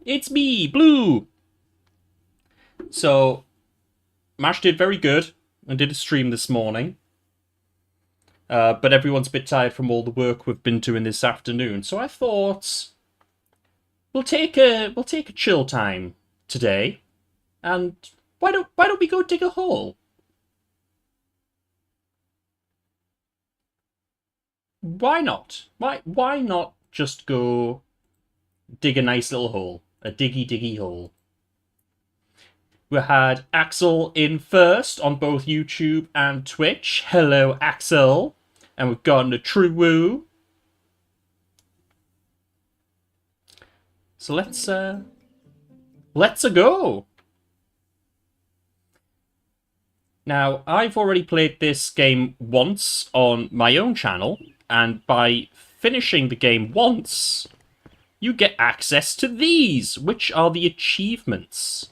It's me, Blue! So, Mash did very good and did a stream this morning. But everyone's a bit tired from all the work we've been doing this afternoon. So I thought we'll take a chill time today. And why don't we go dig a hole? Why not? Why not just go dig a nice little hole? A diggy hole. We had Axel in first on both YouTube and Twitch. Hello, Axel. And we've got a True Woo. So let's go. Now, I've already played this game once on my own channel, and by finishing the game once, you get access to these, which are the achievements.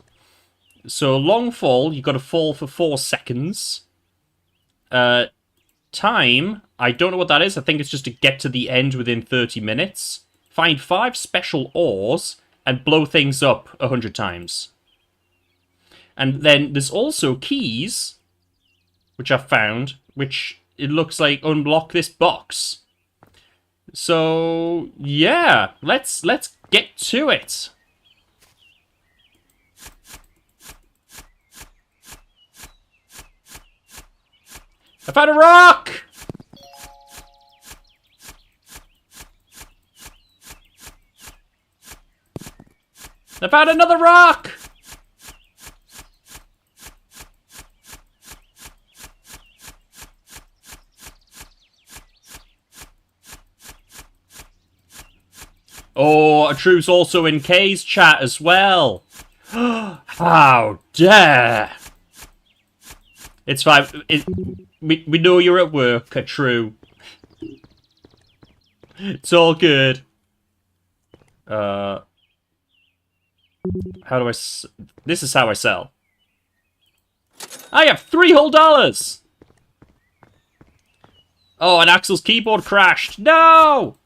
So, long fall, you've got to fall for 4 seconds. Time, I don't know what that is. I think it's just to get to the end within 30 minutes. Find 5 special ores and blow things up 100 times. And then there's also keys, which I've found, which it looks like unlock this box. So, yeah, let's get to it. I found a rock! I found another rock! Oh, a truce also in Kay's chat as well. How dare! It's fine. We know you're at work, a true. It's all good. How do I... This is how I sell. I have $3 whole. Oh, and Axel's keyboard crashed. No!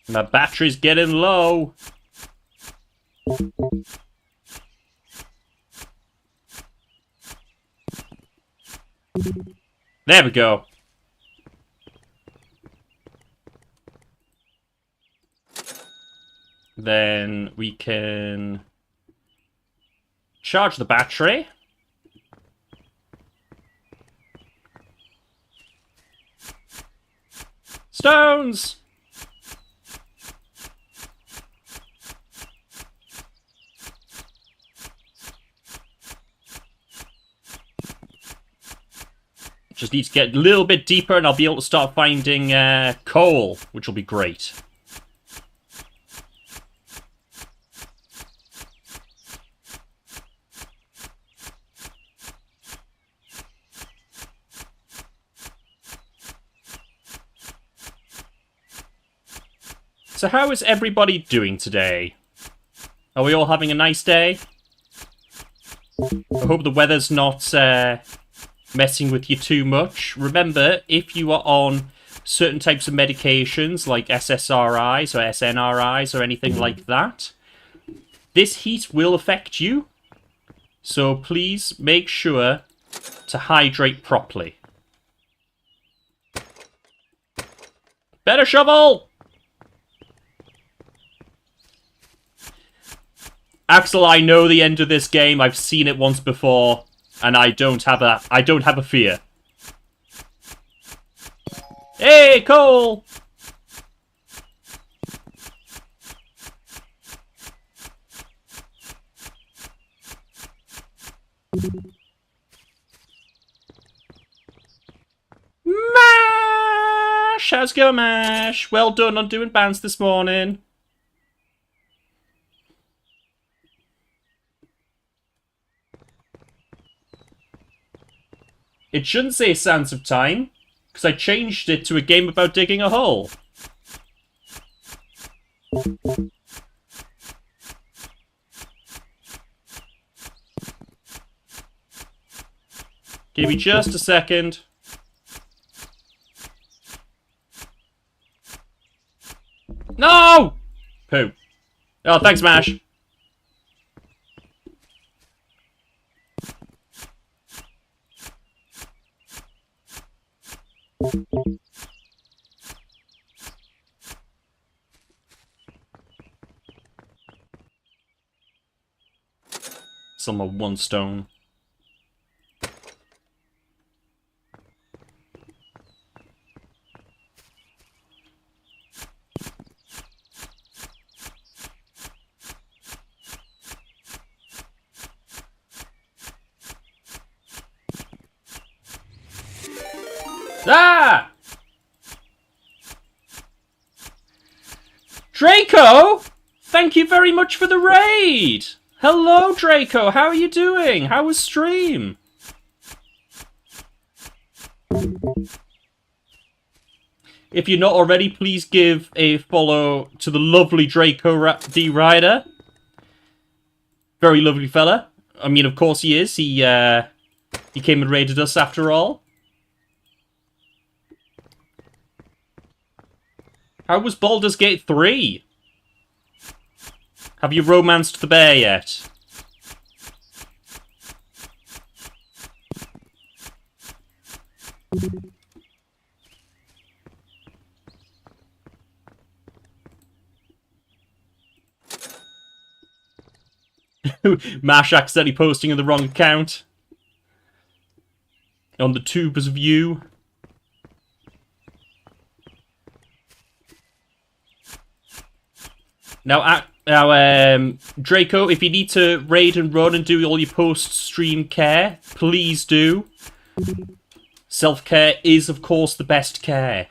My battery's getting low. There we go. Then we can charge the battery. Stones! Just need to get a little bit deeper and I'll be able to start finding coal, which will be great. So how is everybody doing today? Are we all having a nice day? I hope the weather's not messing with you too much. Remember, if you are on certain types of medications like SSRIs or SNRIs or anything like that, this heat will affect you. So please make sure to hydrate properly. Better shovel! Axel, I know the end of this game. I've seen it once before, and I don't have a fear. Hey, Cole! Mash! How's it going, Mash? Well done on doing bands this morning. It shouldn't say Sands of Time, because I changed it to a game about digging a hole. Give me just a second. No! Poo. Oh, thanks, Mash. Some of one stone. Ah! Draco! Thank you very much for the raid! Hello, Draco! How are you doing? How was stream? If you're not already, please give a follow to the lovely Draco D. Ryder. Very lovely fella. I mean, of course he is. He came and raided us after all. How was Baldur's Gate 3? Have you romanced the bear yet? Mash accidentally posting in the wrong account. On the tuber's view. Now, Draco, if you need to raid and run and do all your post-stream care, please do. Self-care is, of course, the best care.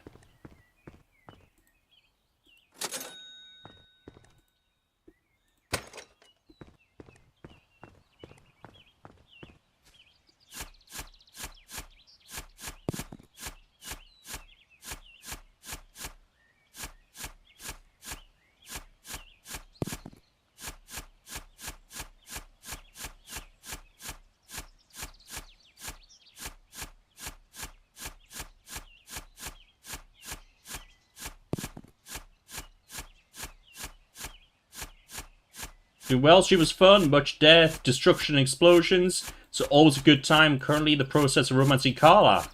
Doing well, stream was fun, much death, destruction, and explosions, so always a good time. Currently in the process of romancing Carla.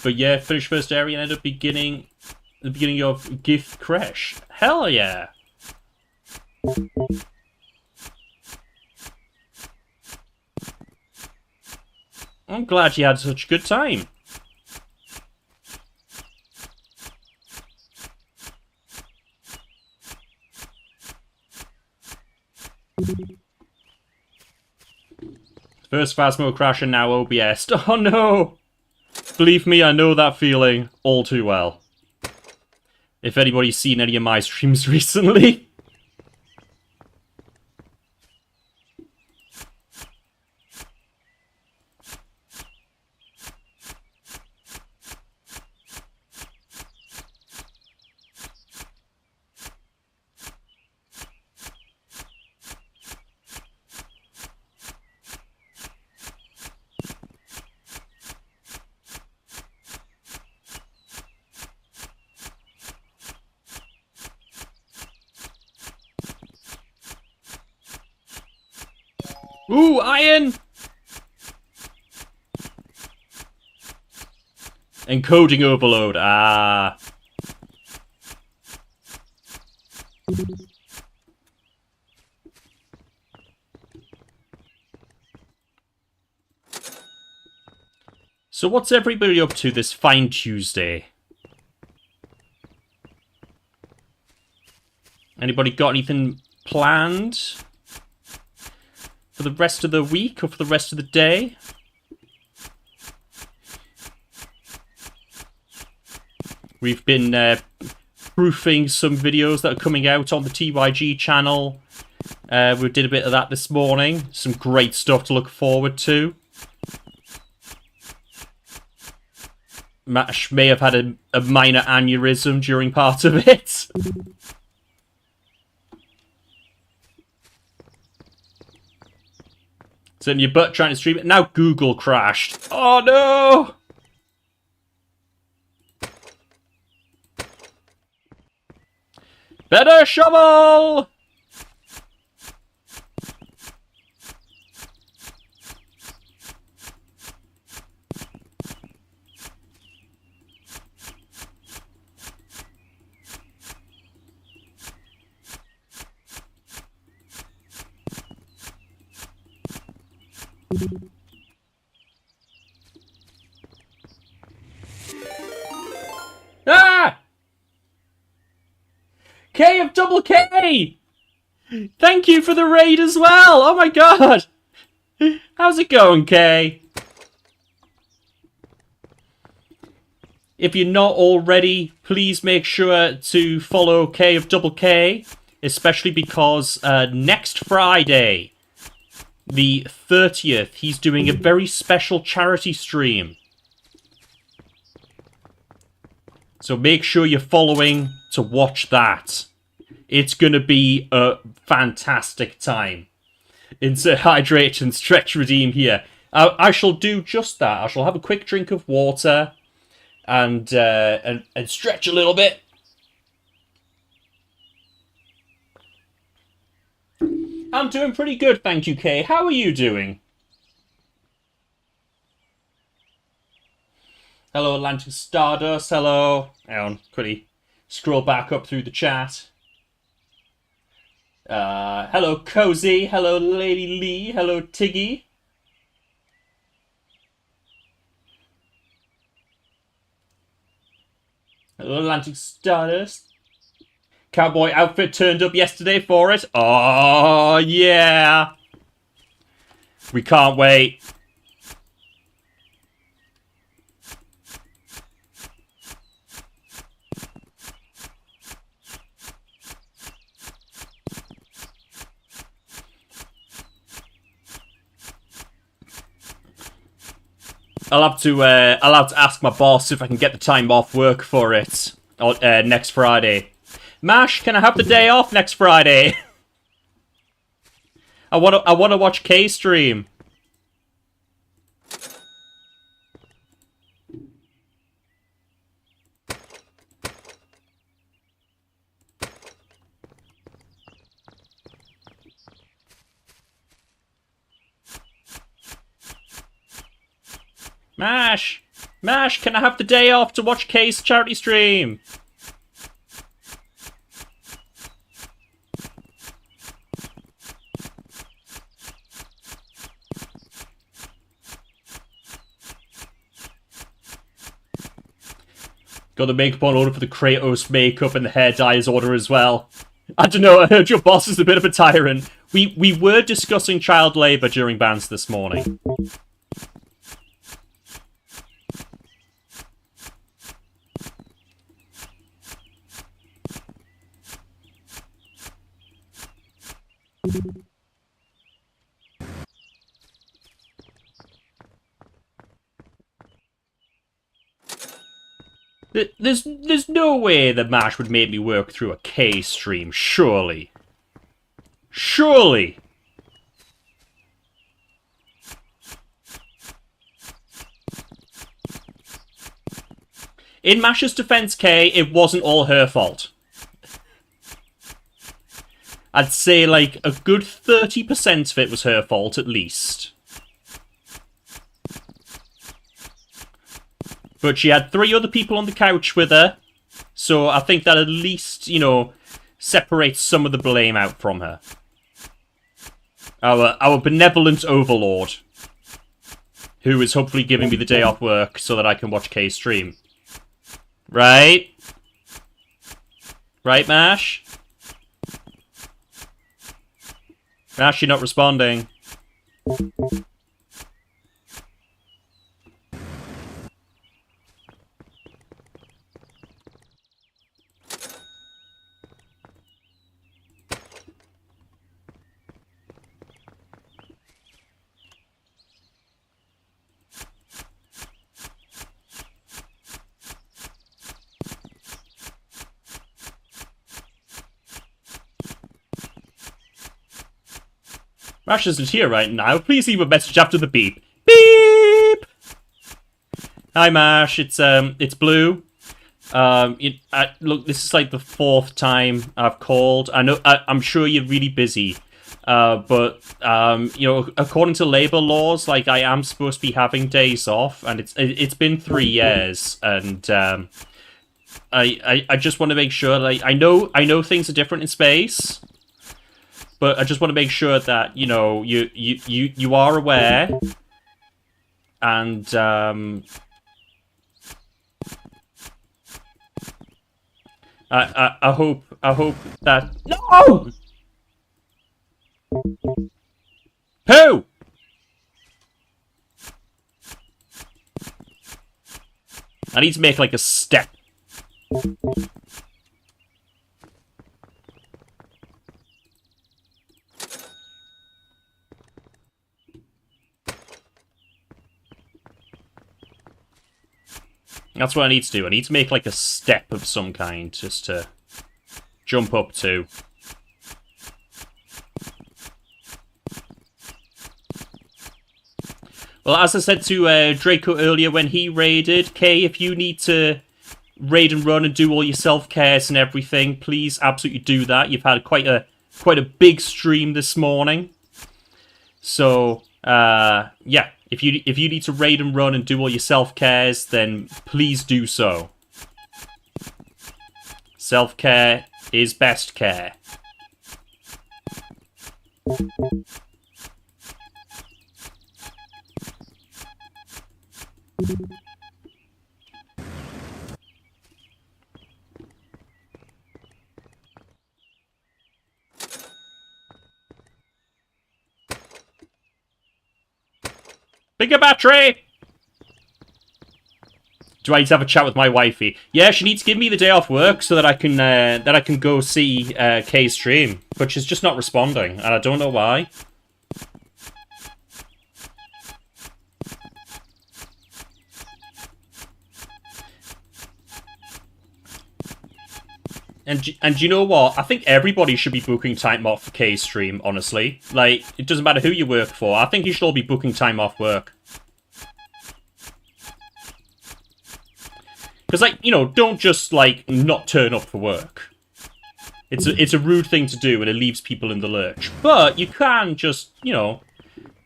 But yeah, finished first area and ended up beginning the beginning of Gift Crash. Hell yeah! I'm glad you had such a good time. First Phasmo crash and now OBS. Oh no! Believe me, I know that feeling all too well. If anybody's seen any of my streams recently. Ooh, iron! Encoding overload. Ah. So what's everybody up to this fine Tuesday? Anybody got anything planned for the rest of the week or for the rest of the day? We've been proofing some videos that are coming out on the TYG channel. We did a bit of that this morning. Some great stuff to look forward to. Mash may have had a minor aneurysm during part of it. So in your butt trying to stream it. Now Google crashed. Oh no! Better shovel! Ah! K of double K! Thank you for the raid as well! Oh my god! How's it going, K? If you're not already, please make sure to follow K of double K, especially because next Friday, the 30th, he's doing a very special charity stream. So make sure you're following to watch that. It's going to be a fantastic time. Insert hydrate and stretch redeem here. I shall do just that. I shall have a quick drink of water and stretch a little bit. I'm doing pretty good, thank you, Kay. How are you doing? Hello, Atlantic Stardust. Hello. Hang on, quickly scroll back up through the chat. Hello, Cozy. Hello, Lady Lee. Hello, Tiggy. Hello, Atlantic Stardust. Cowboy outfit turned up yesterday for it. Oh, yeah. We can't wait. I'll have to ask my boss if I can get the time off work for it next Friday. Mash, can I have the day off next Friday? I wanna watch K stream. Mash! Mash, can I have the day off to watch K's charity stream? Got the makeup on order for the Kratos makeup and the hair dyes order as well. I don't know, I heard your boss is a bit of a tyrant. We were discussing child labour during bans this morning. There's no way that Mash would make me work through a K stream, surely. Surely! In Mash's defense, K, it wasn't all her fault. I'd say like a good 30% of it was her fault at least. But she had 3 other people on the couch with her, so I think that at least, you know, separates some of the blame out from her. Our benevolent overlord, who is hopefully giving me the day off work so that I can watch Kay stream. Right? Right, Mash? Mash, you're not responding. Mash isn't here right now. Please leave a message after the beep. Beep! Hi, Mash. It's Blue. Look, this is like the 4th time I've called. I'm sure you're really busy. But you know, according to labor laws, like, I am supposed to be having days off, and it's been 3 years, and I just want to make sure, like, I know things are different in space. But I just want to make sure that, you know, you are aware, and I hope that no. Who? I need to make like a step. That's what I need to do. I need to make like a step of some kind just to jump up to. Well, as I said to Draco earlier when he raided, Kay, if you need to raid and run and do all your self-cares and everything, please absolutely do that. You've had quite a big stream this morning. So, yeah. If you need to raid and run and do all your self-cares, then please do so. Self-care is best care. Bigger battery! Do I need to have a chat with my wifey? Yeah, she needs to give me the day off work so that I can go see Kay's stream. But she's just not responding, and I don't know why. And you know what? I think everybody should be booking time off for Kay's stream, honestly. Like, it doesn't matter who you work for. I think you should all be booking time off work. Because, like, you know, don't just, like, not turn up for work. It's a rude thing to do, and it leaves people in the lurch. But you can just, you know,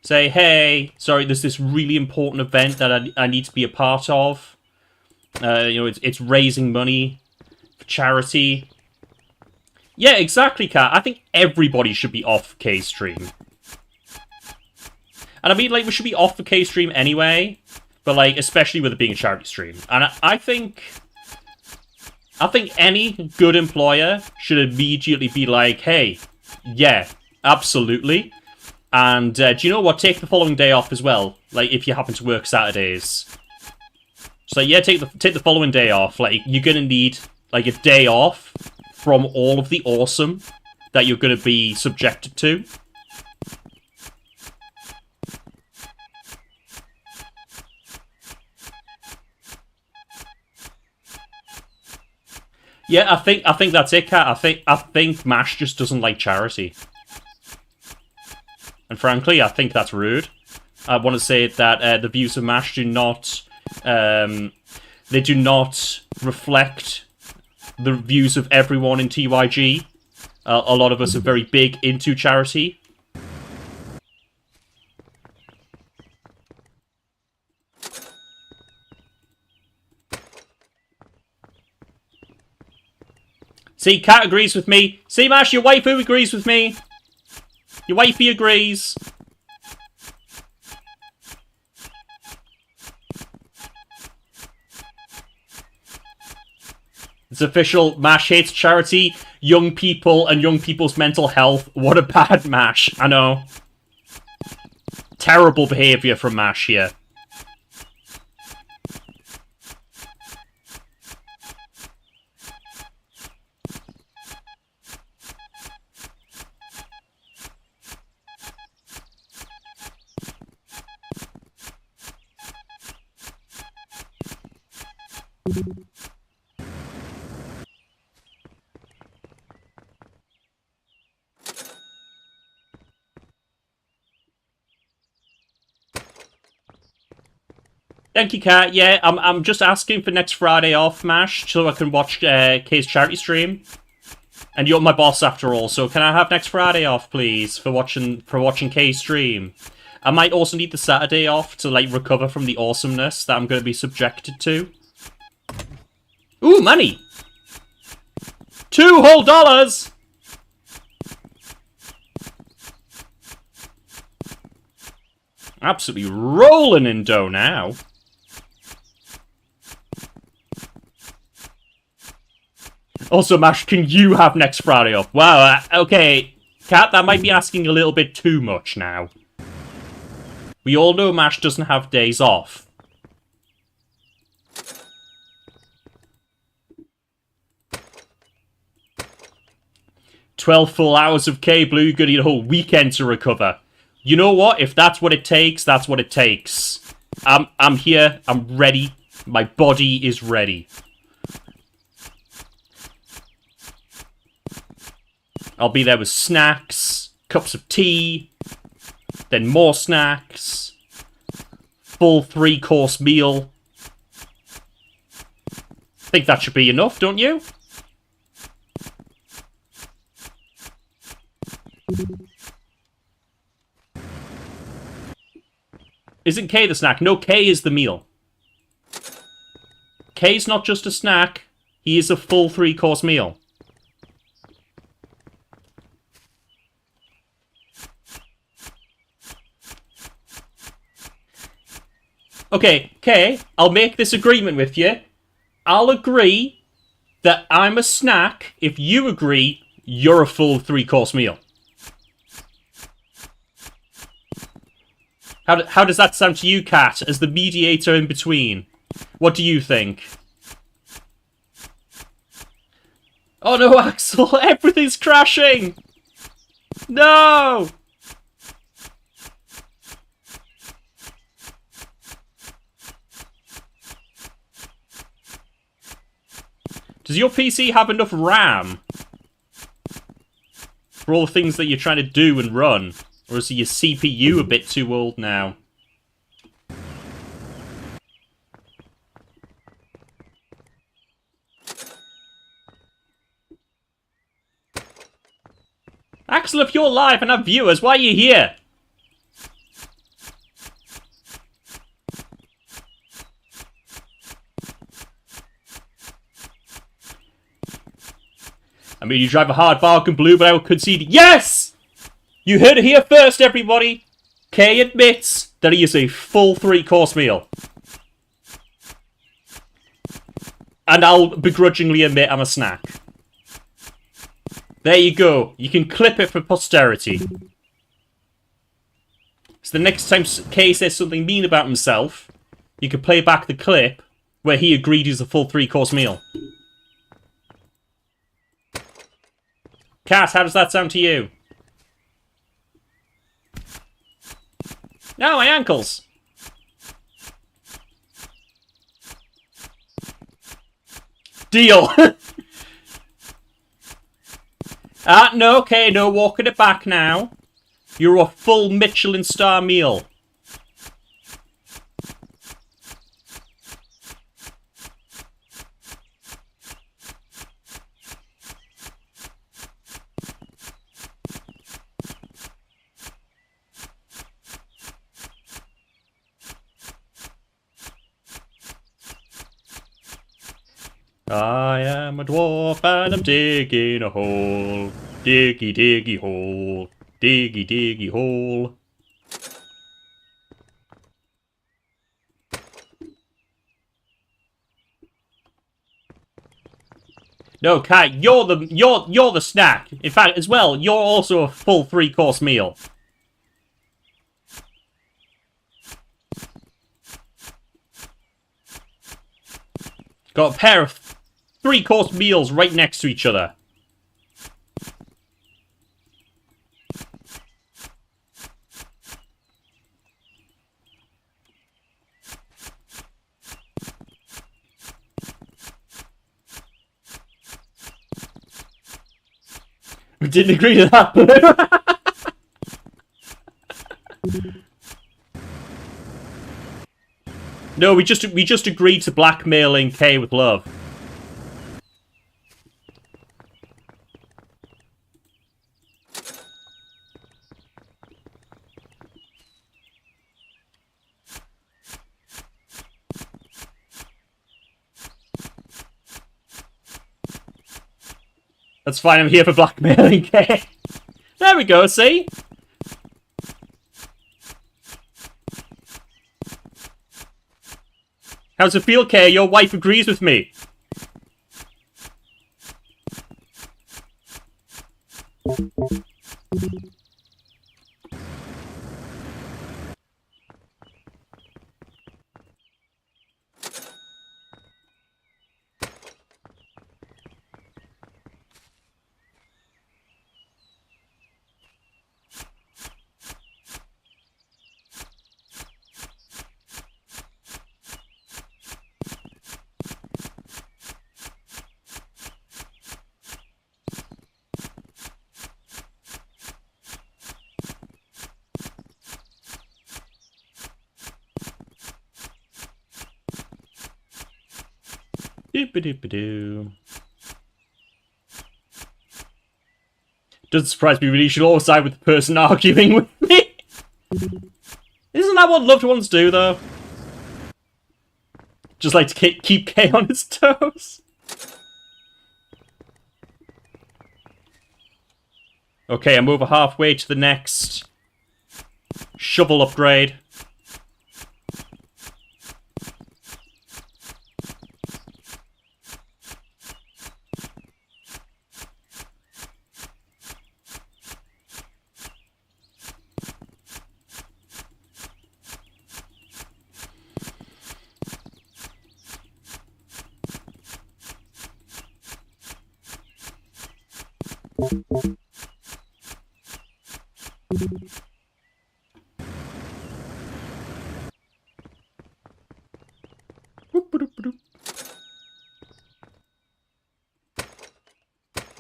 say, hey, sorry, there's this really important event that I need to be a part of. You know, it's raising money for charity. Yeah, exactly, Kat. I think everybody should be off Kay's stream. And I mean, like, we should be off the Kay stream anyway. But, like, especially with it being a charity stream. And I think any good employer should immediately be like, hey, yeah, absolutely. And do you know what? Take the following day off as well. Like, if you happen to work Saturdays. So, yeah, take the following day off. Like, you're going to need, like, a day off from all of the awesome that you're going to be subjected to. Yeah, I think that's it, Kat. I think Mash just doesn't like charity. And frankly, I think that's rude. I want to say that the views of Mash do not they do not reflect the views of everyone in TYG. A lot of us are very big into charity. See, Kat agrees with me. See, Mash, your waifu agrees with me. Your wifey agrees. It's official. Mash hates charity, young people, and young people's mental health. What a bad Mash. I know. Terrible behaviour from Mash here. Thank you, Kat. Yeah, I'm just asking for next Friday off, Mash, so I can watch Kay's charity stream. And you're my boss after all, so can I have next Friday off, please, for watching Kay's stream? I might also need the Saturday off to like recover from the awesomeness that I'm going to be subjected to. Ooh, money! $2 whole! Absolutely rolling in dough now. Also, Mash, can you have next Friday off? Wow, okay. Kat, that might be asking a little bit too much now. We all know Mash doesn't have days off. "12 full hours of K-Blue, you need a whole weekend to recover." You know what? If that's what it takes, that's what it takes. I'm here. I'm ready. My body is ready. I'll be there with snacks, cups of tea, then more snacks, full 3-course meal. Think that should be enough, don't you? Isn't K the snack? No, K is the meal. K's not just a snack, he is a full 3-course meal. Okay, Kay, I'll make this agreement with you. I'll agree that I'm a snack if you agree you're a full 3-course meal. How does that sound to you, Kat, as the mediator in between? What do you think? Oh no, Axel! Everything's crashing! No! Does your PC have enough RAM for all the things that you're trying to do and run? Or is your CPU a bit too old now? Axel, if you're live and have viewers, why are you here? I mean, you drive a hard bargain, Blue, but I will concede. Yes! You heard it here first, everybody. Kay admits that he is a full 3-course meal. And I'll begrudgingly admit I'm a snack. There you go. You can clip it for posterity. So the next time Kay says something mean about himself, you can play back the clip where he agreed he's a full 3-course meal. Kat, how does that sound to you? No, my ankles! Deal! No, okay, no walking it back now. You're a full Michelin star meal. I am a dwarf and I'm digging a hole. Diggy, diggy hole. Diggy, diggy hole. No, Kai, you're the snack. In fact, as well, you're also a full 3-course meal. Got a pair of 3-course meals right next to each other. We didn't agree to that. No, we just agreed to blackmailing Kay with love. That's fine, I'm here for blackmailing Kay. There we go, see? How's it feel, Kay? Your wife agrees with me. Doop-a-doop-a-doo. Doesn't surprise me, really. You should always side with the person arguing with me. Isn't that what loved ones do, though? Just like to keep Kay on his toes. Okay, I'm over halfway to the next shovel upgrade.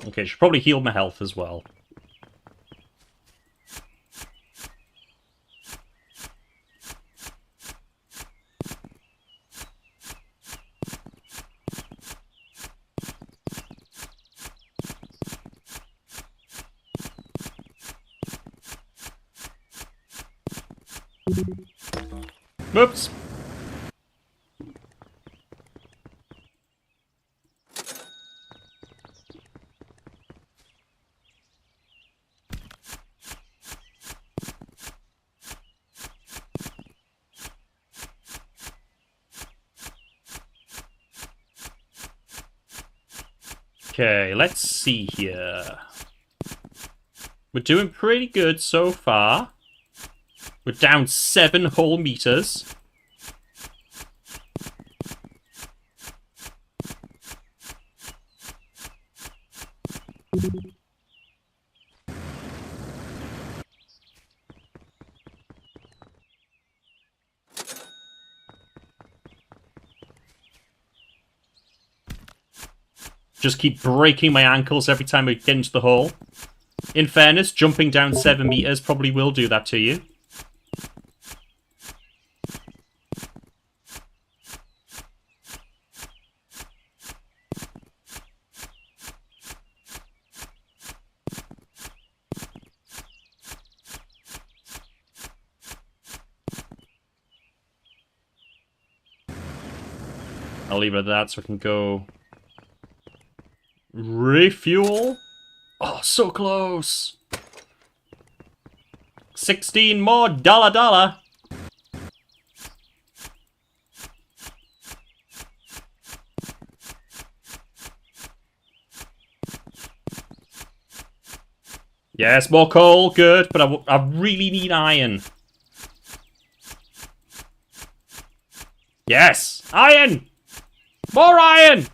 Okay, should probably heal my health as well. Whoops. Okay, let's see here. We're doing pretty good so far. We're down 7 whole meters. Just keep breaking my ankles every time we get into the hole. In fairness, jumping down 7 meters probably will do that to you. I'll leave it at that so I can go Refuel. Oh, so close. 16 more dollar. Yes, more coal, good, but I really need iron. Yes, iron! More iron!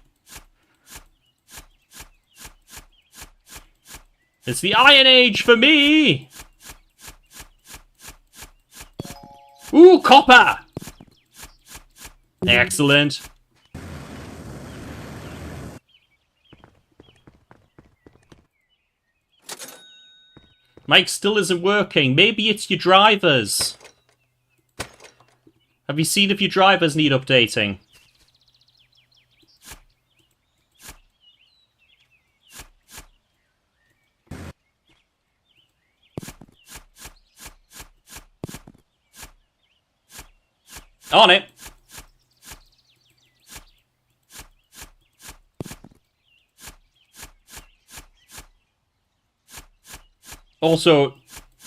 It's the Iron Age for me! Ooh, copper! Excellent. Mike still isn't working. Maybe it's your drivers. Have you seen if your drivers need updating? On it. Also,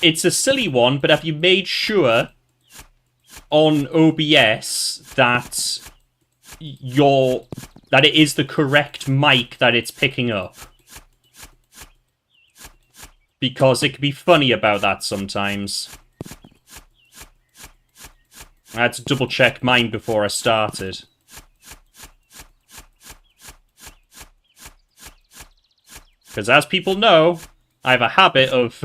it's a silly one, but have you made sure on OBS that it is the correct mic that it's picking up? Because it can be funny about that sometimes. I had to double check mine before I started. Because as people know, I have a habit of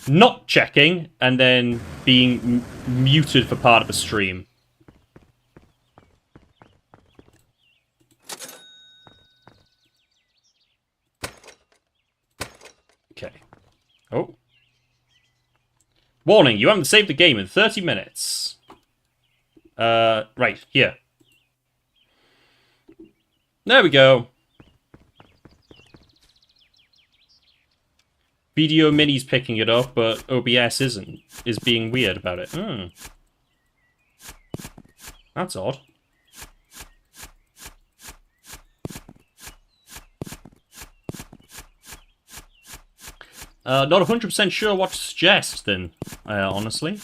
not checking and then being muted for part of a stream. Okay. Oh. Warning, you haven't saved the game in 30 minutes. Right, here. There we go. Video Mini's picking it up, but OBS isn't. Is being weird about it. That's odd. Not 100% sure what to suggest, then, honestly.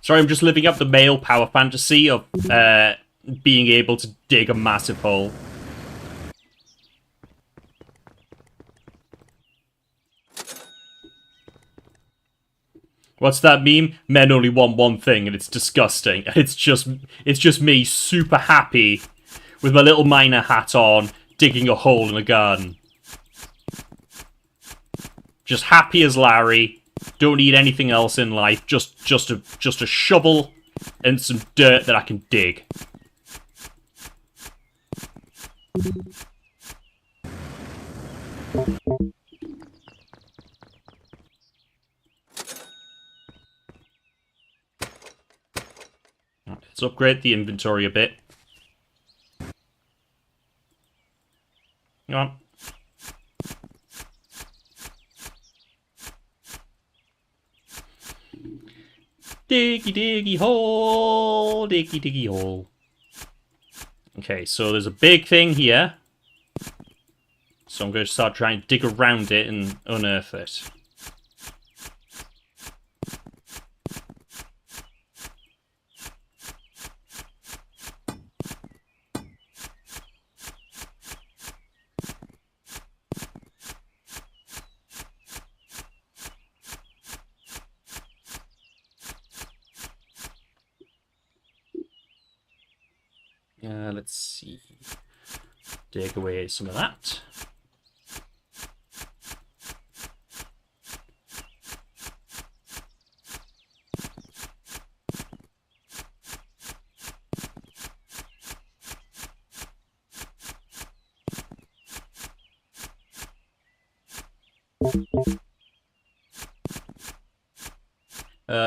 Sorry, I'm just living up the male power fantasy of being able to dig a massive hole. What's that meme? Men only want one thing, and it's disgusting. It's just me super happy with my little miner hat on, digging a hole in a garden. Just happy as Larry. Don't need anything else in life. Just a shovel and some dirt that I can dig. Let's upgrade the inventory a bit. Come on. Diggy diggy hole, diggy diggy hole. Okay, so there's a big thing here. So I'm going to start trying to dig around it and unearth it. Let's see. Dig away some of that.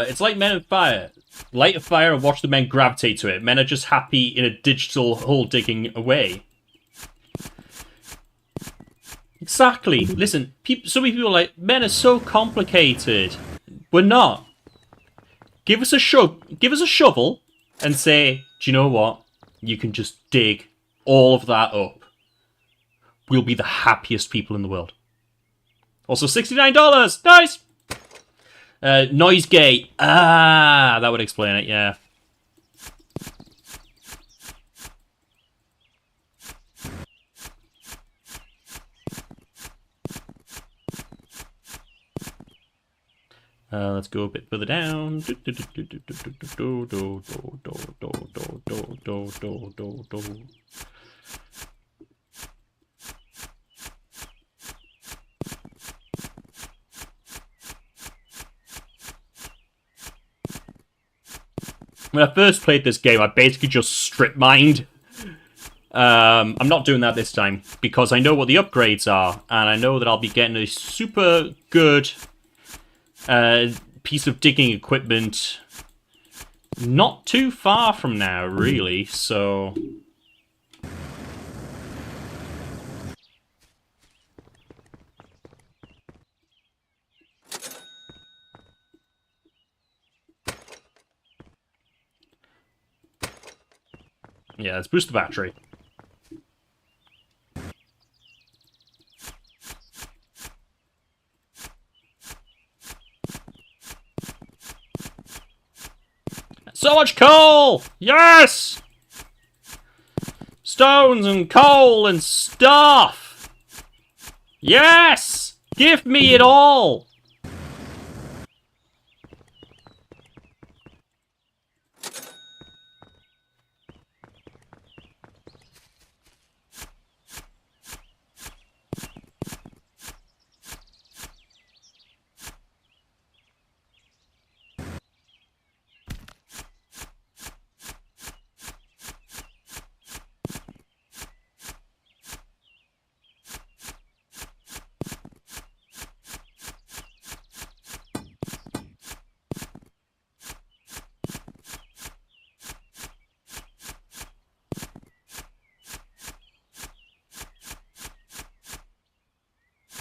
It's like Men on Fire. Light a fire and watch the men gravitate to it. Men are just happy in a digital hole-digging way. Exactly. Listen, so many people are like, men are so complicated. We're not. Give us a shovel. and say, do you know what? You can just dig all of that up. We'll be the happiest people in the world. Also, $69. Nice! Noise gate. Ah, that would explain it, yeah. Let's go a bit further down. When I first played this game, I basically just strip mined. I'm not doing that this time because I know what the upgrades are, and I know that I'll be getting a super good piece of digging equipment not too far from now, really, so... Yeah, let's boost the battery. So much coal! Yes! Stones and coal and stuff! Yes! Give me it all!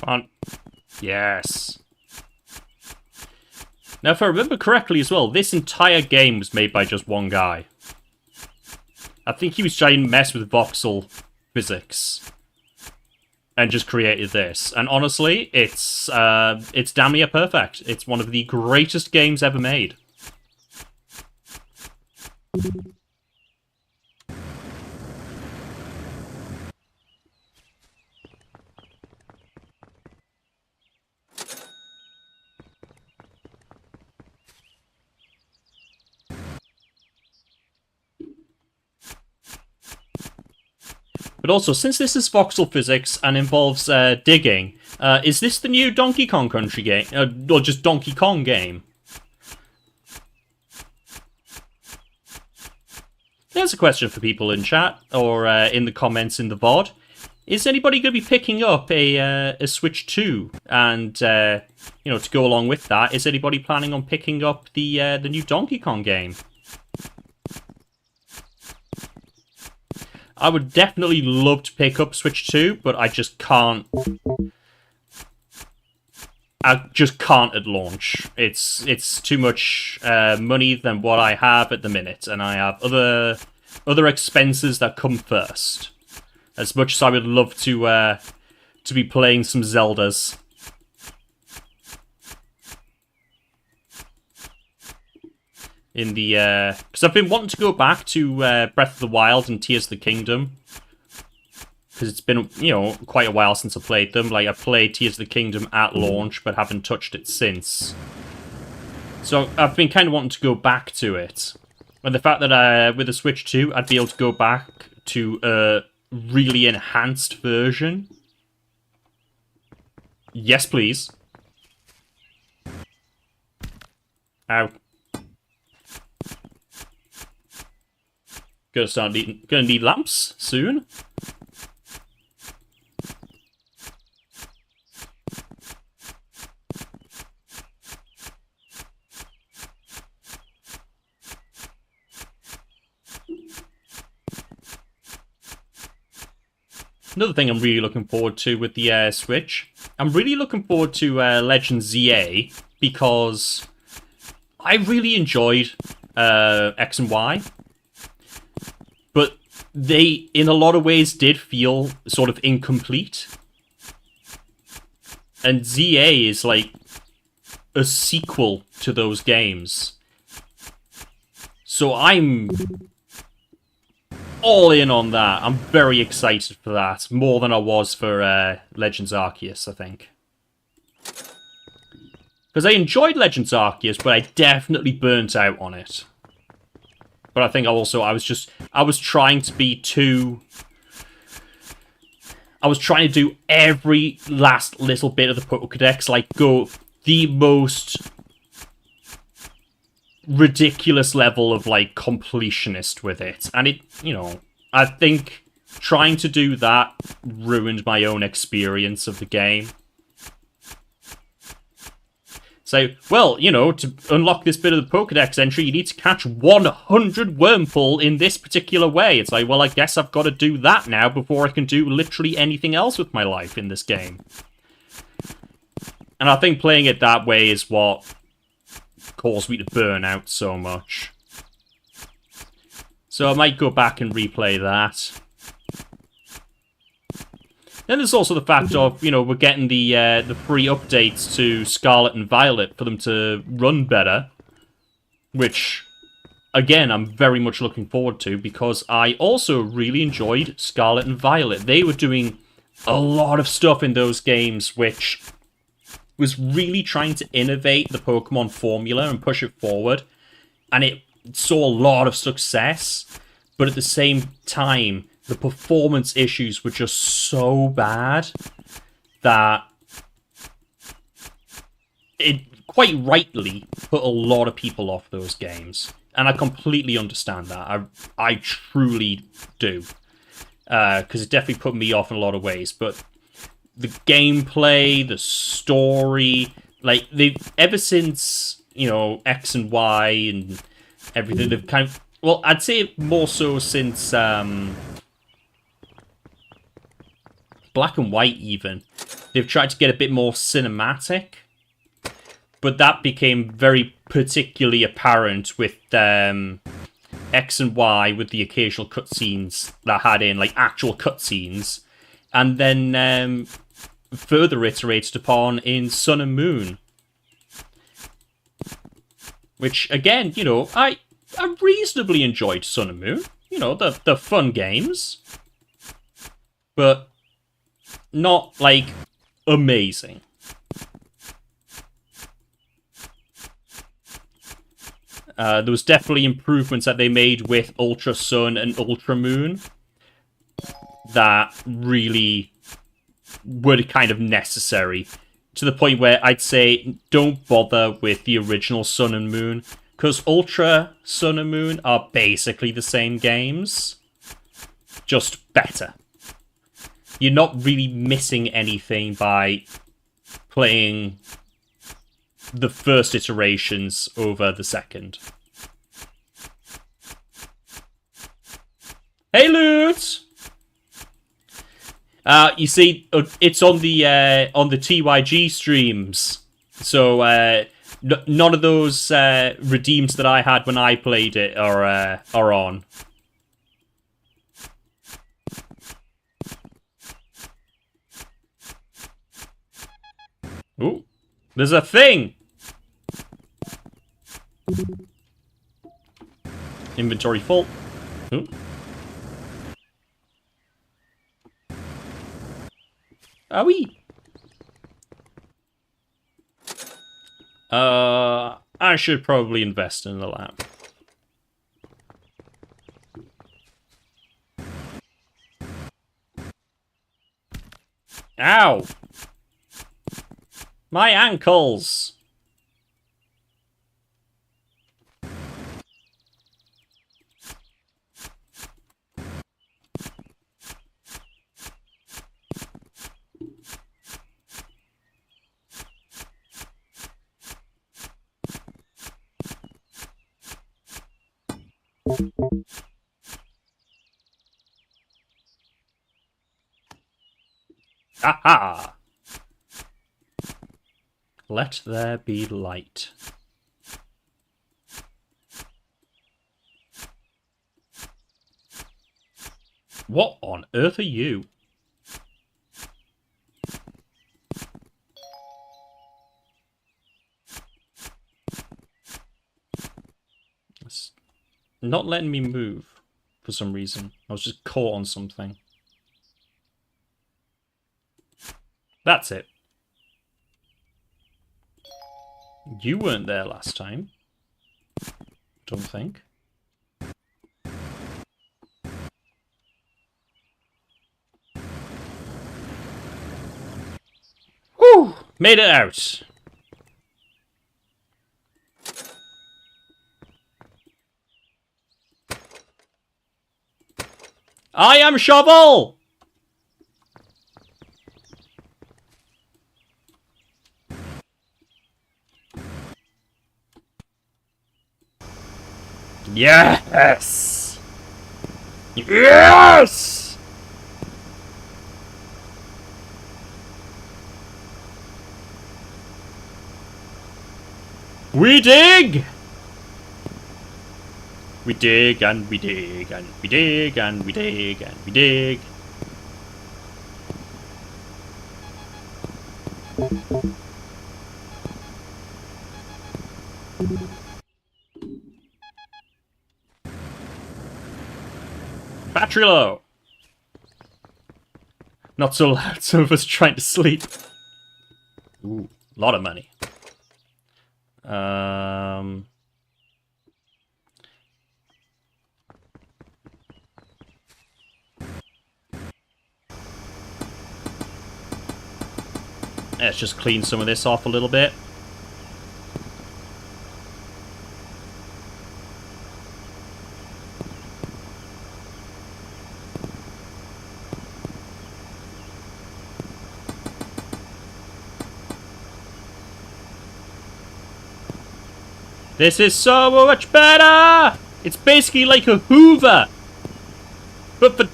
On. Yes. Now, if I remember correctly as well, this entire game was made by just one guy. I think he was trying to mess with voxel physics and just created this. And honestly, it's damn near perfect. It's one of the greatest games ever made. But also, since this is voxel physics and involves digging, is this the new Donkey Kong Country game? Or just Donkey Kong game? There's a question for people in chat, or in the comments in the VOD. Is anybody going to be picking up a Switch 2? And, you know, to go along with that, is anybody planning on picking up the new Donkey Kong game? I would definitely love to pick up Switch 2, but I just can't. I just can't at launch. It's too much money than what I have at the minute, and I have other expenses that come first. As much as I would love to be playing some Zeldas. In the, because I've been wanting to go back to Breath of the Wild and Tears of the Kingdom. Because it's been, you know, quite a while since I played them. Like, I played Tears of the Kingdom at launch, but haven't touched it since. So, I've been kind of wanting to go back to it. And the fact that with the Switch 2, I'd be able to go back to a really enhanced version. Yes, please. Ow. Gonna need lamps soon. Another thing I'm really looking forward to with the Switch, I'm really looking forward to Legend ZA because I really enjoyed X and Y. but they, in a lot of ways, did feel sort of incomplete. And ZA is like a sequel to those games. So I'm all in on that. I'm very excited for that. More than I was for Legends Arceus, I think. Because I enjoyed Legends Arceus, but I definitely burnt out on it. But I think also I was trying to be too... I was trying to do every last little bit of the Pokédex, like go the most ridiculous level of like completionist with it. And it, you know, I think trying to do that ruined my own experience of the game. So, well, you know, to unlock this bit of the Pokédex entry, you need to catch 100 Wurmple in this particular way. It's like, well, I guess I've got to do that now before I can do literally anything else with my life in this game. And I think playing it that way is what caused me to burn out so much. So I might go back and replay that. Then there's also the fact of, you know, we're getting the free updates to Scarlet and Violet for them to run better. Which, again, I'm very much looking forward to, because I also really enjoyed Scarlet and Violet. They were doing a lot of stuff in those games which was really trying to innovate the Pokemon formula and push it forward. And it saw a lot of success, but at the same time, the performance issues were just so bad that it quite rightly put a lot of people off those games. And I completely understand that. I truly do. Because it definitely put me off in a lot of ways. But the gameplay, the story, like, they've, ever since, you know, X and Y and everything, they've kind of, well, I'd say more so since, Black and White even, they've tried to get a bit more cinematic, but that became very particularly apparent with X and Y, with the occasional cutscenes that had in, like, actual cutscenes, and then further iterated upon in Sun and Moon. Which, again, you know, I reasonably enjoyed Sun and Moon. You know, they're fun games. But not, like, amazing. There was definitely improvements that they made with Ultra Sun and Ultra Moon that really were kind of necessary, to the point where I'd say don't bother with the original Sun and Moon, because Ultra Sun and Moon are basically the same games, just better. You're not really missing anything by playing the first iterations over the second. Hey, Loot! You see, it's on the TYG streams, so none of those redeems that I had when I played it are on. Ooh, there's a thing! Inventory full. Ooh. Are we? I should probably invest in the lamp. Ow! My ankles! Aha! Let there be light. What on earth are you? It's not letting me move for some reason. I was just caught on something. That's it. You weren't there last time. Don't think. Whew! Made it out. I am Shovel! Yes! Yes! We dig! We dig and we dig and we dig and we dig and we dig. Battery low. Not so loud, some of us trying to sleep. Ooh, a lot of money. Let's just clean some of this off a little bit. This is so much better! It's basically like a Hoover! But for...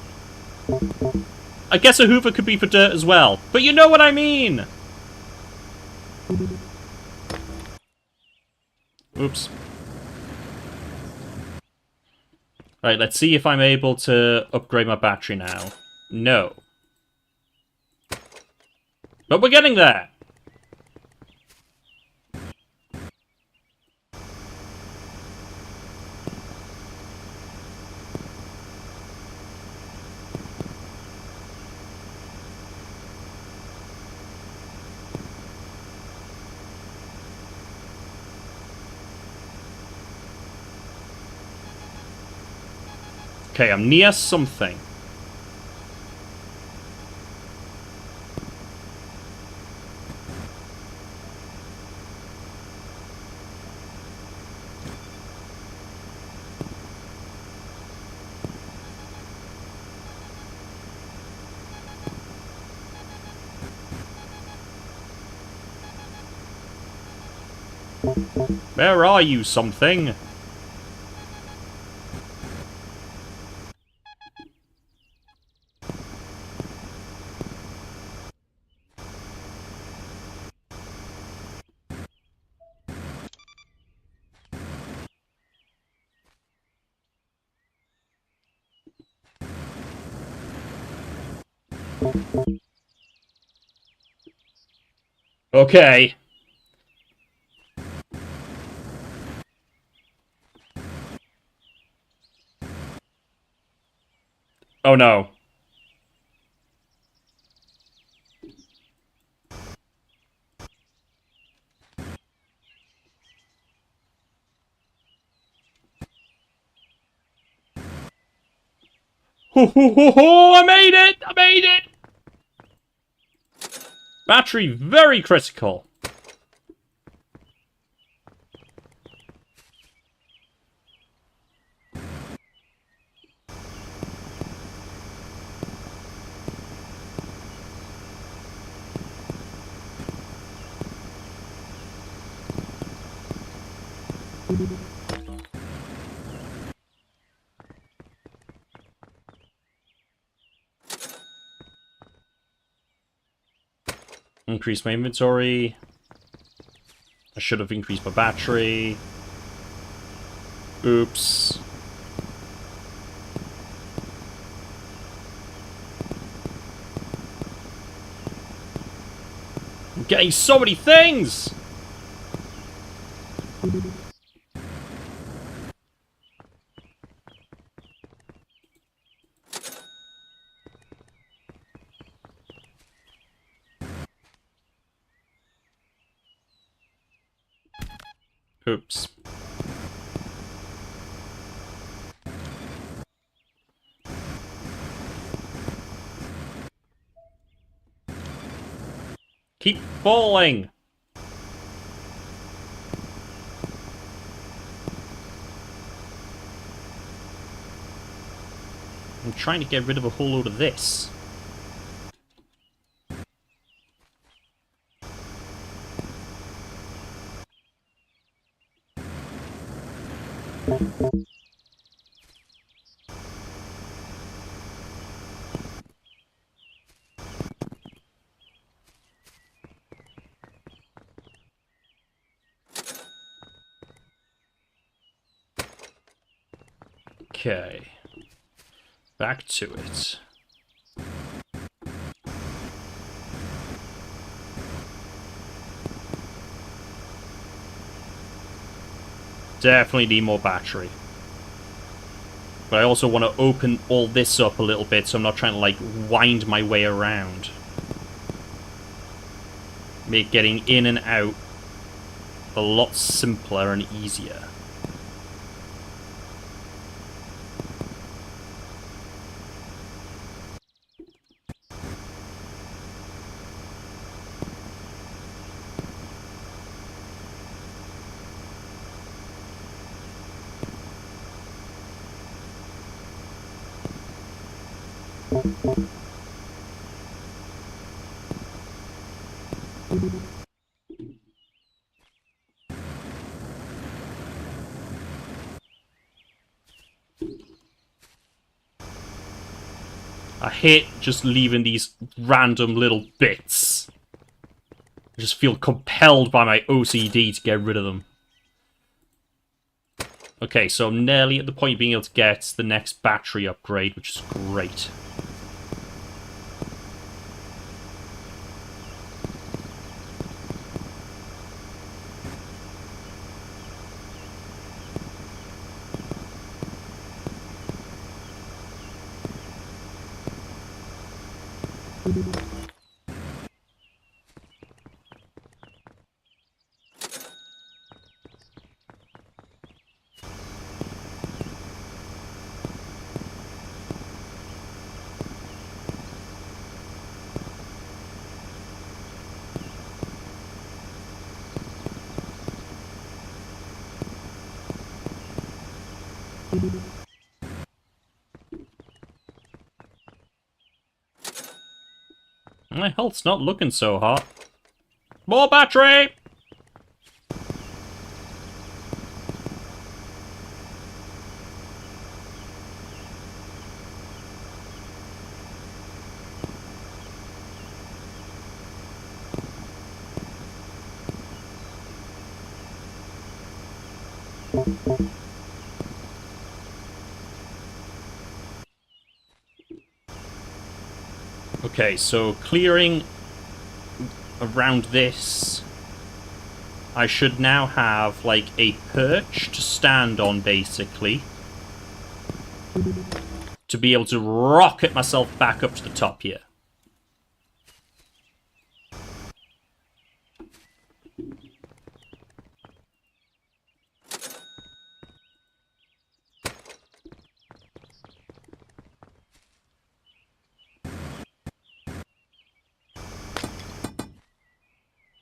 I guess a Hoover could be for dirt as well. But you know what I mean! Oops. Right, let's see if I'm able to upgrade my battery now. No. But we're getting there! Okay, I'm near something. Where are you, something? Okay. Oh no. Ho ho ho ho! I made it! I made it! Battery very critical. Increase my inventory. I should have increased my battery. Oops. getting so many things! Oops. Keep falling! I'm trying to get rid of a whole load of this. Okay. Back to it. Definitely need more battery. But I also want to open all this up a little bit so I'm not trying to, like, wind my way around. Make getting in and out a lot simpler and easier. I hate just leaving these random little bits. I just feel compelled by my OCD to get rid of them. Okay, so I'm nearly at the point of being able to get the next battery upgrade, which is great. My health's not looking so hot. More battery! Okay, so clearing around this, I should now have, like, a perch to stand on, basically, to be able to rocket myself back up to the top here.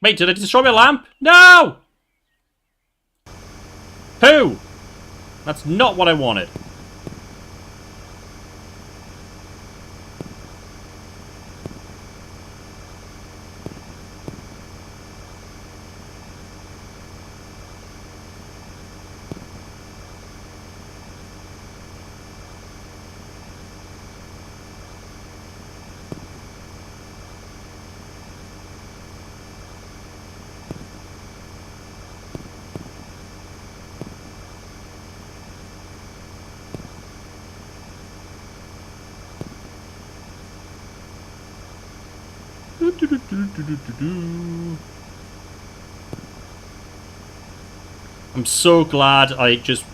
Wait, did I destroy my lamp? No! Who? That's not what I wanted. I'm so glad I just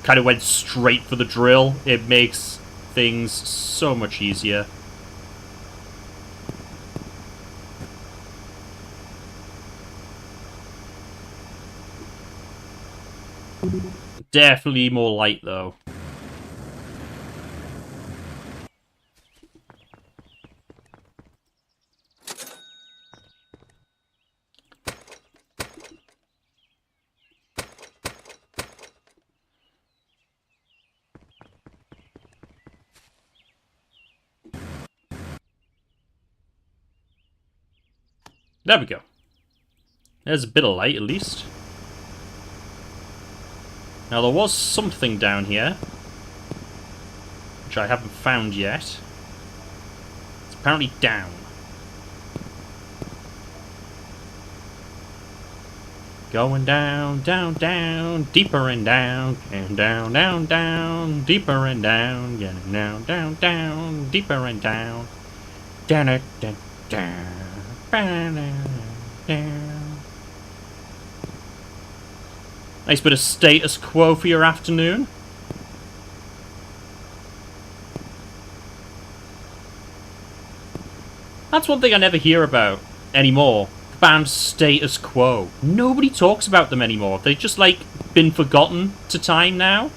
kind of went straight for the drill. It makes things so much easier. Definitely more light, though. There we go. There's a bit of light, at least. Now, there was something down here, which I haven't found yet. It's apparently down. Going down, down, down, deeper and down, and down, down, down, deeper and down, getting down, down, down, deeper and down, down, down, down, down, down. Nice bit of status quo for your afternoon. That's one thing I never hear about anymore. Band Status Quo. Nobody talks about them anymore. They've just, like, been forgotten to time now.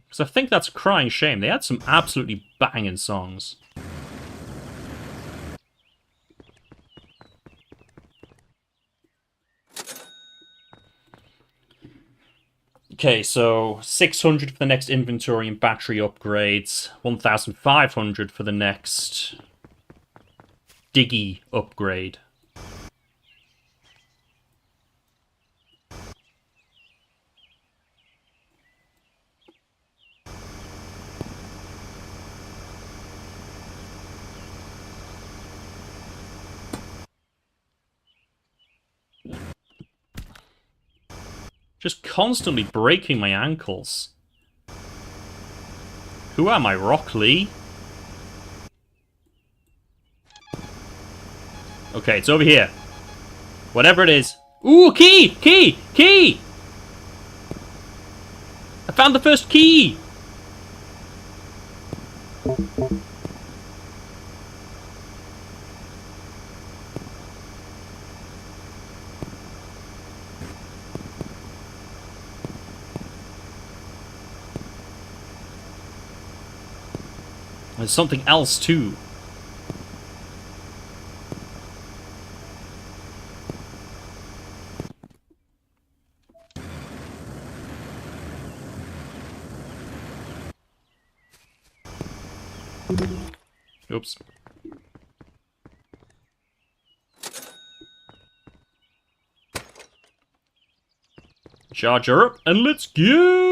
Because I think that's a crying shame. They had some absolutely banging songs. Okay, so 600 for the next inventory and battery upgrades, 1,500 for the next diggy upgrade. Just constantly breaking my ankles. Who am I, Rock Lee? Okay, it's over here. Whatever it is. Ooh, key! Key! Key! I found the first key! There's something else, too. Oops. Charge her up, and let's go!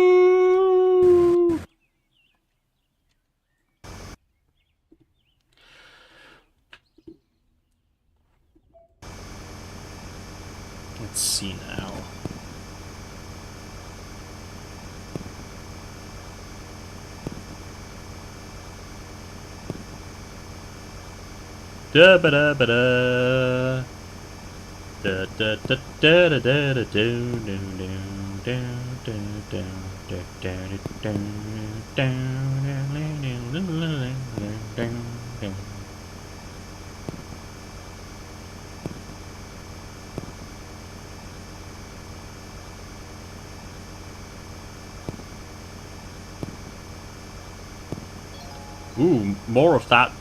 Let's see now. Da ba da ba da. Da da da da da da da do do do do do do do do do. Ooh, more of that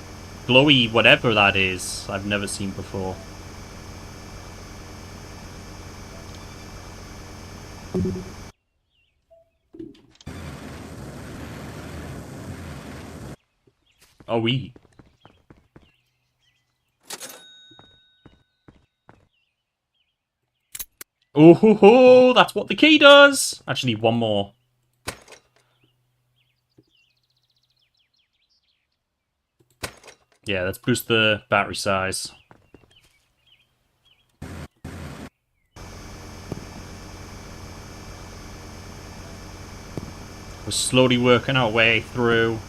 glowy whatever that is I've never seen before. Oh, we. Oh ho ho! That's what the key does. Actually, one more. Yeah, let's boost the battery size. slowly working our way through.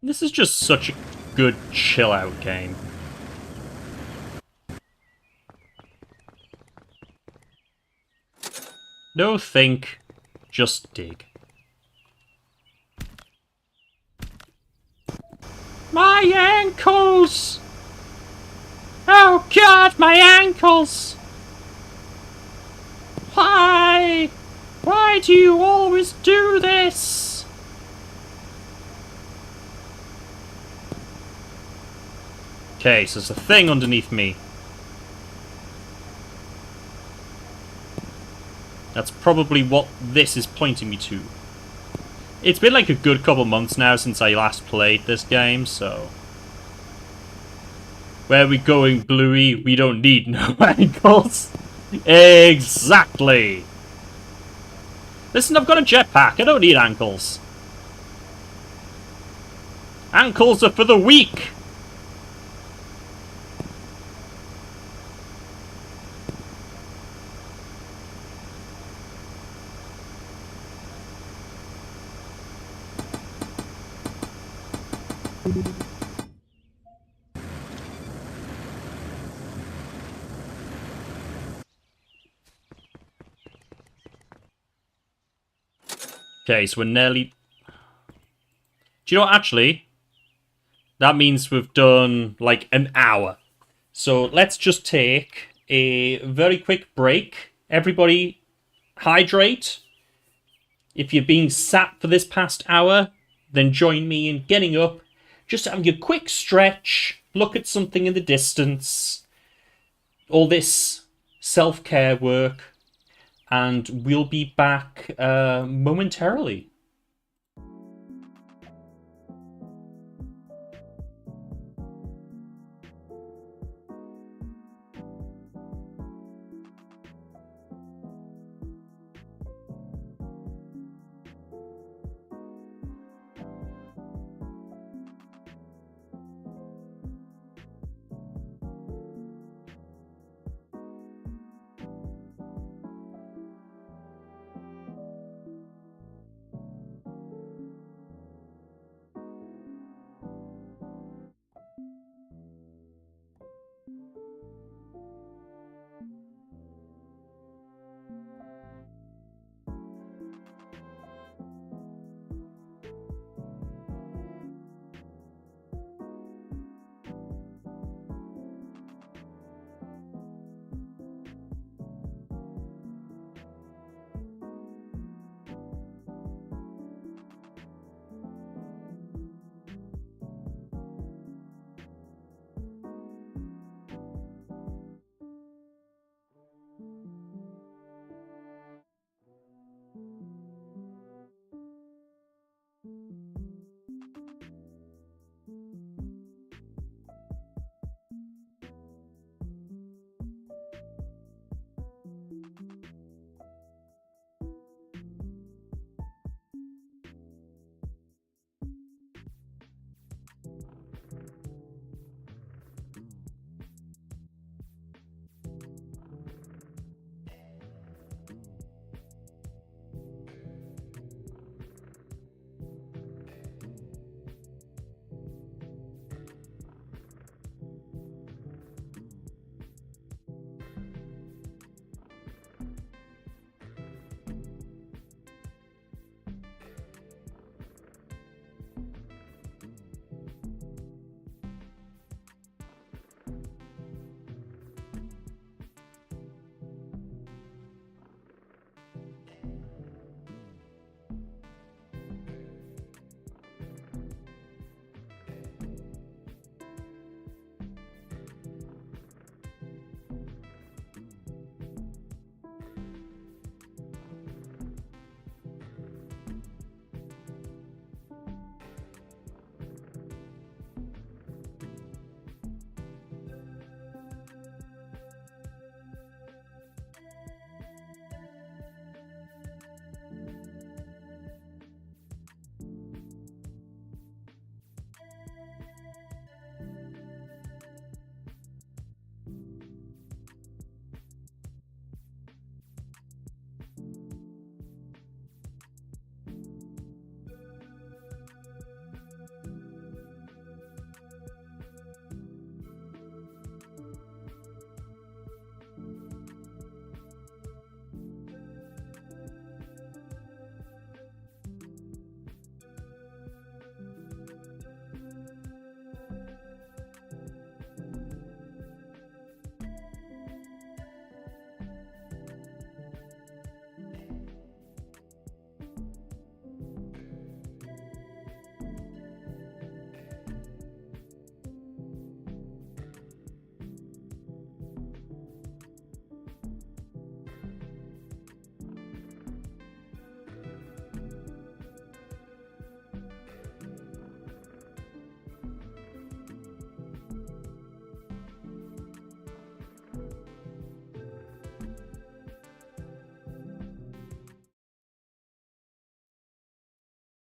This is just such a good chill-out game. No think, just dig. My ankles! Oh god, my ankles! Why? Why do you always do this? Okay, so there's a thing underneath me. That's probably what this is pointing me to. It's been like a good couple months now since I last played this game, so... Where are we going, Bluey? We don't need no ankles. Exactly! Listen, I've got a jetpack. I don't need ankles. Ankles are for the weak! Okay, so we're nearly... Do you know what, actually? That means we've done, like, an hour. So let's just take a very quick break. Everybody, hydrate. If you're being sat for this past hour, then join me in getting up, just having a quick stretch, look at something in the distance, all this self-care work, and we'll be back momentarily.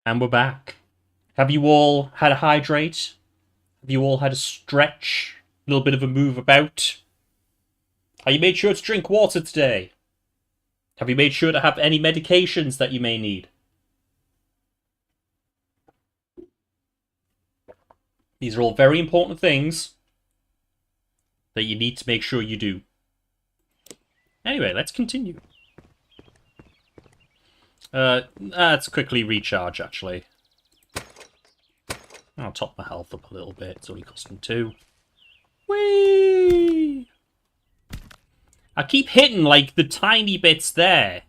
And we're back. Have you all had a hydrate? Have you all had a stretch? A little bit of a move about? Have you made sure to drink water today? Have you made sure to have any medications that you may need? These are all very important things that you need to make sure you do. Anyway, let's continue. Let's quickly recharge, actually. I'll top my health up a little bit. It's only costing 2. Whee! I keep hitting, like, the tiny bits there.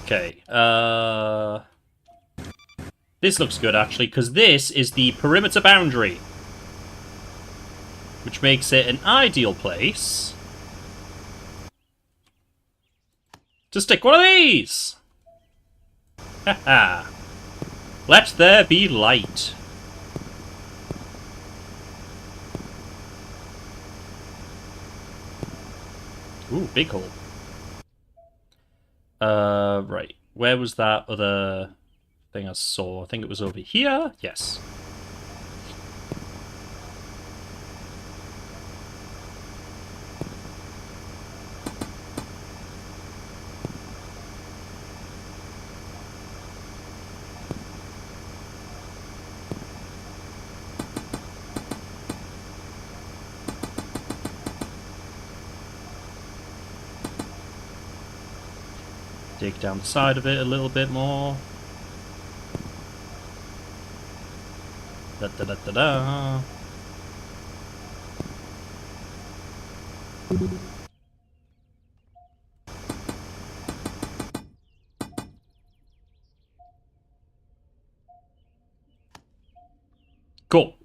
Okay, this looks good, actually, because this is the perimeter boundary, which makes it an ideal place to stick one of these! Haha. Let there be light. Ooh, big hole. Right. Where was that other thing I saw? I think it was over here? Yes. Dig down the side of it a little bit more. Da da da da da. Cool.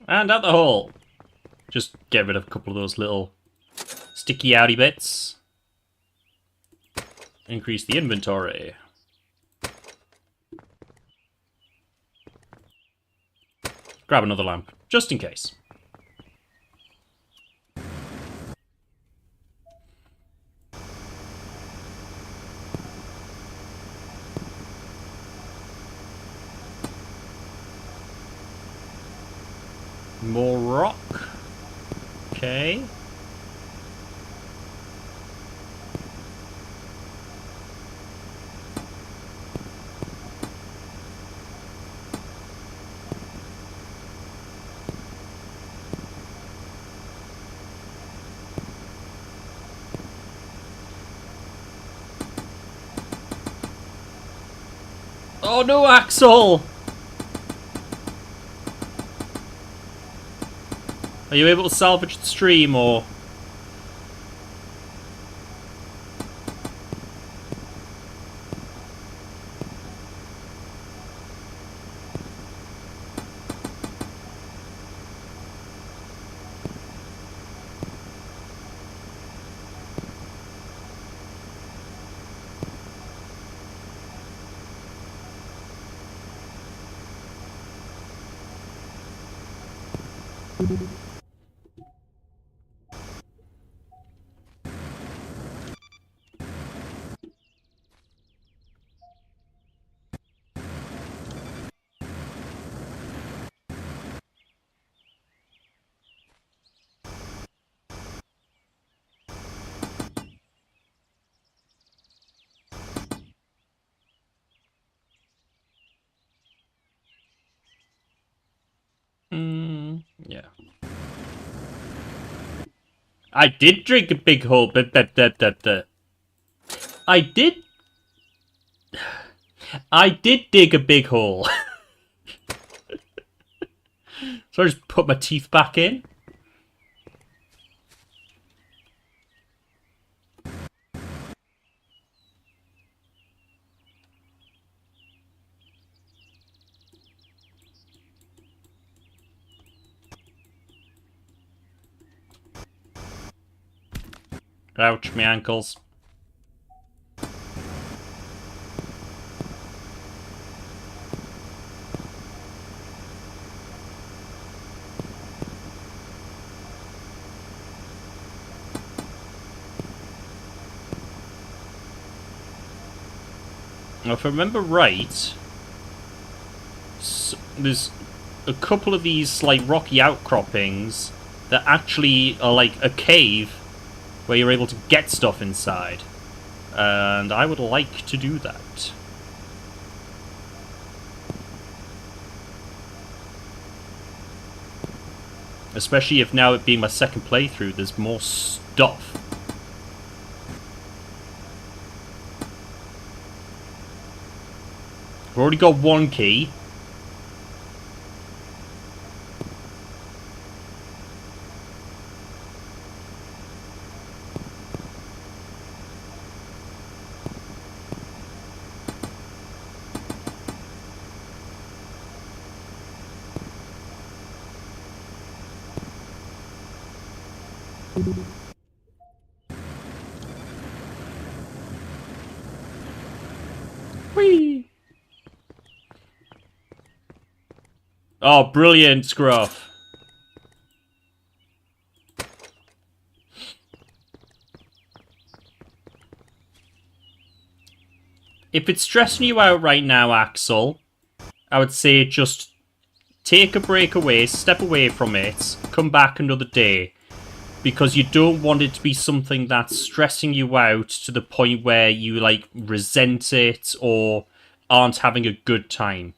And out the hole. Just get rid of a couple of those little sticky outy bits. Increase the inventory. Grab another lamp, just in case. More rock. Okay. Oh no, Axel! Are you able to salvage the stream, or...? Yeah. I did drink a big hole, but I did... I did dig a big hole. So I just put my teeth back in. Ouch, my ankles. Now, if I remember right, there's a couple of these like rocky outcroppings that actually are like a cave where you're able to get stuff inside. And I would like to do that. Especially if now it being my second playthrough, there's more stuff. I've already got one key. Whee! Oh, brilliant, Scruff. If it's stressing you out right now, Axel, I would say just take a break away, step away from it, come back another day. Because you don't want it to be something that's stressing you out to the point where you, like, resent it or aren't having a good time.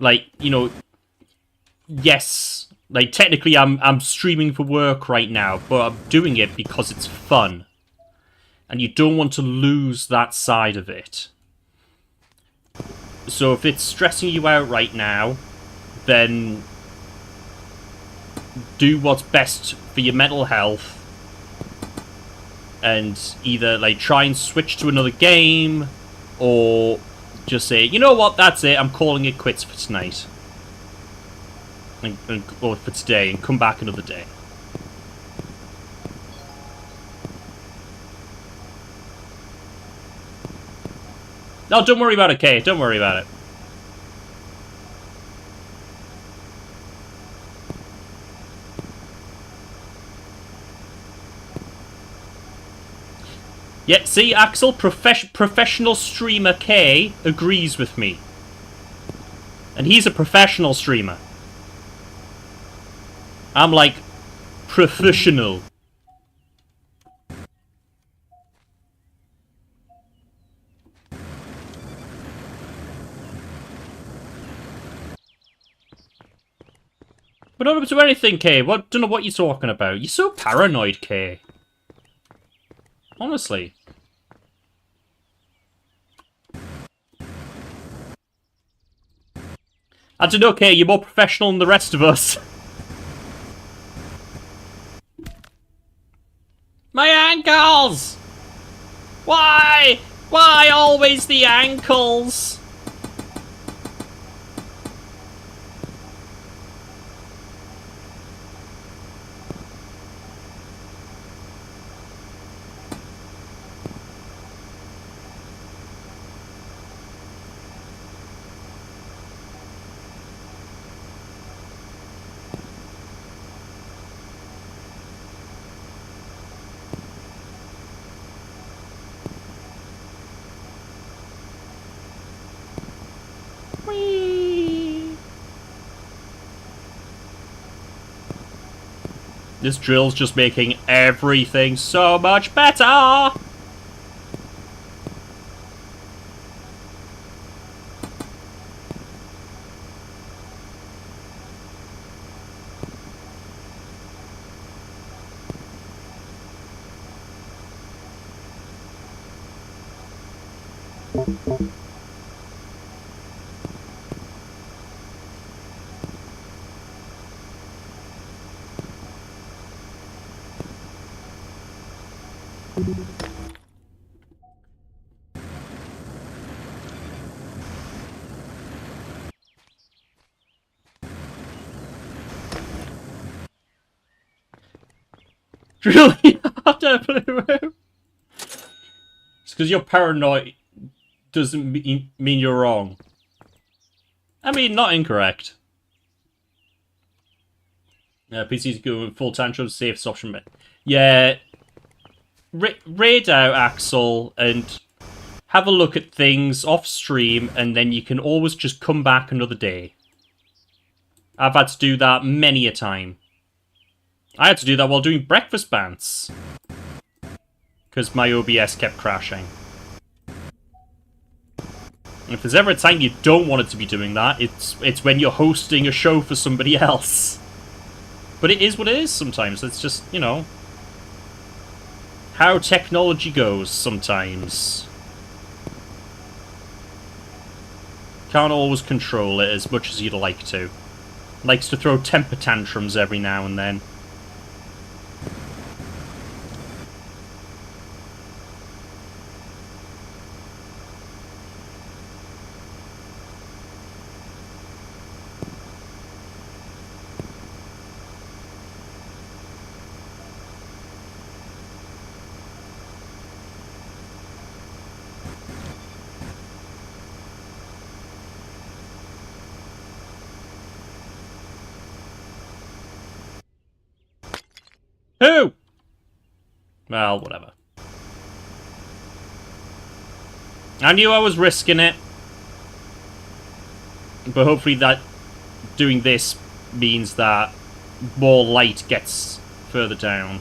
Like, you know, yes, like, technically I'm streaming for work right now, but I'm doing it because it's fun. And you don't want to lose that side of it. So if it's stressing you out right now, then do what's best for your mental health and either like try and switch to another game or just say, you know what, that's it, I'm calling it quits for tonight or for today, and come back another day. No, don't worry about it, Kay, don't worry about it. Yeah, see, Axel, professional streamer K agrees with me. And he's a professional streamer. I'm like, professional. But not up to anything, K. Don't know what you're talking about. You're so paranoid, K. Honestly. I don't know, Kay, you're more professional than the rest of us. My ankles! Why? Why always the ankles? Whee! This drill's just making everything so much better! Really harder, Blue. It's because you're paranoid doesn't mean you're wrong. I mean, not incorrect. PC's going full tantrum, safest option. Yeah. Raid out, Axel, and have a look at things off stream, and then you can always just come back another day. I've had to do that many a time. I had to do that while doing breakfast bants. Because my OBS kept crashing. And if there's ever a time you don't want it to be doing that, it's when you're hosting a show for somebody else. But it is what it is sometimes. It's just, you know, how technology goes sometimes. Can't always control it as much as you'd like to. Likes to throw temper tantrums every now and then. Who? Well, whatever. I knew I was risking it. But hopefully that doing this means that more light gets further down.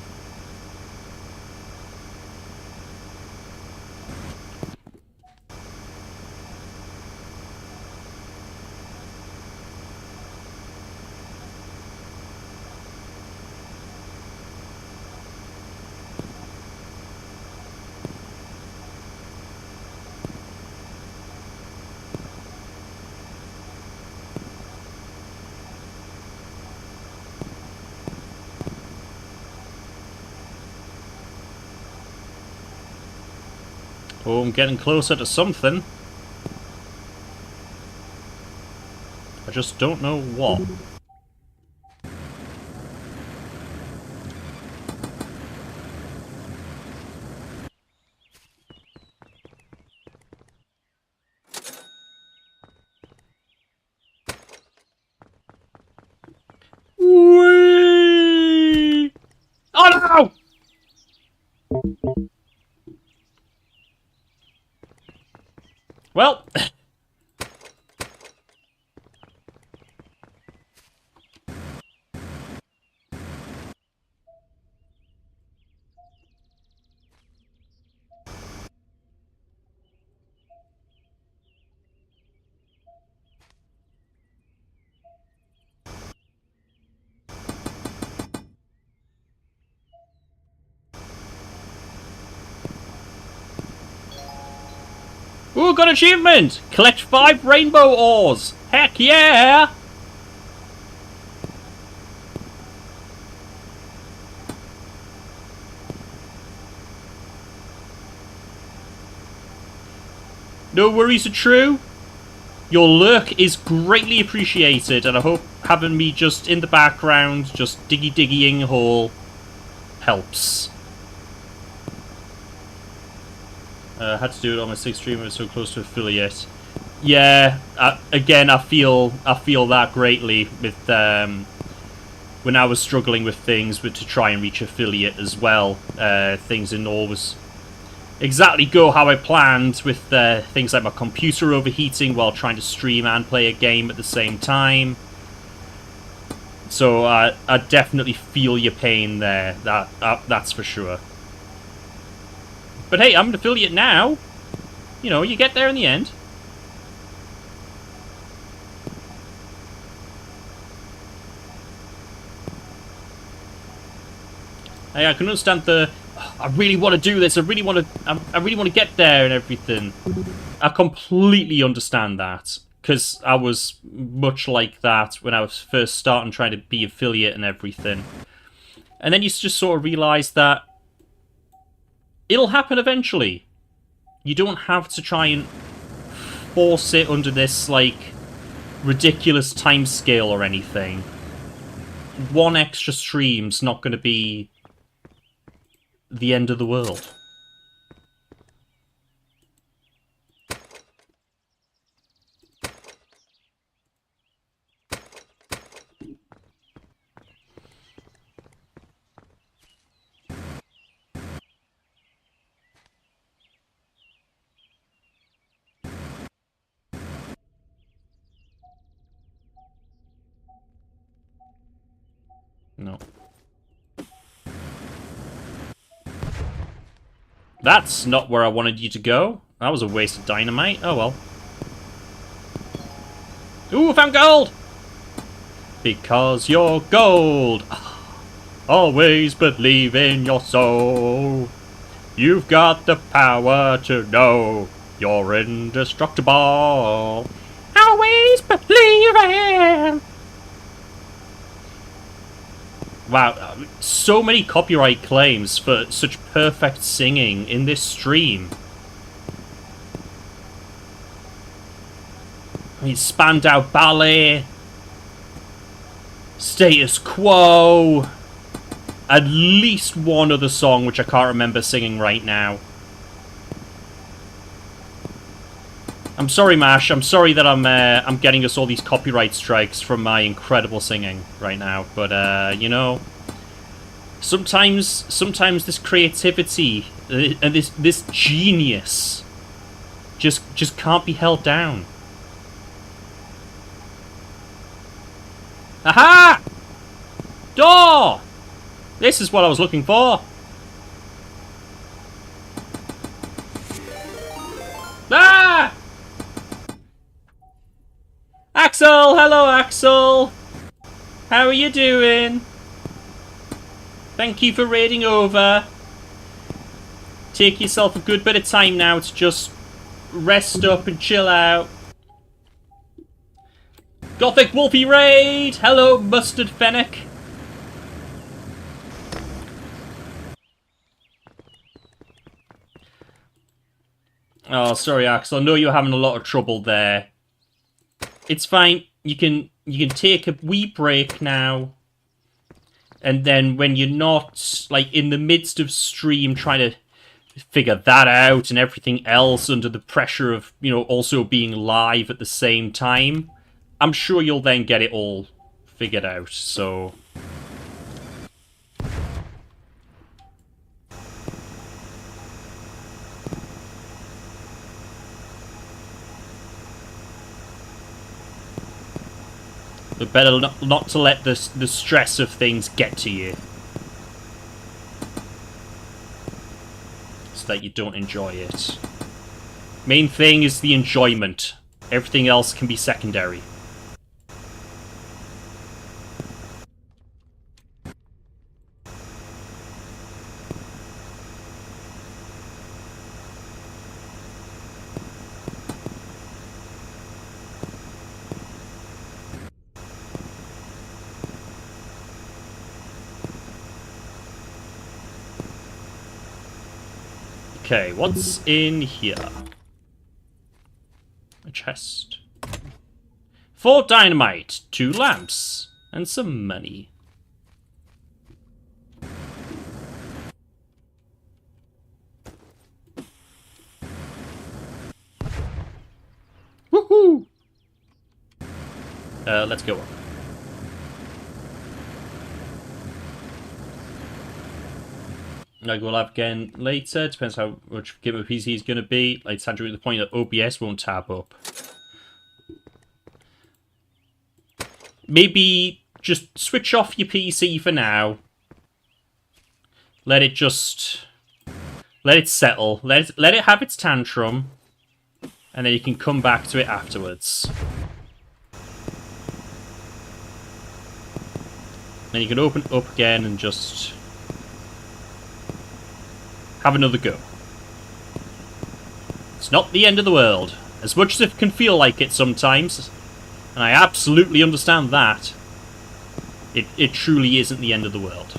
Oh, I'm getting closer to something. I just don't know what. Whee! Oh no! Well... Ooh, got an achievement! Collect 5 rainbow ores! Heck yeah! No worries are true. Your lurk is greatly appreciated, and I hope having me just in the background, just diggying a hole, helps. Had to do it on my 6th stream. I was so close to affiliate. Yeah, again, I feel that greatly with when I was struggling with things, but to try and reach affiliate as well. Things didn't always exactly go how I planned, with things like my computer overheating while trying to stream and play a game at the same time. So I definitely feel your pain there. That's for sure. But hey, I'm an affiliate now. You know, you get there in the end. Hey, I can understand the... I really want to do this. I really want to get there and everything. I completely understand that, because I was much like that when I was first starting trying to be affiliate and everything. And then you just sort of realise that it'll happen eventually. You don't have to try and force it under this, like, ridiculous time scale or anything. One extra stream's not going to be the end of the world. No. That's not where I wanted you to go. That was a waste of dynamite. Oh well. Ooh, I found gold! Because you're gold. Always believe in your soul. You've got the power to know you're indestructible. Always believe in. Wow, so many copyright claims for such perfect singing in this stream. I mean, Spandau Ballet, Status Quo, at least one other song which I can't remember singing right now. I'm sorry, Mash. I'm sorry that I'm getting us all these copyright strikes from my incredible singing right now. But you know, sometimes this creativity and this genius just can't be held down. Aha! Door! This is what I was looking for. Ah! Axel! Hello, Axel! How are you doing? Thank you for raiding over. Take yourself a good bit of time now to just rest up and chill out. Gothic Wolfie raid! Hello, Mustard Fennec. Oh, sorry, Axel. I know you're having a lot of trouble there. It's fine. You can take a wee break now. And then when you're not, like, in the midst of stream trying to figure that out and everything else under the pressure of, you know, also being live at the same time, I'm sure you'll then get it all figured out, so... But better not to let the stress of things get to you. So that you don't enjoy it. Main thing is the enjoyment. Everything else can be secondary. Okay, what's in here? A chest. 4 dynamite, 2 lamps, and some money. Woohoo! Let's go on. Like we'll have again later. Depends how much game of PC is going to be. Like Sandra at the point that OBS won't tab up. Maybe just switch off your PC for now. Let it settle. Let it have its tantrum, and then you can come back to it afterwards. Then you can open it up again and just have another go. It's not the end of the world, as much as it can feel like it sometimes, and I absolutely understand that. It truly isn't the end of the world.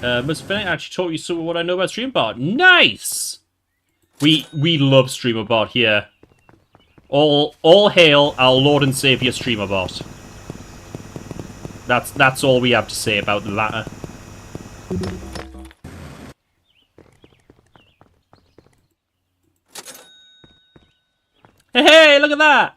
Must Fennec actually taught you some of what I know about StreamerBot. Nice! We love StreamerBot here. All hail our Lord and Savior StreamerBot. That's all we have to say about the latter. Hey, look at that!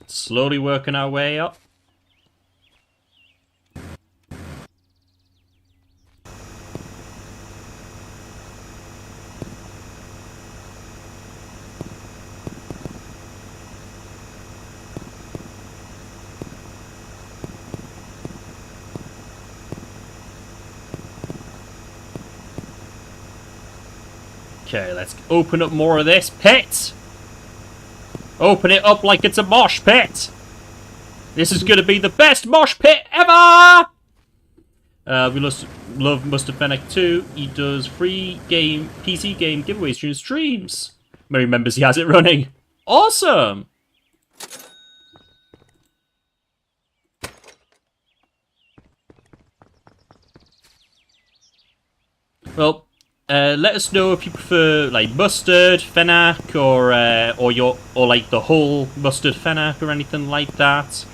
Slowly working our way up. Okay, let's open up more of this pit. Open it up like it's a mosh pit. This is going to be the best mosh pit ever! We love Mustard Fennec too. He does free game, PC game giveaways during streams. Mary remembers he has it running. Awesome! Well, let us know if you prefer like Mustard Fennec or like the whole Mustard Fennec or anything like that.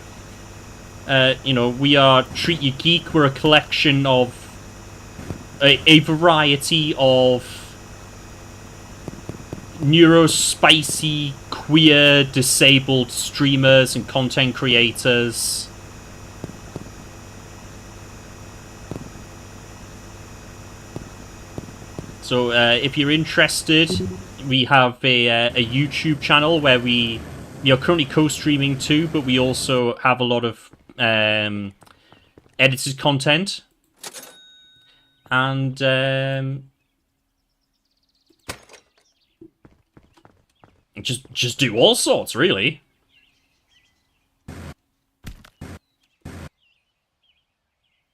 You know, we are Treat You Geek. We're a collection of a variety of neurospicy, queer, disabled streamers and content creators. So if you're interested, we have a YouTube channel where we are currently co-streaming too, but we also have a lot of edited content. And just do all sorts, really.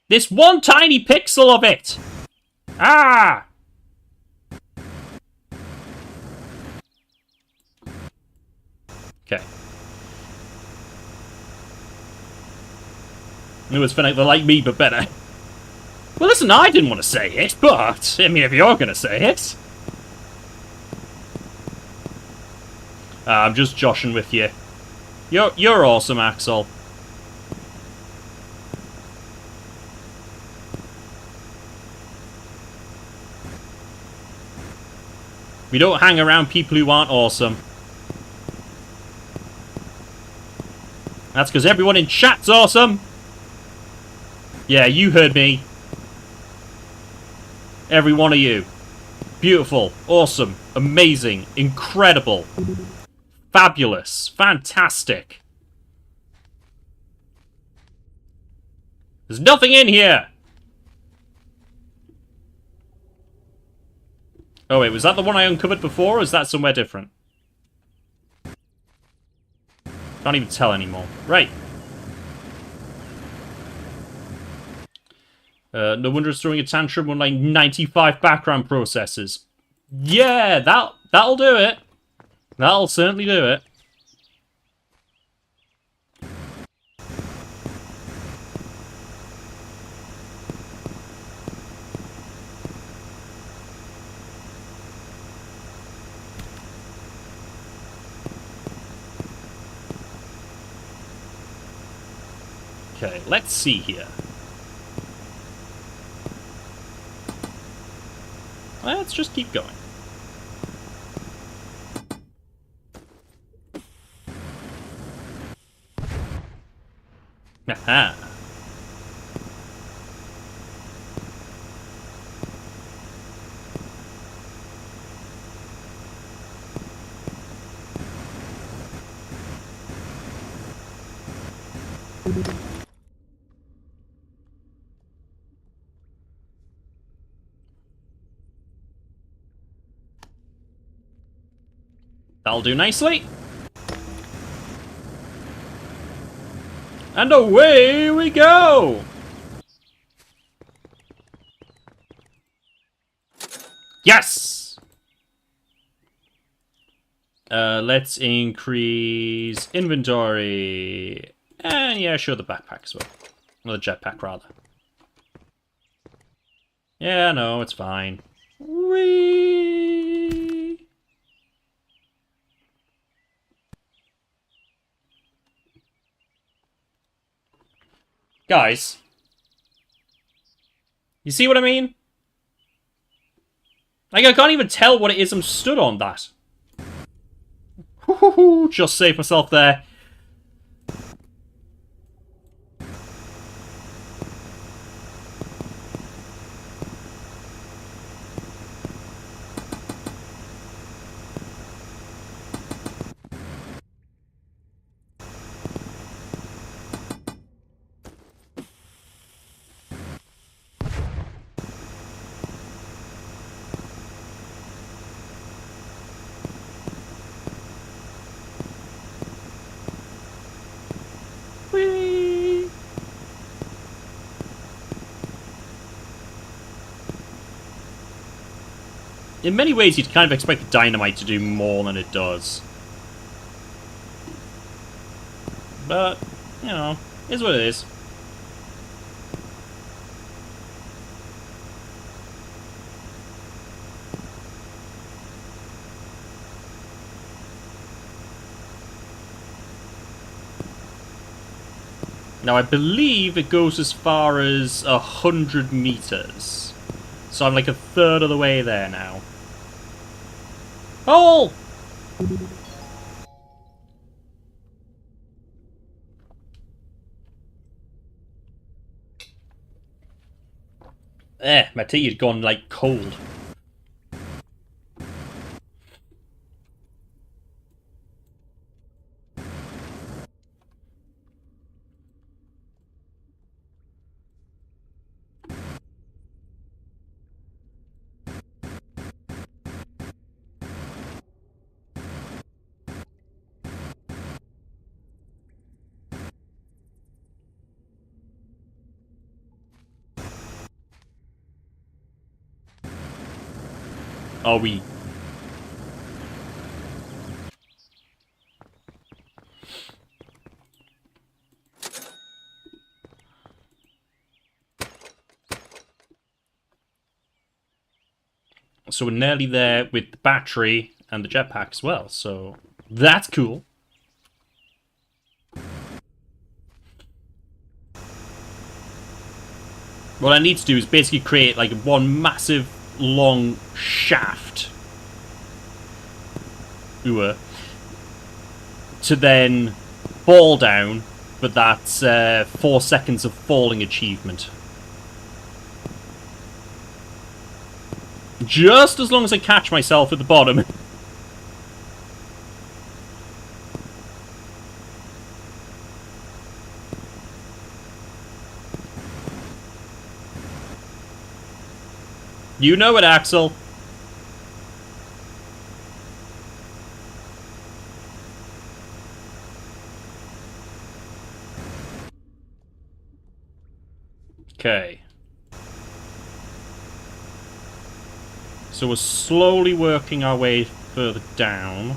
This one tiny pixel of it! Ah! Okay. It was Fennec, they're like me, but better. Well, listen, I didn't want to say it, but, I mean, if you're going to say it. I'm just joshing with you. You're awesome, Axel. We don't hang around people who aren't awesome. That's because everyone in chat's awesome. Yeah, you heard me. Every one of you. Beautiful, awesome, amazing, incredible, fabulous, fantastic. There's nothing in here. Oh wait, was that the one I uncovered before, or is that somewhere different? Can't even tell anymore. Right. No wonder it's throwing a tantrum when like 95 background processors. Yeah, that'll do it. That'll certainly do it. Okay, let's see here. Let's just keep going. Aha. That'll do nicely. And away we go! Yes! Let's increase inventory. And yeah, sure, the backpack as well. Or the jetpack, rather. Yeah, no, it's fine. Whee! Guys. You see what I mean? Like, I can't even tell what it is I'm stood on, that. Just saved myself there. Whee! In many ways, you'd kind of expect the dynamite to do more than it does. But, you know, is what it is. Now, I believe it goes as far as 100 meters. So I'm like a third of the way there now. Oh! My tea had gone, like, cold. Are we... So we're nearly there with the battery and the jetpack as well, so that's cool. What I need to do is basically create like one massive long shaft. To then fall down, but that's 4 seconds of falling achievement. Just as long as I catch myself at the bottom. You know it, Axel. Okay. So we're slowly working our way further down.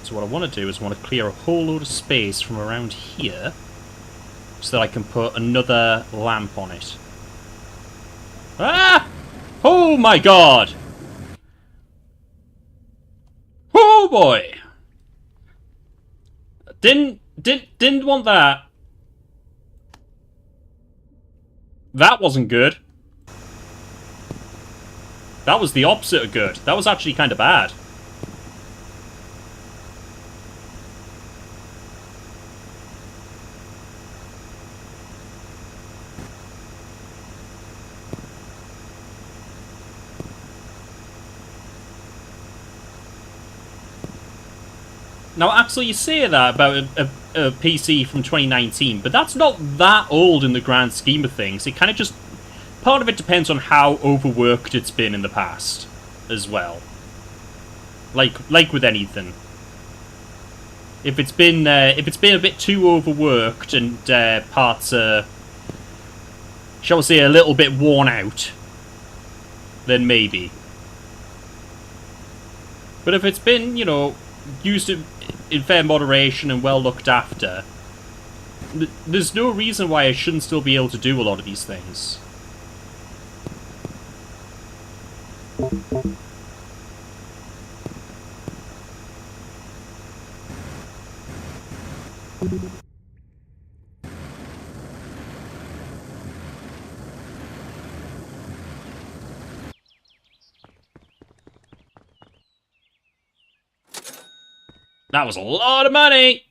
So what I want to do is I want to clear a whole load of space from around here so that I can put another lamp on it. Ah! Oh my god! Oh boy! Didn't want that. That wasn't good. That was the opposite of good. That was actually kind of bad. Now, Axel, you say that about a PC from 2019, but that's not that old in the grand scheme of things. It kind of just... Part of it depends on how overworked it's been in the past, as well. Like with anything. If it's been a bit too overworked and parts are, shall we say, a little bit worn out, then maybe. But if it's been, you know, used in fair moderation and well looked after, there's no reason why I shouldn't still be able to do a lot of these things. That was a lot of money!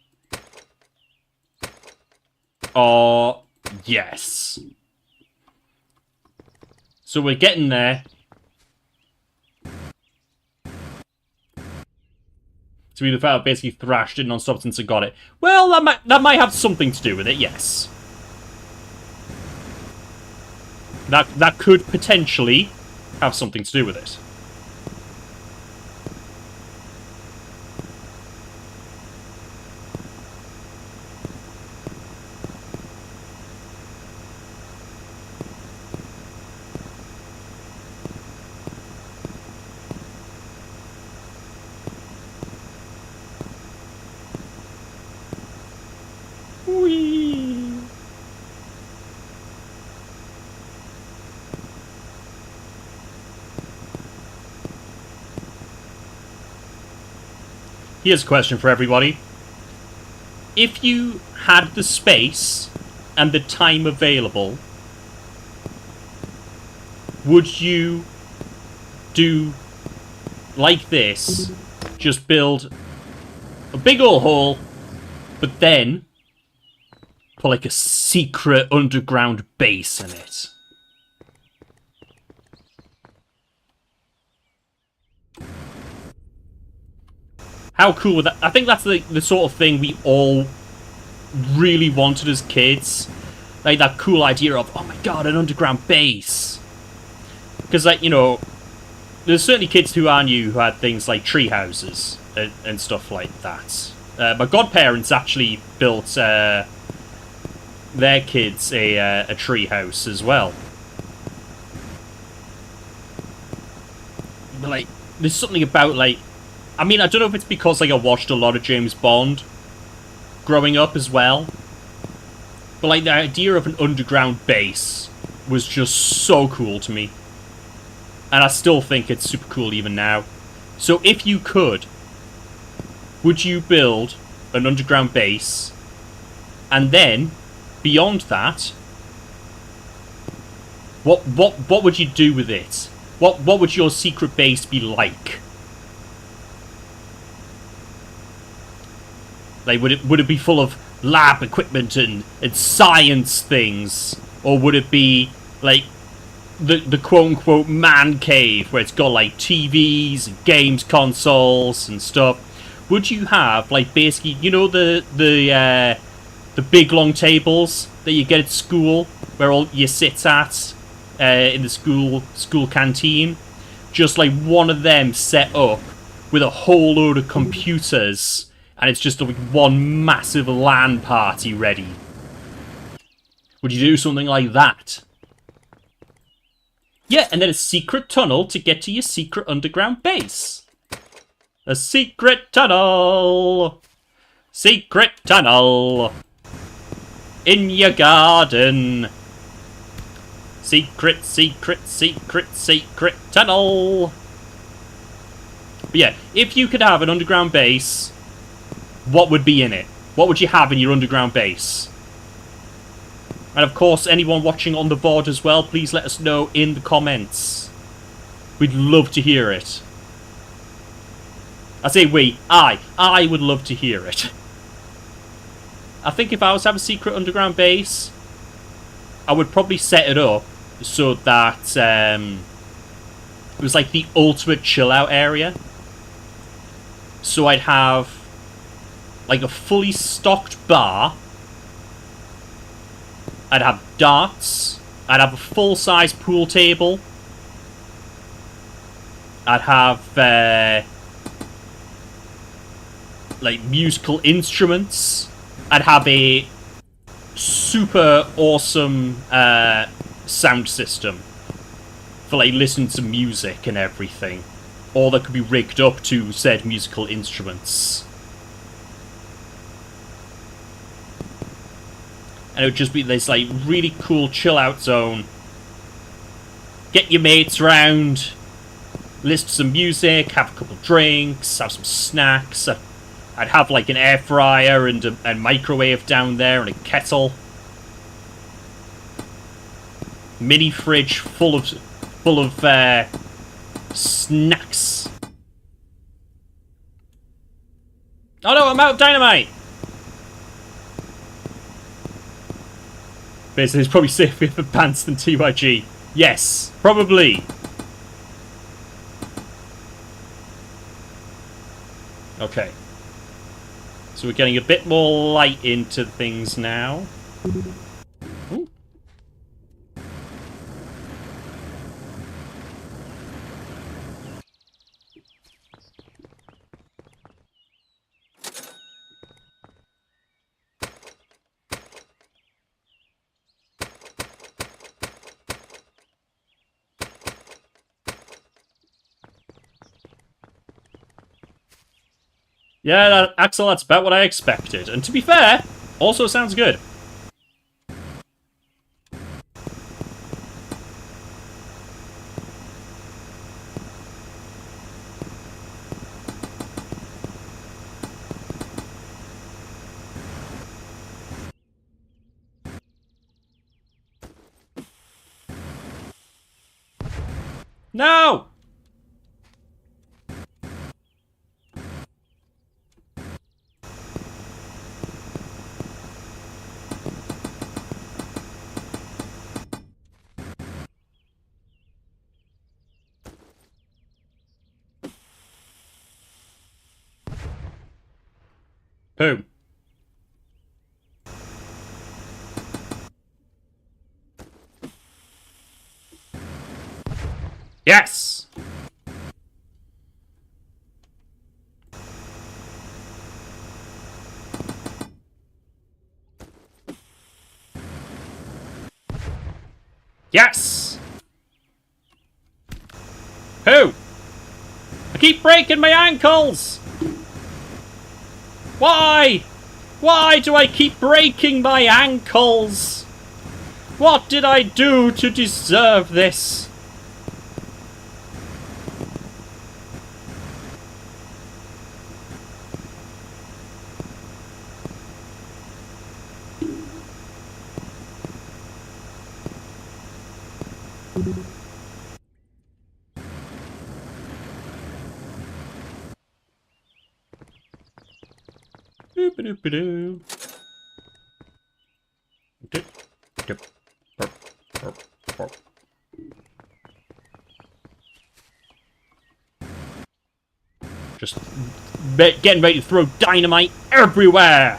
Oh, yes. So we're getting there. So we have basically thrashed it non-stop since I got it. Well, that might have something to do with it, yes. That could potentially have something to do with it. Whee! Here's a question for everybody. If you had the space and the time available, would you do like this? Just build a big old hole, but then put like a secret underground base in it? How cool would that... I think that's the sort of thing we all really wanted as kids. Like, that cool idea of, oh my god, an underground base. Because, like, you know, there's certainly kids who I knew who had things like tree houses and stuff like that. My godparents actually built their kids a tree house as well. But, like, there's something about, like... I mean, I don't know if it's because, like, I watched a lot of James Bond growing up as well. But, like, the idea of an underground base was just so cool to me. And I still think it's super cool even now. So if you could, would you build an underground base? And then, beyond that, what would you do with it? What would your secret base be like? Like, would it be full of lab equipment and science things? Or would it be, like, the quote-unquote man cave, where it's got, like, TVs and games consoles and stuff? Would you have, like, basically, you know, the big long tables that you get at school, where all you sit at in the school canteen? Just, like, one of them set up with a whole load of computers, and it's just like one massive LAN party ready. Would you do something like that? Yeah, and then a secret tunnel to get to your secret underground base. A secret tunnel! Secret tunnel! In your garden! Secret, secret, secret, secret tunnel! But yeah, if you could have an underground base, what would be in it? What would you have in your underground base? And of course, anyone watching on the VOD as well, please let us know in the comments. We'd love to hear it. I say we. I would love to hear it. I think if I was to have a secret underground base, I would probably set it up so that it was like the ultimate chill out area. So I'd have like a fully stocked bar. I'd have darts. I'd have a full-size pool table. I'd have like musical instruments. I'd have a super awesome sound system for like listening to music and everything, or that could be rigged up to said musical instruments. And it would just be this like really cool chill out zone. Get your mates round, listen to some music, have a couple drinks, have some snacks. I'd have like an air fryer and a microwave down there and a kettle. Mini fridge full of snacks. Oh no, I'm out of dynamite! Basically, it's probably safer for pants than TYG. Yes, probably. Okay. So we're getting a bit more light into things now. Ooh. Yeah, Axel, that's about what I expected. And to be fair, also sounds good. No! Who? Yes! Yes! Who? I keep breaking my ankles! Why? Why do I keep breaking my ankles? What did I do to deserve this? Doop-a-doop-a-doo. Dip, dip, burp, burp, burp. Just getting ready to throw dynamite everywhere!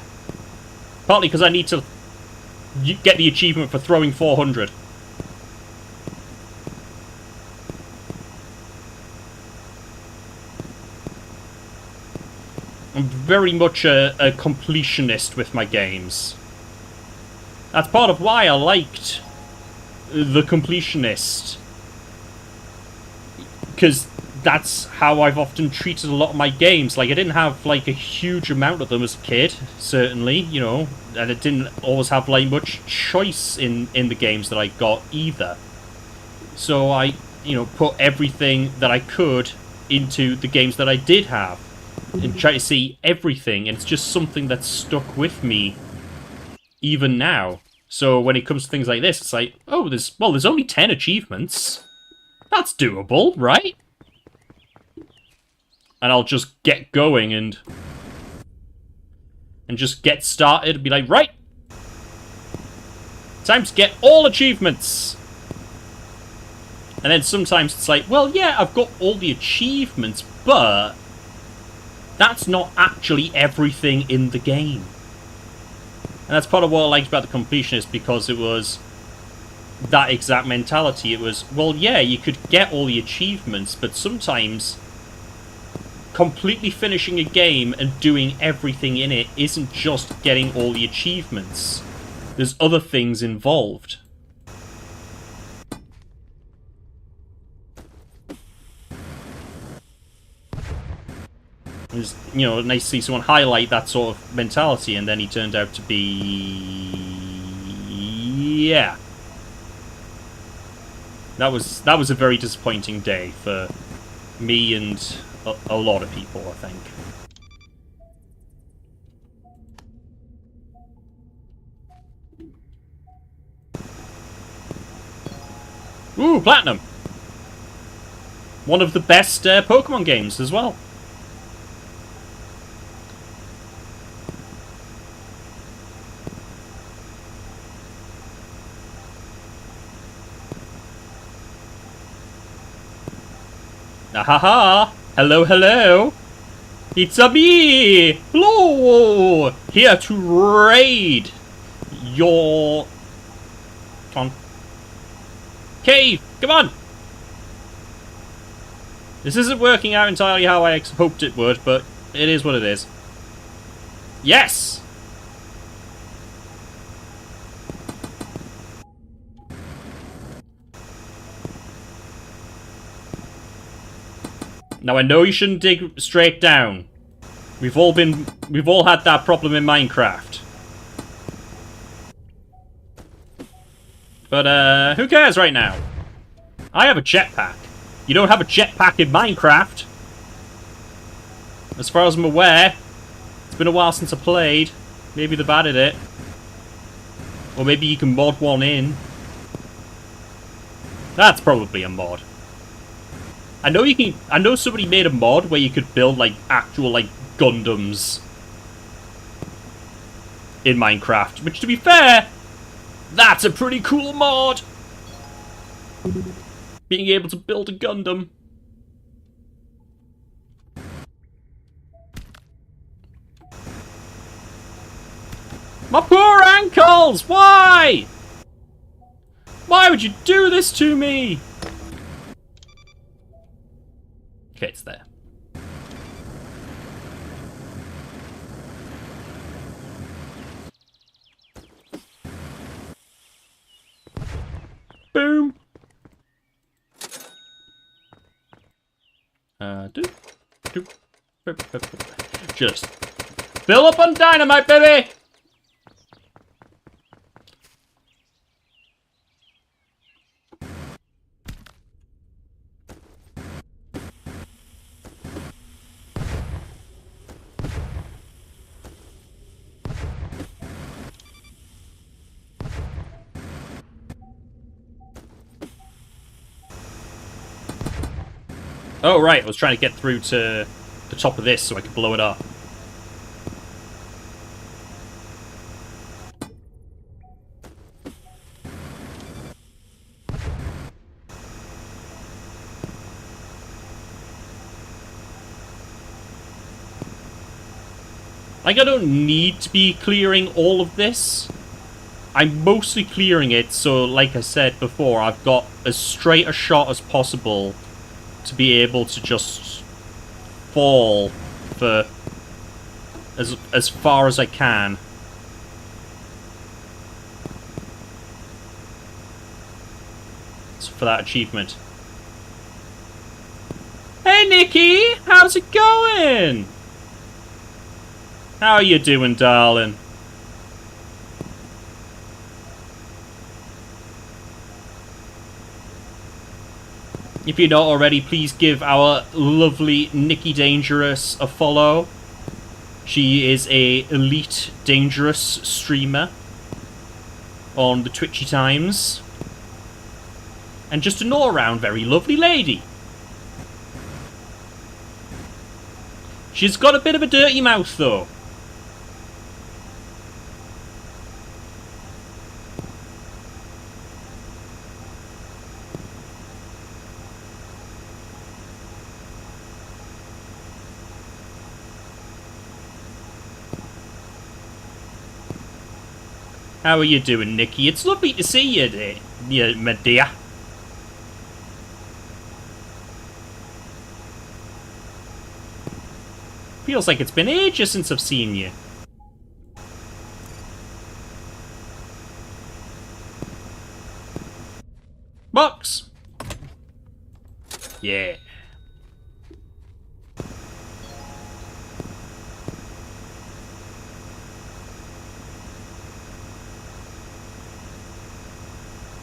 Partly because I need to get the achievement for throwing 400. I'm very much a completionist with my games. That's part of why I liked The Completionist. Because that's how I've often treated a lot of my games. Like, I didn't have, like, a huge amount of them as a kid, certainly, you know. And it didn't always have, like, much choice in the games that I got, either. So I, you know, put everything that I could into the games that I did have. And try to see everything, and it's just something that's stuck with me even now. So when it comes to things like this, it's like, oh, there's only 10 achievements. That's doable, right? And I'll just get going and just get started and be like, right, time to get all achievements. And then sometimes it's like, well, yeah, I've got all the achievements, but that's not actually everything in the game. And that's part of what I liked about the completionist, because it was that exact mentality. It was, well, yeah, you could get all the achievements, but sometimes completely finishing a game and doing everything in it isn't just getting all the achievements. There's other things involved. It's, you know, nice to see someone highlight that sort of mentality, and then he turned out to be... yeah. That was a very disappointing day for me and a lot of people, I think. Ooh, Platinum! One of the best Pokemon games as well. Ahaha! Hello, hello! It's a me! Hello! Here to raid your... Come on. Cave! Come on! This isn't working out entirely how I hoped it would, but it is what it is. Yes! Now I know you shouldn't dig straight down. We've all had that problem in Minecraft. But who cares right now? I have a jetpack. You don't have a jetpack in Minecraft. As far as I'm aware. It's been a while since I played. Maybe they've added it. Or maybe you can mod one in. That's probably a mod. I know somebody made a mod where you could build, like, actual, like, Gundams in Minecraft. Which, to be fair, that's a pretty cool mod! Being able to build a Gundam. My poor ankles! Why? Why would you do this to me? Okay, it's there. Boom. Just fill up on dynamite, baby. Oh, right, I was trying to get through to the top of this so I could blow it up. Like, I don't need to be clearing all of this. I'm mostly clearing it, so like I said before, I've got as straight a shot as possible to be able to just fall for as far as I can. So for that achievement. Hey Nikki, how's it going? How are you doing, darling? If you're not already, please give our lovely Nikki Dangerous a follow. She is a elite dangerous streamer on the Twitchy Times. And just an all-around very lovely lady. She's got a bit of a dirty mouth, though. How are you doing, Nikki? It's lovely to see you, my dear. Feels like it's been ages since I've seen you. Box! Yeah.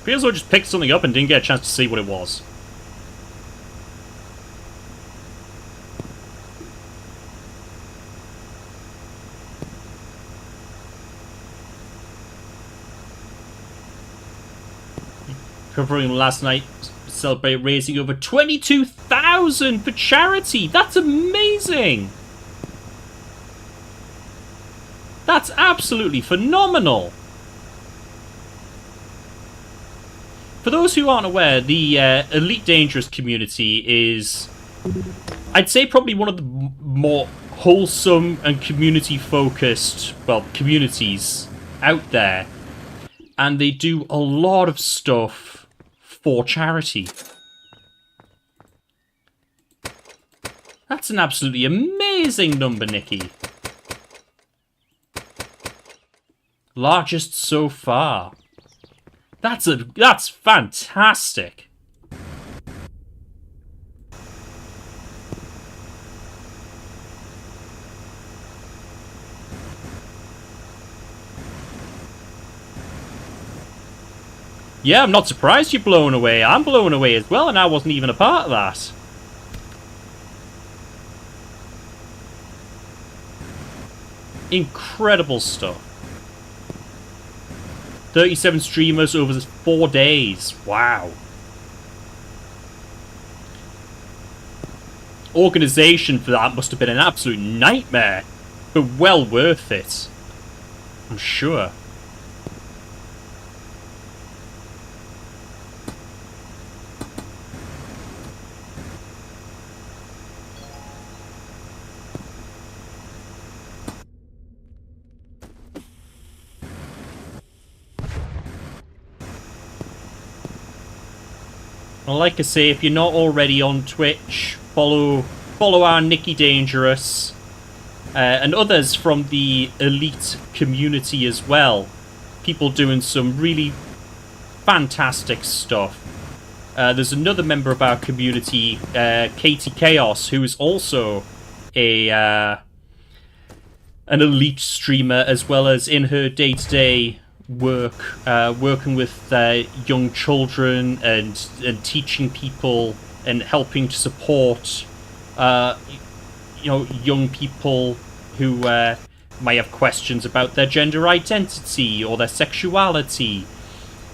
Feels like I just picked something up and didn't get a chance to see what it was. Covering last night, celebrate raising over 22,000 for charity. That's amazing. That's absolutely phenomenal. For those who aren't aware, the Elite Dangerous community is, I'd say, probably one of the more wholesome and community-focused, well, communities out there. And they do a lot of stuff for charity. That's an absolutely amazing number, Nikki. Largest so far. That's fantastic. Yeah, I'm not surprised you're blown away. I'm blown away as well, and I wasn't even a part of that. Incredible stuff. 37 streamers over 4 days. Wow. Organisation for that must have been an absolute nightmare, but well worth it. I'm sure. Well, like I say, if you're not already on Twitch, follow our Nikki Dangerous and others from the Elite community as well. People doing some really fantastic stuff. There's another member of our community, Katie Chaos, who is also an Elite streamer, as well as in her day-to-day work, working with young children and teaching people and helping to support young people who might have questions about their gender identity or their sexuality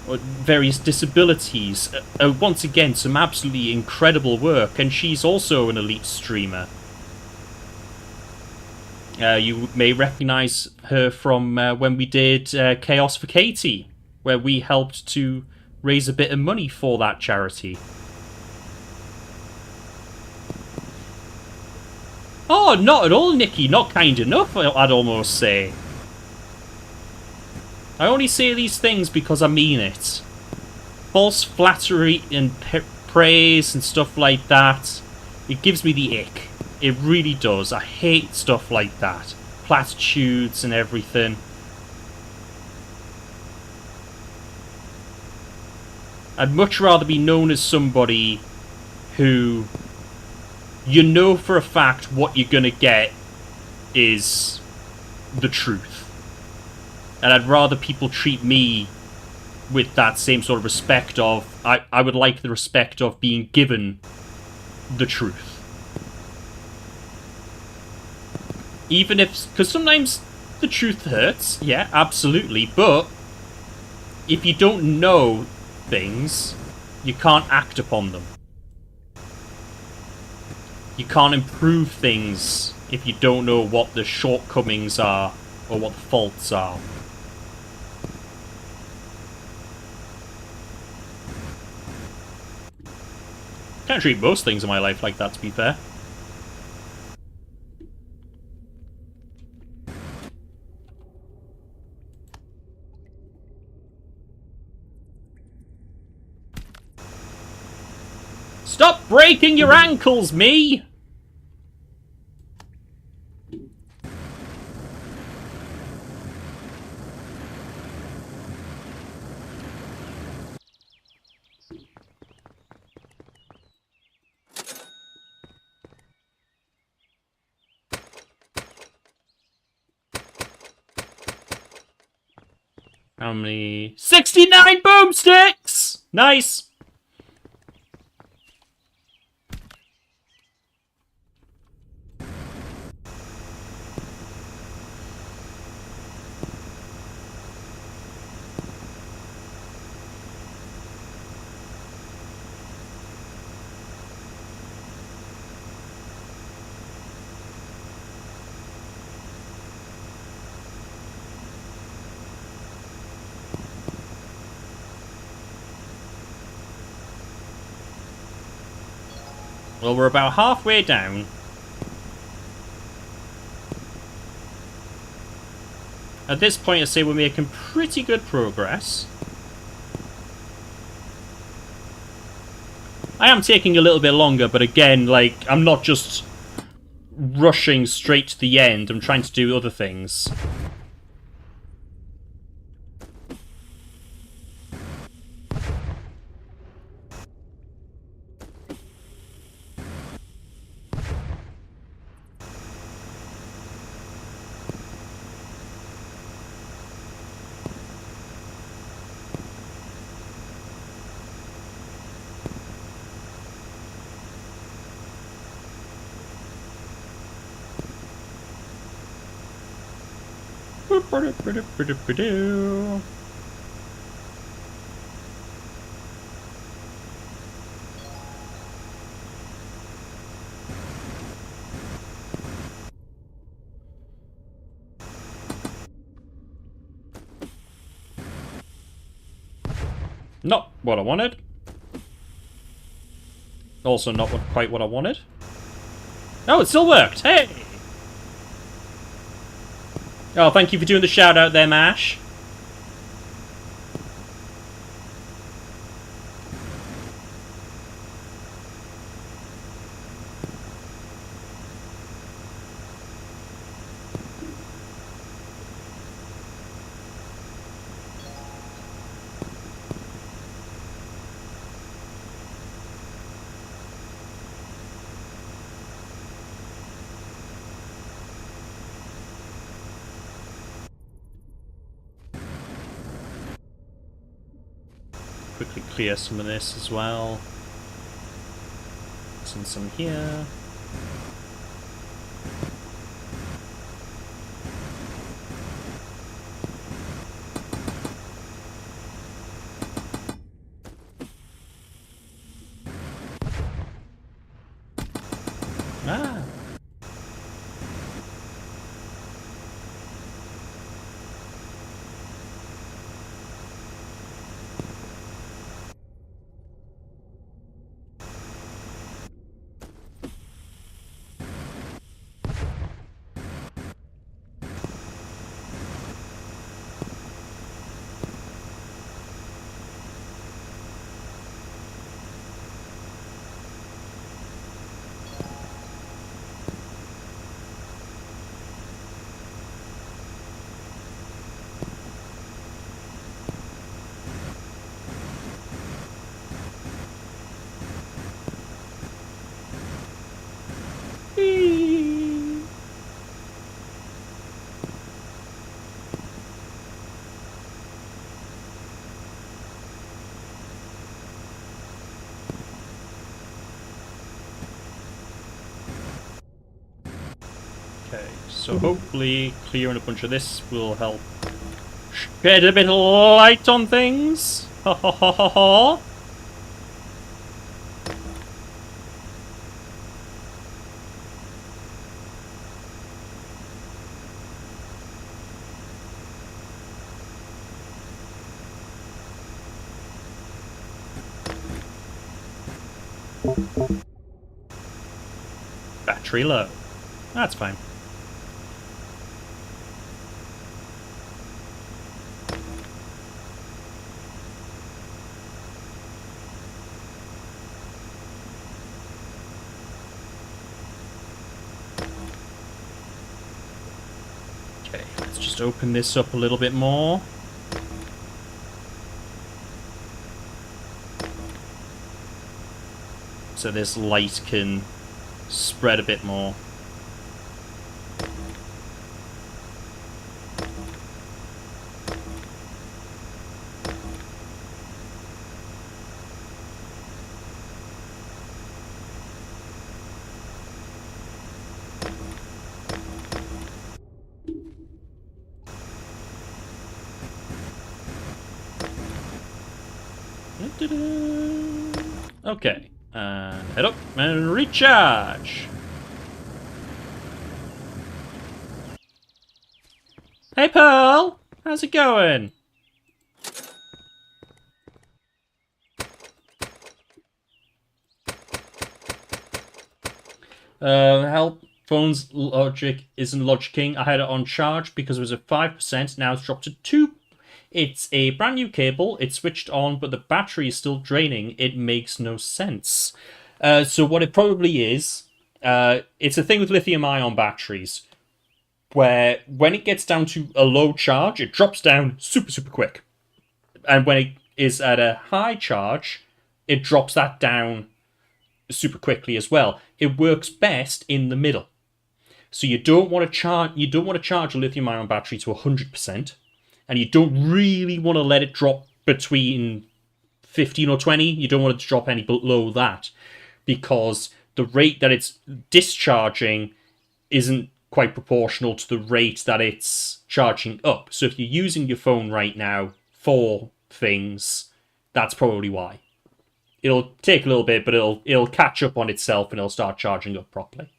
or various disabilities. Once again, some absolutely incredible work, and she's also an Elite streamer. You may recognise her from when we did Chaos for Katie, where we helped to raise a bit of money for that charity. Oh, not at all, Nikki. Not kind enough, I'd almost say. I only say these things because I mean it. False flattery and praise and stuff like that, it gives me the ick. It really does. I hate stuff like that. Platitudes and everything. I'd much rather be known as somebody who you know for a fact what you're gonna get is the truth. And I'd rather people treat me with that same sort of respect of... I would like the respect of being given the truth. Even if... Because sometimes the truth hurts. Yeah, absolutely. But if you don't know things, you can't act upon them. You can't improve things if you don't know what the shortcomings are or what the faults are. Can't treat most things in my life like that, to be fair. Stop breaking your ankles, me! How many? 69 boomsticks! Nice! Well, we're about halfway down. At this point, I say we're making pretty good progress. I am taking a little bit longer, but again, like, I'm not just rushing straight to the end. I'm trying to do other things. Not what I wanted. Also not quite what I wanted. Oh, it still worked! Hey! Oh, thank you for doing the shout out there, Mash. Quickly clear some of this as well. Send some here. Ah. Okay, so hopefully clearing a bunch of this will help shed a bit of light on things. Ha ha ha ha ha. Battery low. That's fine. just open this up a little bit more. So this light can spread a bit more. Okay, head up and recharge. Hey Pearl, how's it going? Help. Phone's logic isn't logicking. I had it on charge because it was at 5%. Now it's dropped to 2%. It's a brand new cable. It's switched on, but the battery is still draining. It makes no sense. So what it probably is, it's a thing with lithium-ion batteries, where when it gets down to a low charge, it drops down super, super quick. And when it is at a high charge, it drops that down super quickly as well. It works best in the middle. So you don't want to charge a lithium-ion battery to 100%. And you don't really want to let it drop between 15 or 20. You don't want it to drop any below that, because the rate that it's discharging isn't quite proportional to the rate that it's charging up. So if you're using your phone right now for things, that's probably why. It'll take a little bit, but it'll catch up on itself and it'll start charging up properly.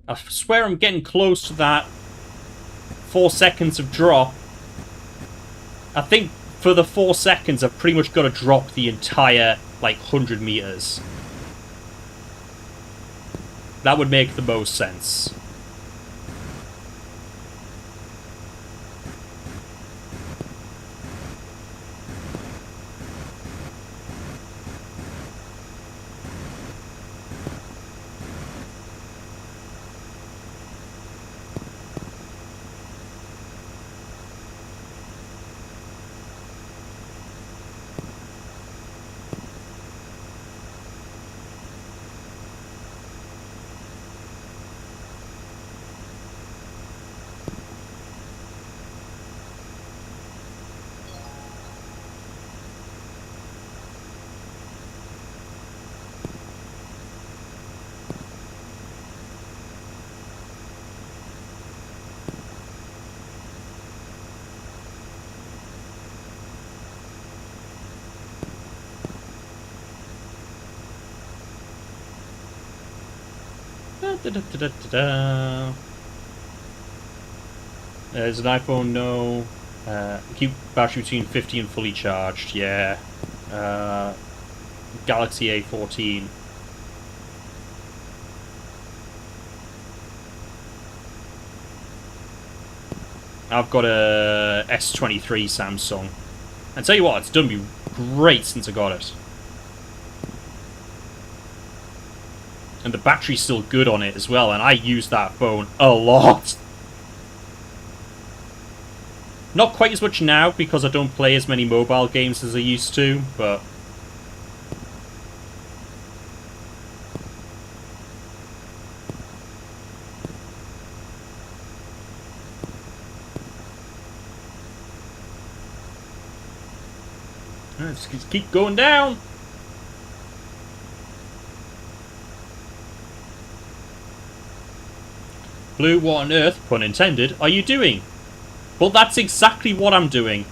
I swear I'm getting close to that 4 seconds of drop. I think for the 4 seconds, I've pretty much got to drop the entire, 100 meters. That would make the most sense. There's an iPhone, no. Keep battery between 50 and fully charged, yeah. Galaxy A14. I've got a S23 Samsung. And tell you what, it's done me great since I got it. And the battery's still good on it as well, and I use that phone a lot. Not quite as much now, because I don't play as many mobile games as I used to, but... Let's just keep going down! Blue, what on earth, pun intended, are you doing? Well, that's exactly what I'm doing.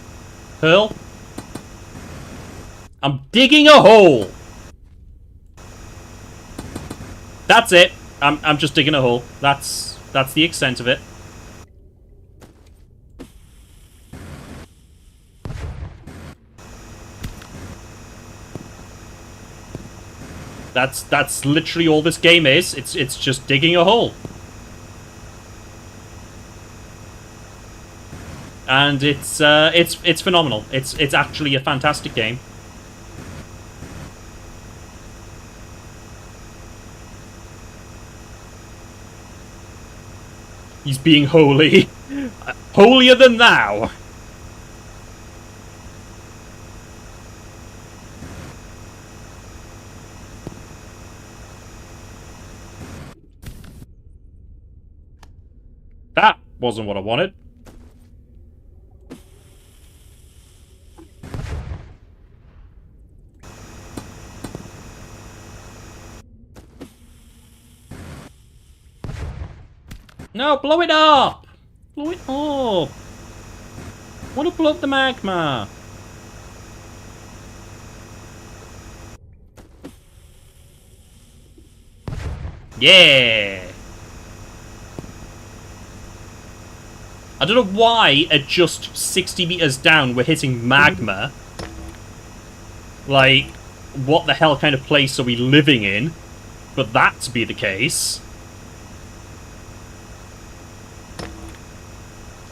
Pearl? I'm digging a hole! That's it. I'm just digging a hole. That's the extent of it. That's literally all this game is. It's just digging a hole. And it's phenomenal. It's actually a fantastic game. He's being holy. Holier than thou. That wasn't what I wanted. No, blow it up! Blow it up! I want to blow up the magma. Yeah! I don't know why at just 60 meters down we're hitting magma. Like, what the hell kind of place are we living in? But that to be the case.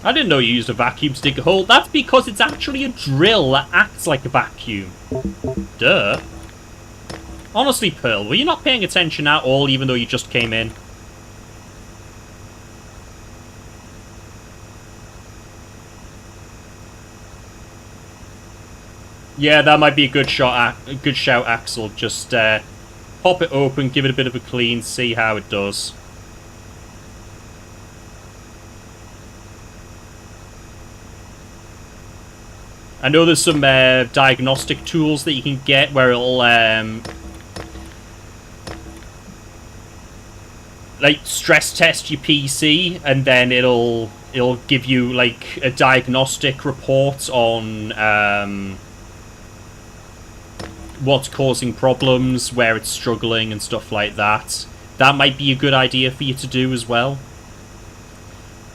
I didn't know you used a vacuum to dig a hole. That's because it's actually a drill that acts like a vacuum. Duh. Honestly, Pearl, were you not paying attention at all even though you just came in? Yeah, that might be a good shot. A good shout, Axel. Just pop it open, give it a bit of a clean, see how it does. I know there's some diagnostic tools that you can get where it'll like stress test your PC, and then it'll give you like a diagnostic report on what's causing problems, where it's struggling, and stuff like that. That might be a good idea for you to do as well,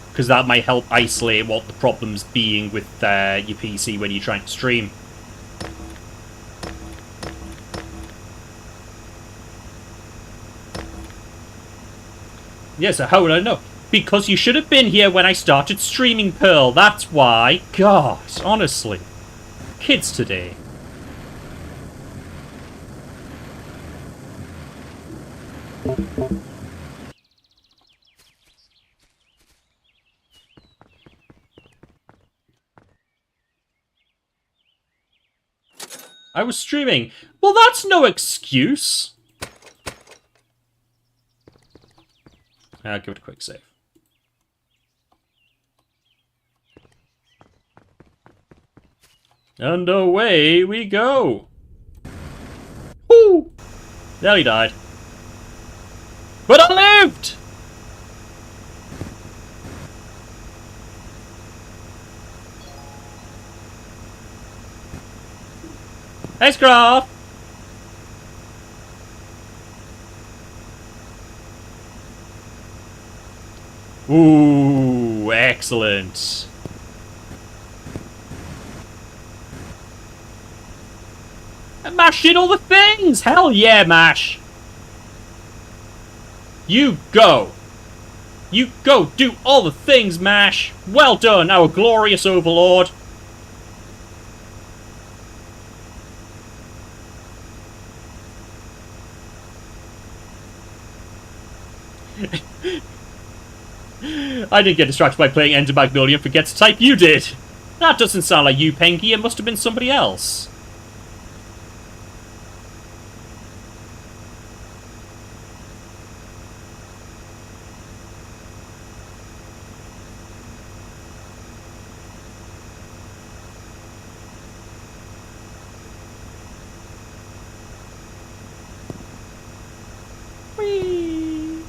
because that might help isolate what the problem's being with your PC when you're trying to stream. Yeah, so how would I know? Because you should have been here when I started streaming, Pearl. That's why. God, honestly. Kids today. I was streaming. Well, that's no excuse. I'll give it a quick save. And away we go. Woo! Nearly died. But I lived! Hey, Scruff! Ooh, excellent. And Mash did all the things! Hell yeah, Mash! You go! You go do all the things, Mash! Well done, our glorious overlord! I didn't get distracted by playing Ender Magnolia and forget to type. You did! That doesn't sound like you, Pengy. It must have been somebody else. Whee!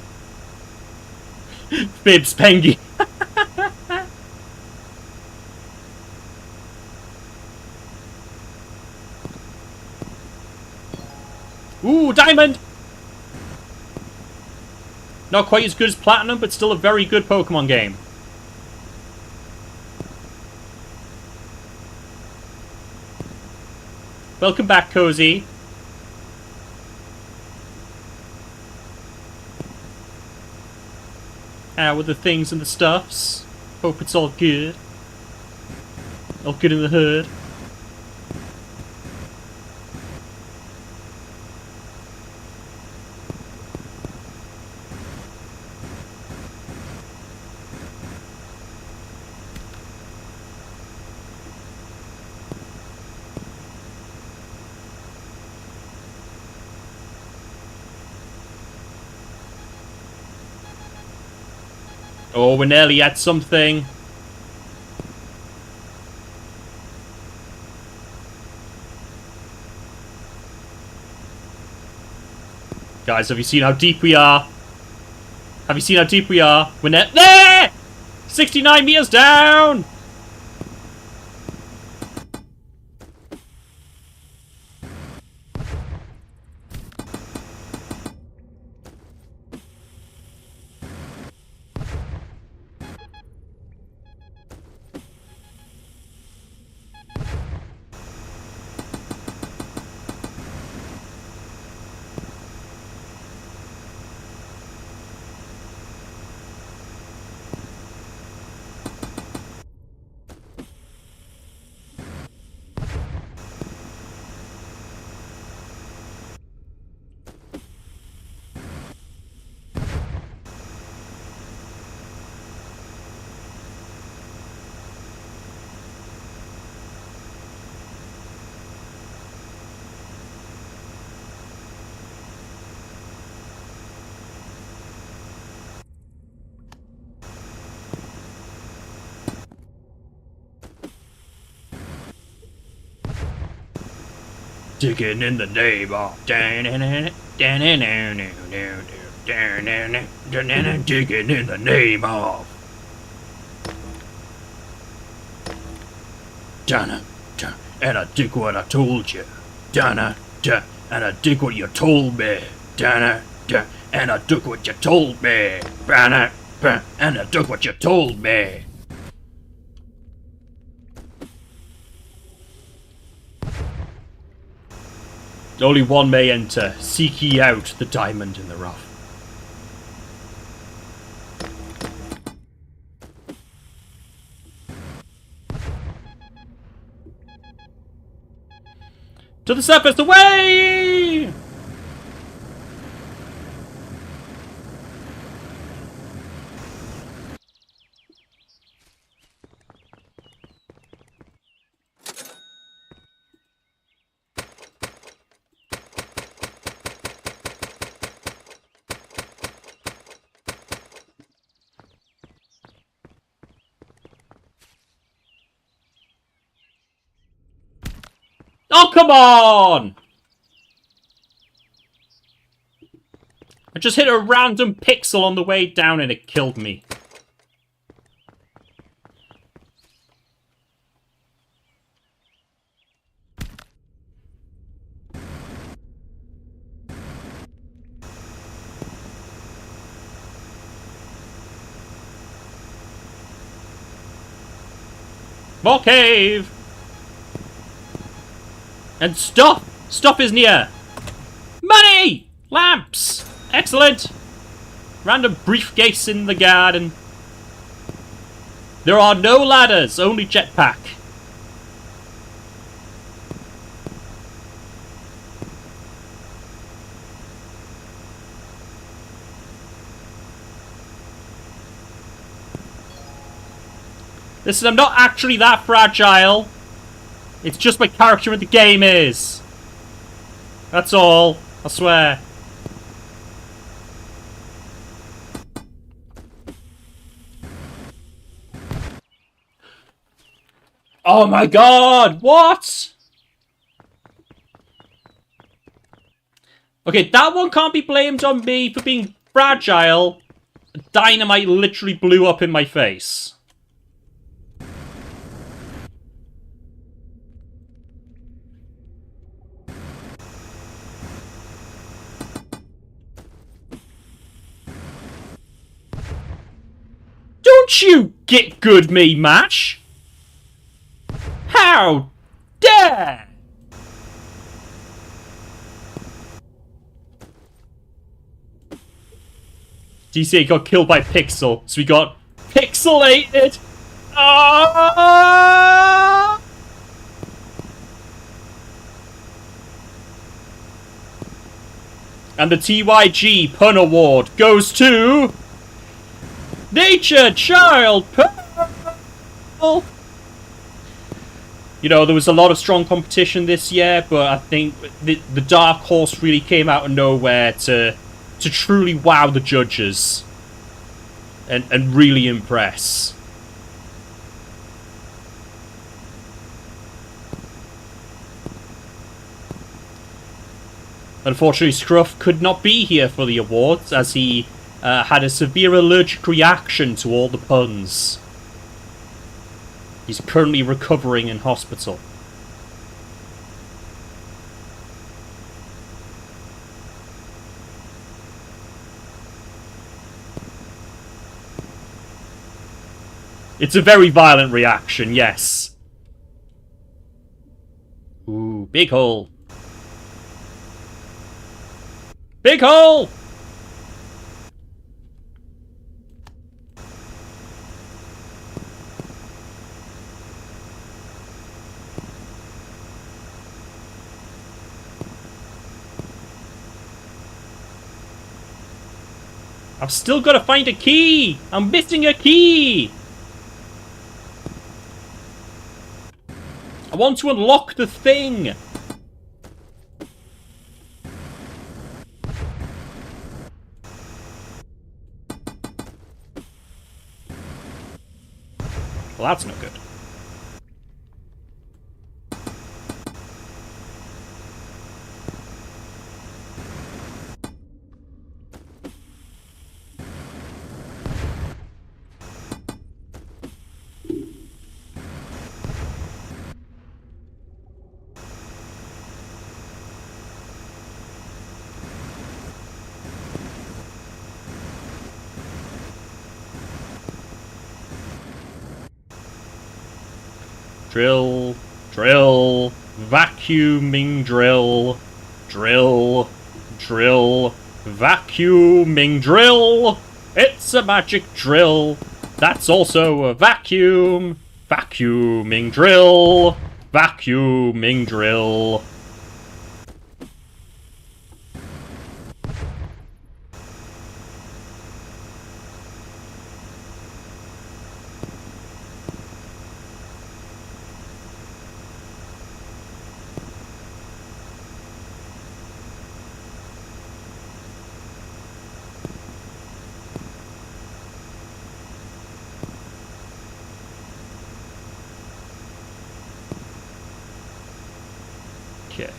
Fibs, Pengy. Ooh, diamond! Not quite as good as Platinum, but still a very good Pokemon game. Welcome back, Cozy. How are the things and the stuffs? Hope it's all good. All good in the hood. Oh, we're nearly at something. Guys, have you seen how deep we are? Have you seen how deep we are? We're there! 69 meters down! Digging in the name of digging in the name of Donna, and I dig what I told you, Donna, and I dig what you told me, Donna, and I dug what you told me, Donna, and I dug what you told me. Only one may enter. Seek ye out the diamond in the rough. To the surface, away! Oh, come on! I just hit a random pixel on the way down and it killed me. More cave! And stuff! Stuff is near! Money! Lamps! Excellent! Random briefcase in the garden. There are no ladders, only jetpack. Listen, I'm not actually that fragile. It's just my character in the game is. That's all. I swear. Oh my god! What? Okay, that one can't be blamed on me for being fragile. Dynamite literally blew up in my face. Don't you get good me, match! How dare! DCA got killed by Pixel, so we got pixelated. Ah! And the TYG Pun Award goes to Nature Child Pearl. You know, there was a lot of strong competition this year, but I think the Dark Horse really came out of nowhere to truly wow the judges and really impress. Unfortunately, Scruff could not be here for the awards, as he had a severe allergic reaction to all the puns. He's currently recovering in hospital. It's a very violent reaction, yes. Ooh, big hole. Big hole! I've still got to find a key! I'm missing a key! I want to unlock the thing! Well, that's no good. Drill, drill, vacuuming drill, drill, drill, vacuuming drill. It's a magic drill. That's also a vacuum. Vacuuming drill, vacuuming drill. Okay.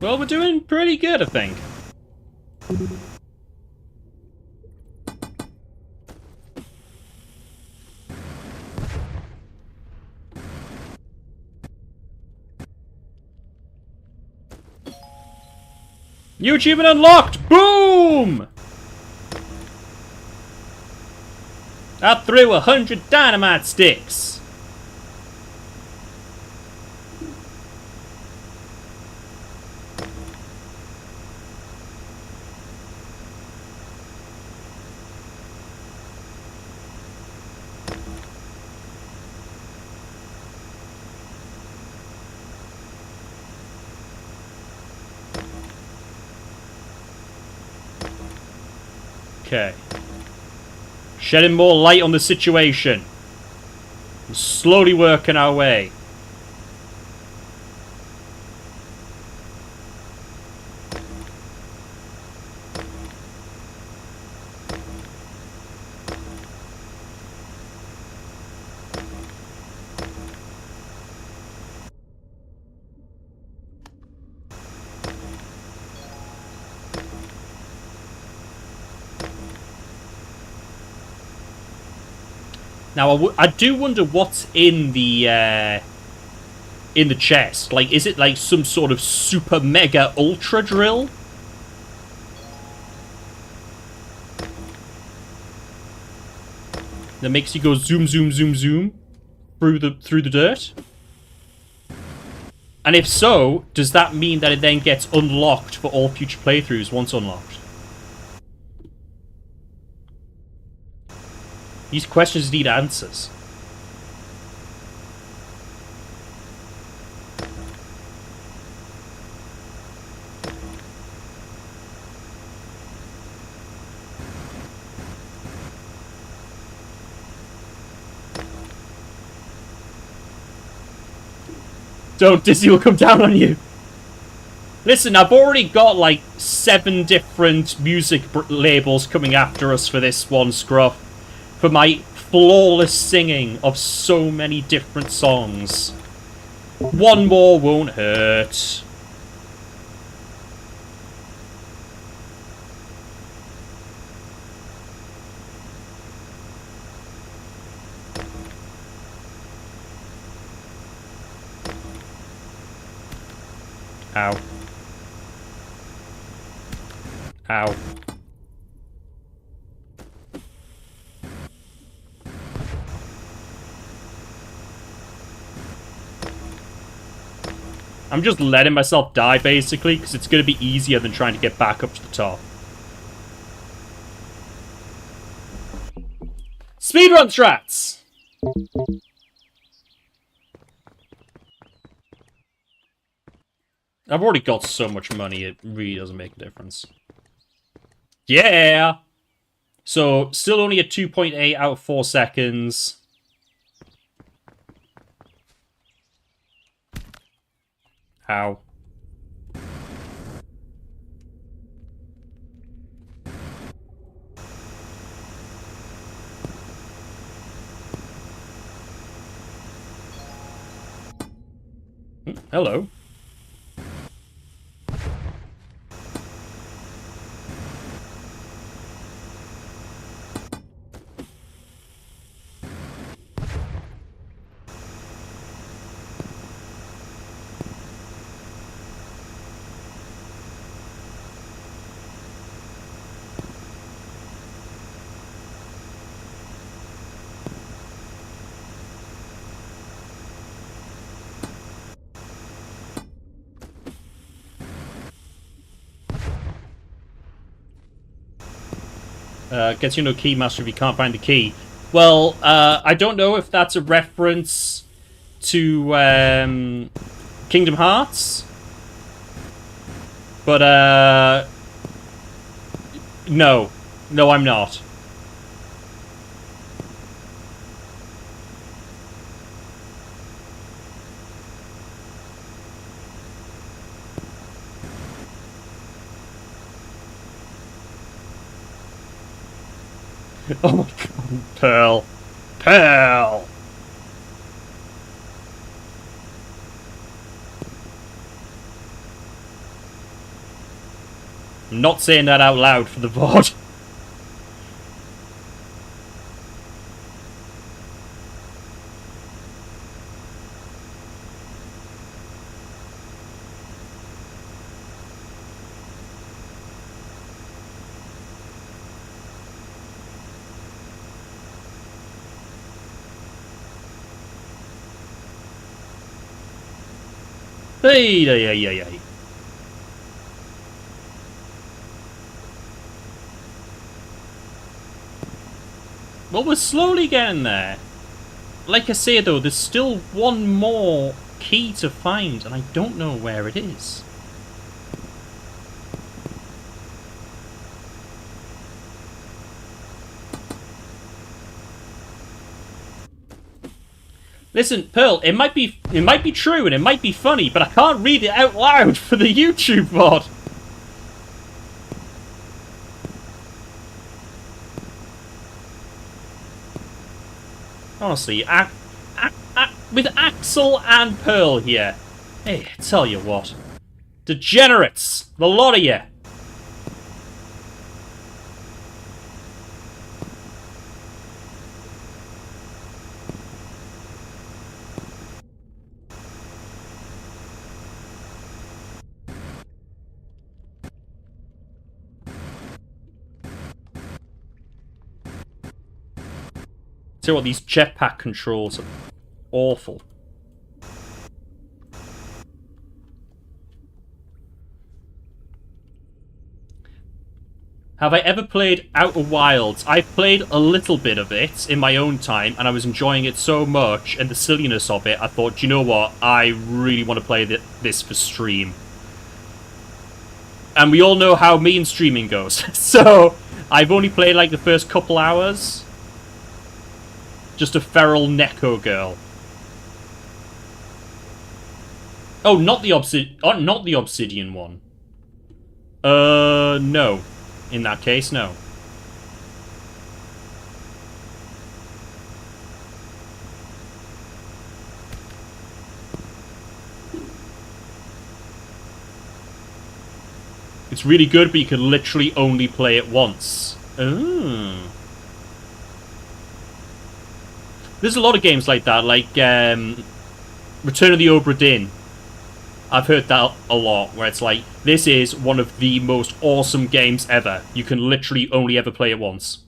Well, we're doing pretty good, I think. New achievement unlocked! Boom! I threw 100 dynamite sticks. Okay. Shedding more light on the situation. We're slowly working our way. Now, I do wonder what's in the chest. Like, is it like some sort of super mega ultra drill? That makes you go zoom, zoom, zoom, zoom through the dirt? And if so, does that mean that it then gets unlocked for all future playthroughs once unlocked? These questions need answers. Don't, Disney will come down on you. Listen, I've already got like 7 different music labels coming after us for this one, Scruff. For my flawless singing of so many different songs. One more won't hurt. Ow. Ow. I'm just letting myself die, basically, because it's going to be easier than trying to get back up to the top. Speedrun strats! I've already got so much money, it really doesn't make a difference. Yeah! So, still only at 2.8 out of 4 seconds. Ow. Hello. Gets you no key master if you can't find the key. Well, I don't know if that's a reference to Kingdom Hearts. But, no. No, I'm not. Oh my god, Pearl. Pearl! I'm not saying that out loud for the VOD. Hey. Well, we're slowly getting there. Like I say, though, there's still one more key to find, and I don't know where it is. Listen, Pearl, it might be true and it might be funny, but I can't read it out loud for the YouTube VOD. Honestly, with Axel and Pearl here, hey, tell you what, degenerates, the lot of you. Tell you what, these jetpack controls are awful. Have I ever played Outer Wilds? I've played a little bit of it in my own time, and I was enjoying it so much, and the silliness of it, I thought, you know what, I really want to play this for stream. And we all know how me and streaming goes. So, I've only played like the first couple hours. Just a feral Neko girl. Oh, not the Obsidian one. No. In that case, no. It's really good, but you can literally only play it once. Oh. There's a lot of games like that, like Return of the Obra Dinn. I've heard that a lot, where it's like, this is one of the most awesome games ever. You can literally only ever play it once.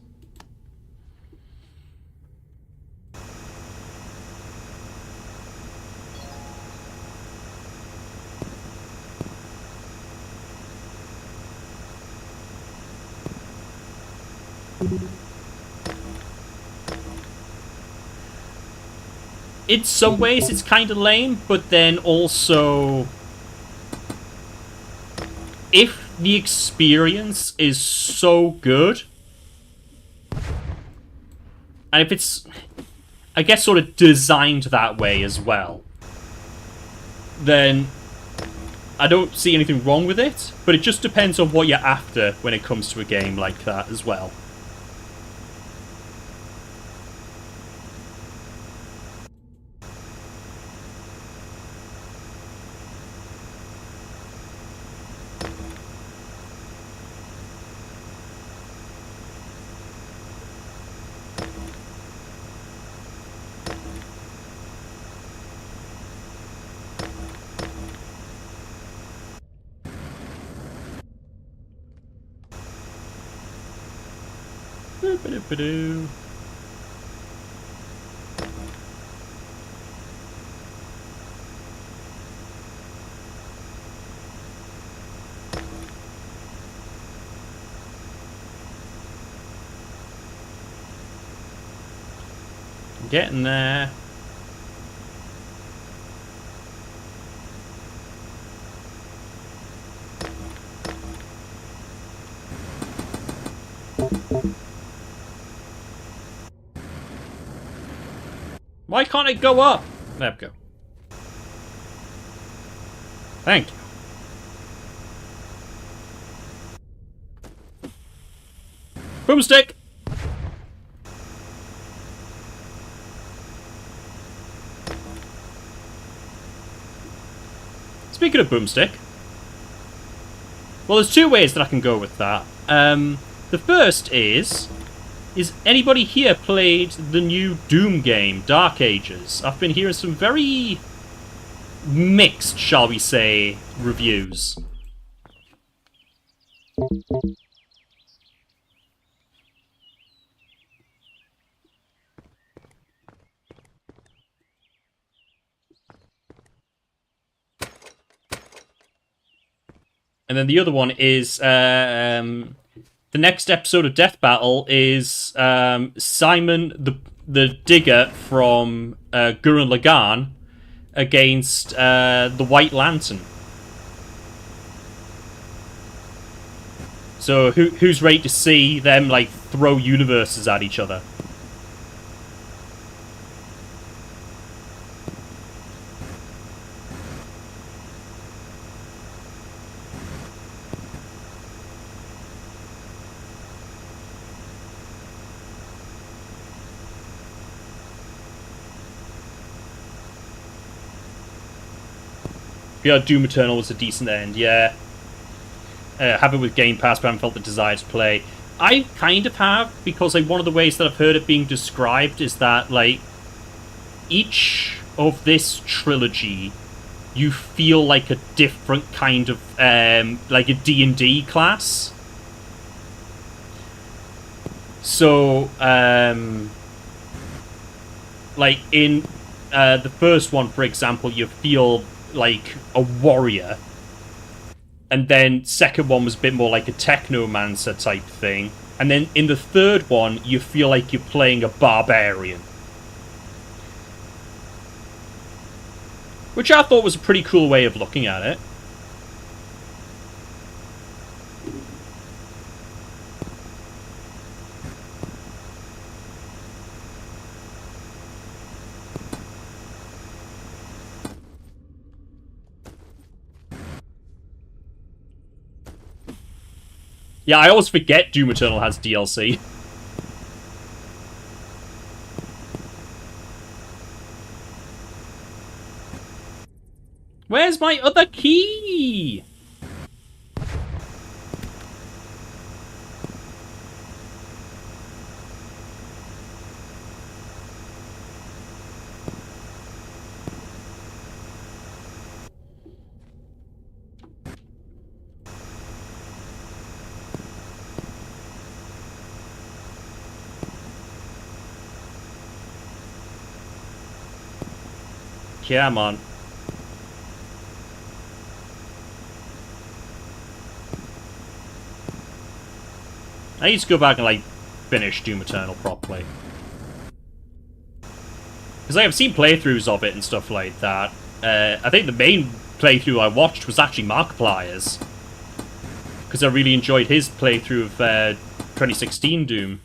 In some ways, it's kind of lame, but then also, if the experience is so good, and if it's, I guess, sort of designed that way as well, then I don't see anything wrong with it, but it just depends on what you're after when it comes to a game like that as well. Ba-do-ba-do. Getting there. Why can't it go up? There we go. Thank you. Boomstick! Speaking of boomstick, well, there's two ways that I can go with that. The first is anybody here played the new Doom game, Dark Ages? I've been hearing some very mixed, shall we say, reviews. And then the other one is the next episode of Death Battle is Simon the Digger from Gurren Lagann against the White Lantern. So who's ready to see them like throw universes at each other? Yeah, Doom Eternal was a decent end, yeah. Have it with Game Pass, but I haven't felt the desire to play. I kind of have, because like one of the ways that I've heard it being described is that like each of this trilogy, you feel like a different kind of like a D&D class. So like in the first one, for example, you feel like a warrior, And then second one was a bit more like a Technomancer type thing. And then in the third one, you feel like you're playing a barbarian. Which I thought was a pretty cool way of looking at it. Yeah, I always forget Doom Eternal has DLC. Where's my other key? Come on. I need to go back and, like, finish Doom Eternal properly. Because I've seen playthroughs of it and stuff like that. I think the main playthrough I watched was actually Markiplier's. Because I really enjoyed his playthrough of 2016 Doom.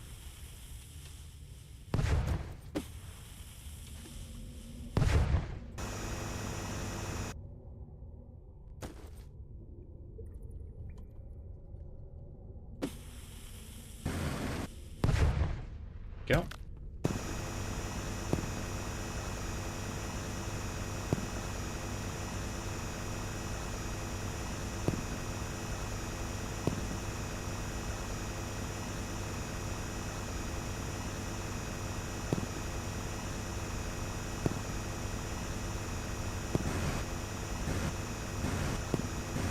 Go.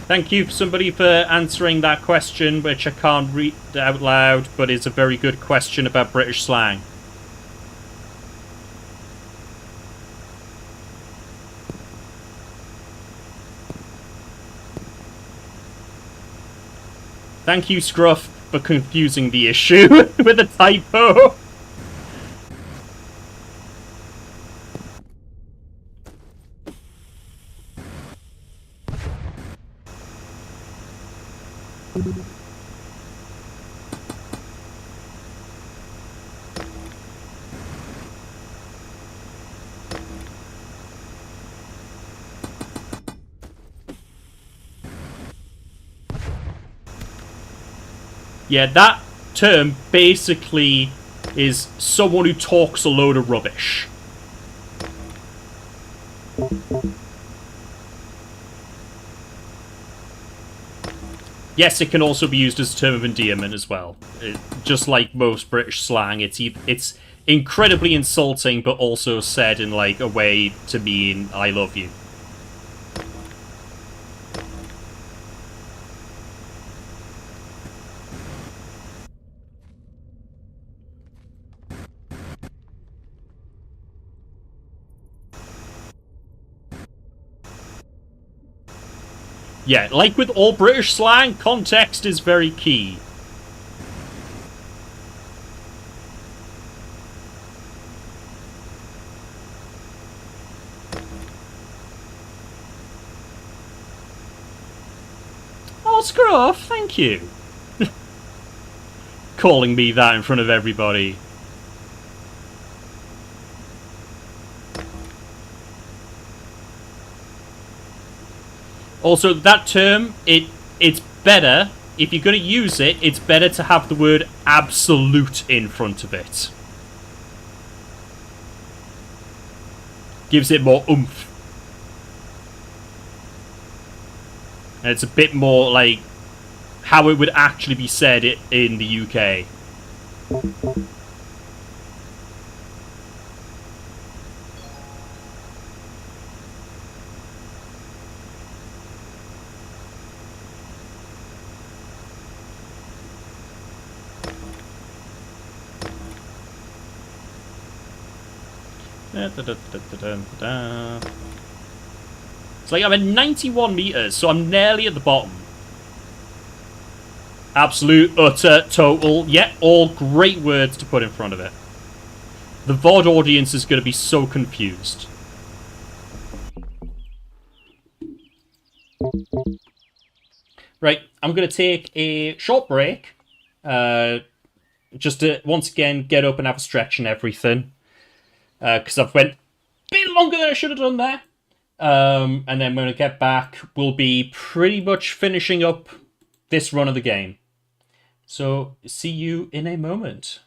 Thank you, somebody, for answering that question, which I can't read out loud, but it's a very good question about British slang. Thank you, Scruff, for confusing the issue with a typo. Yeah, that term basically is someone who talks a load of rubbish. Yes, it can also be used as a term of endearment as well. Just like most British slang, it's incredibly insulting, but also said in, like, a way to mean I love you. Yeah, like with all British slang, context is very key. Oh, Scruff, thank you. Calling me that in front of everybody. Also, that term, it's better, if you're going to use it, it's better to have the word absolute in front of it. Gives it more oomph. And it's a bit more like how it would actually be said in the UK. It's like I'm at 91 meters, so I'm nearly at the bottom. Absolute, utter, total. Yeah, all great words to put in front of it. The VOD audience is going to be so confused. Right, I'm going to take a short break. Just to, once again, get up and have a stretch and everything. Because I've went a bit longer than I should have done there. And then when I get back, we'll be pretty much finishing up this run of the game. So, see you in a moment.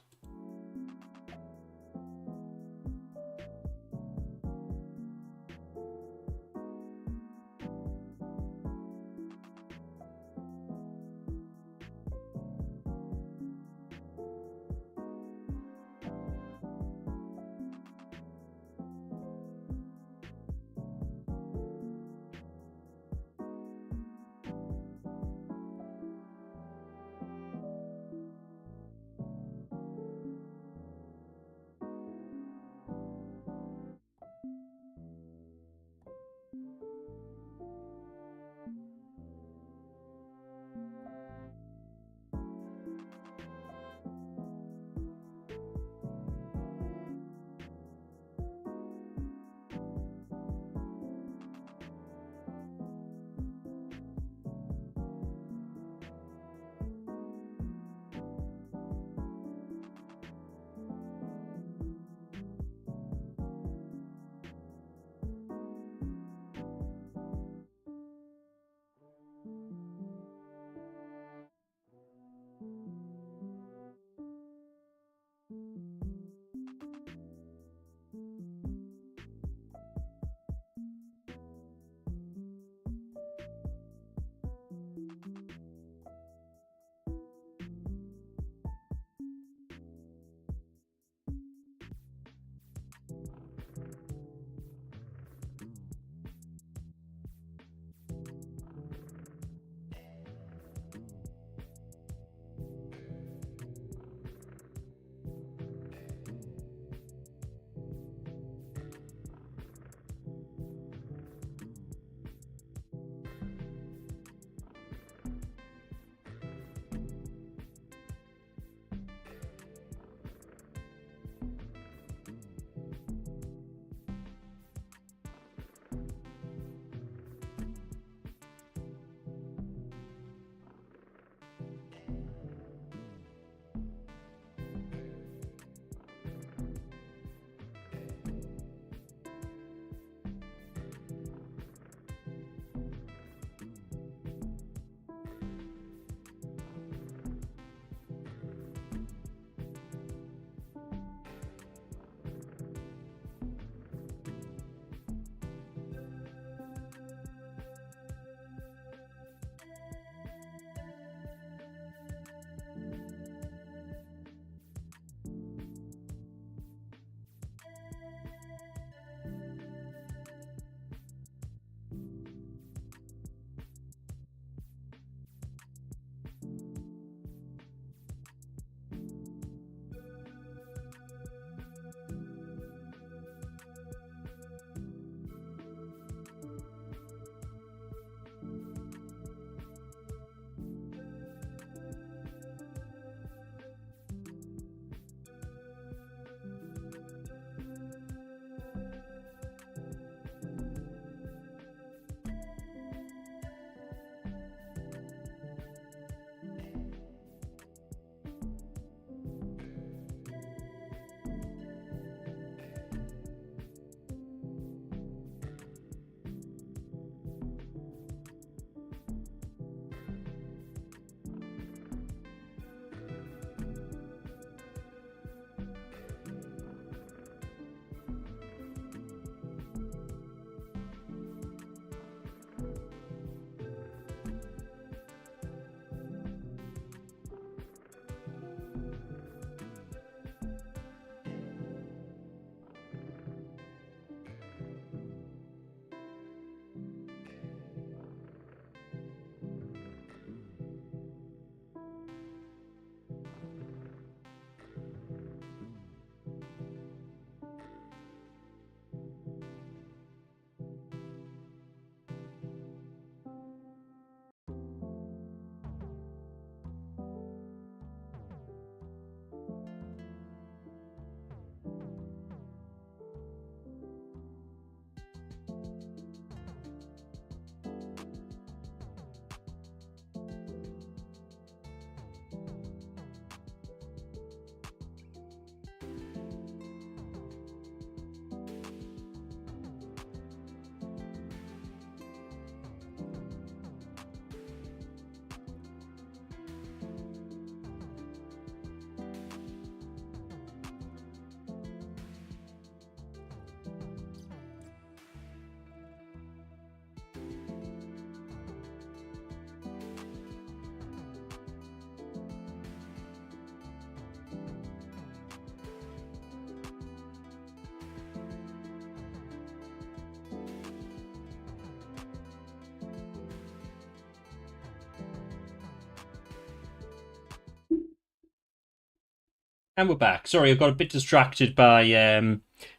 And we're back. Sorry, I got a bit distracted by...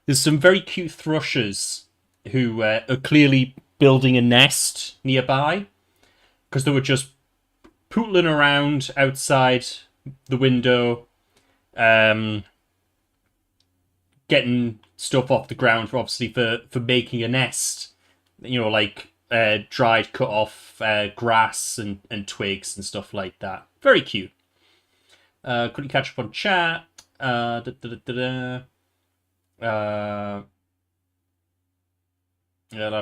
there's some very cute thrushes who are clearly building a nest nearby. Because they were just pootling around outside the window. Getting stuff off the ground, obviously, for making a nest. You know, like dried, cut off grass and twigs and stuff like that. Very cute. Couldn't catch up on chat. Yeah,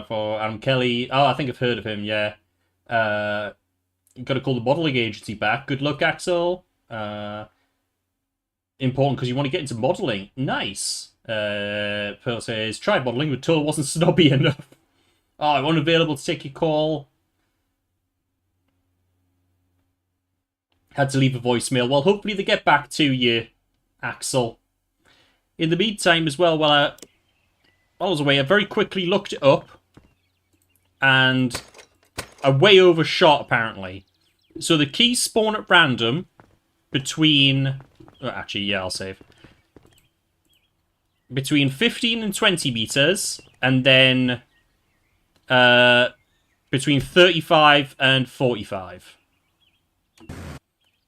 for Adam Kelly. Oh, I think I've heard of him. Yeah. You've got to call the modelling agency back. Good luck, Axel. Important because you want to get into modelling. Nice. Pearl says, tried modelling, but told wasn't snobby enough. Oh, I'm unavailable to take your call. Had to leave a voicemail. Well, hopefully they get back to you, Axel. In the meantime, as well, while I was away, I very quickly looked it up. And I way overshot, apparently. So the keys spawn at random between... Oh, actually, yeah, I'll save. Between 15 and 20 meters. And then between 35 and 45.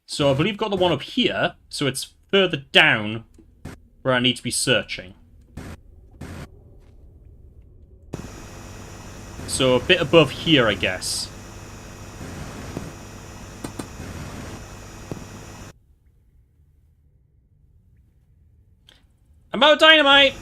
So I believe I've got the one up here, so it's further down where I need to be searching. So a bit above here, I guess. I'm out of dynamite!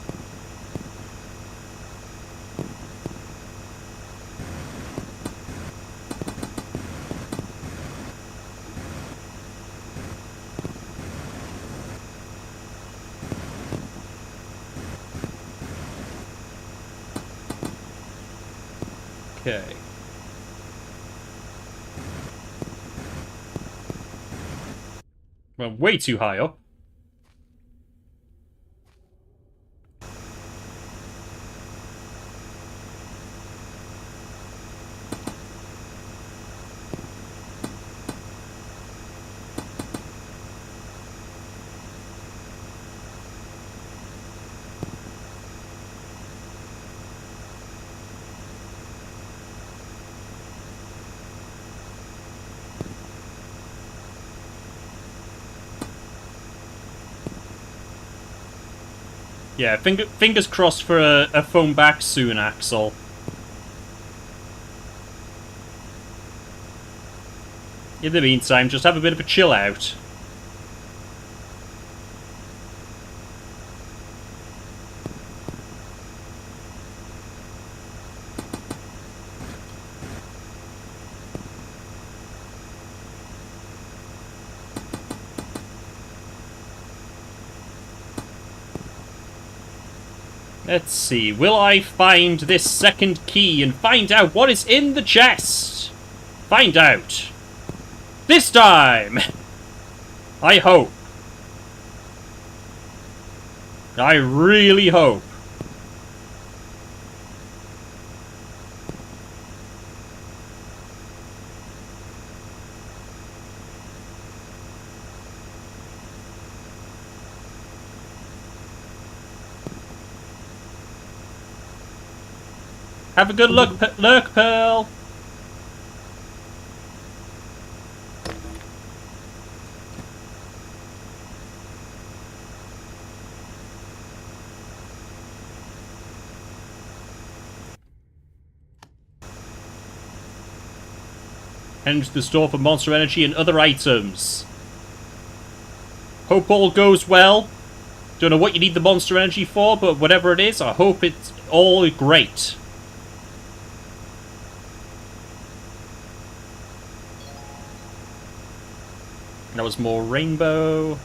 Okay. Well, way too high up. Yeah, fingers crossed for a phone back soon, Axel. In the meantime, just have a bit of a chill out. Let's see, will I find this second key and find out what is in the chest? Find out. This time! I hope. I really hope. Have a good look, Lurk Pearl. Head to the store for Monster Energy and other items. Hope all goes well. Don't know what you need the Monster Energy for, but whatever it is, I hope it's all great. That was more rainbow.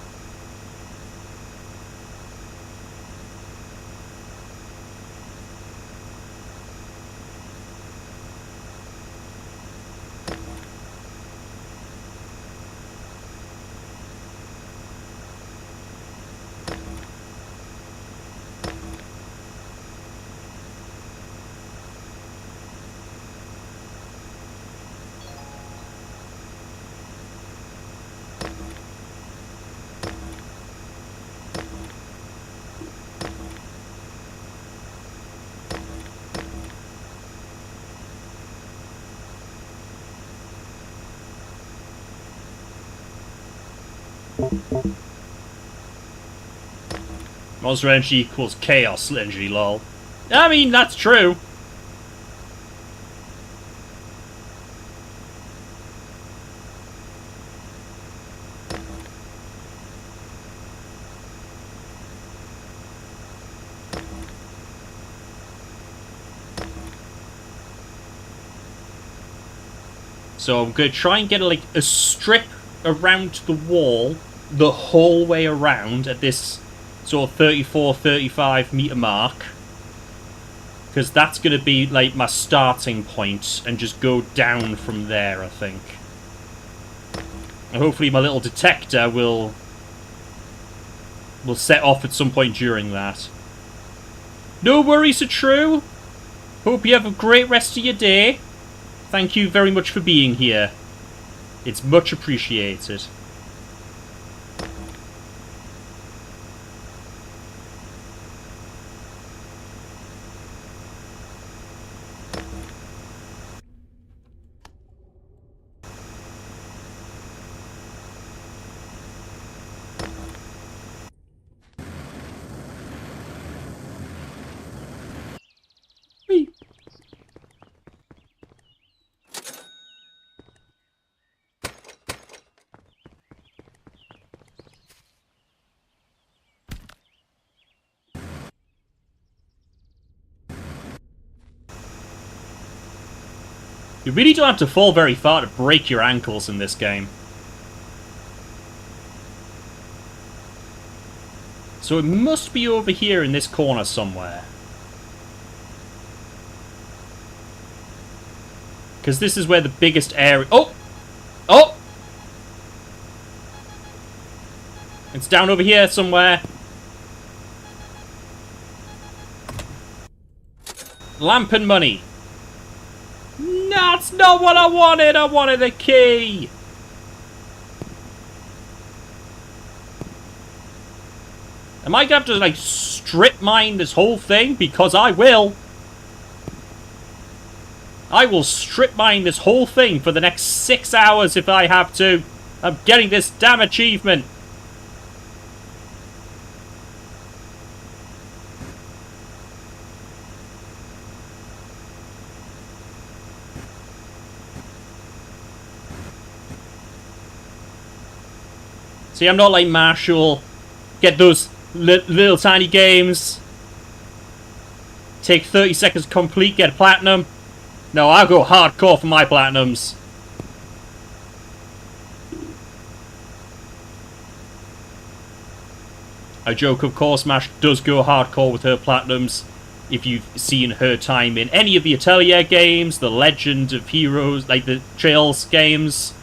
Monster energy equals chaos energy, lol. I mean, that's true. So I'm going to try and get like a strip around the wall the whole way around at this sort of 34-35 meter mark, because that's going to be like my starting point, and just go down from there, I think. And hopefully my little detector will set off at some point during that. No worries are true. Hope you have a great rest of your day. Thank you very much for being here. It's much appreciated. Whee! You really don't have to fall very far to break your ankles in this game. So it must be over here in this corner somewhere. Because this is where the biggest area... Oh! Oh! It's down over here somewhere. Lamp and money. That's not what I wanted! I wanted a key! Am I gonna have to, like, strip mine this whole thing? Because I will. I will strip mine this whole thing for the next 6 hours if I have to. I'm getting this damn achievement. See, I'm not like Marshall. Get those little tiny games. Take 30 seconds to complete, get a platinum. No, I'll go hardcore for my platinums. I joke, of course, Mash does go hardcore with her platinums. If you've seen her time in any of the Atelier games, the Legend of Heroes, like the Trails games,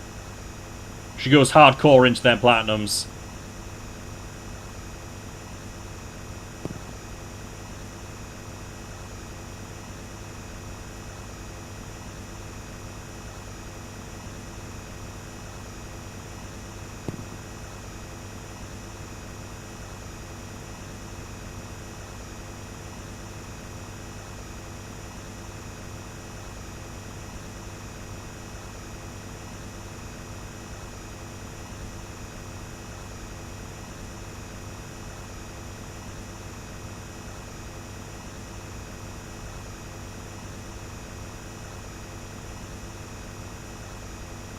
she goes hardcore into their platinums.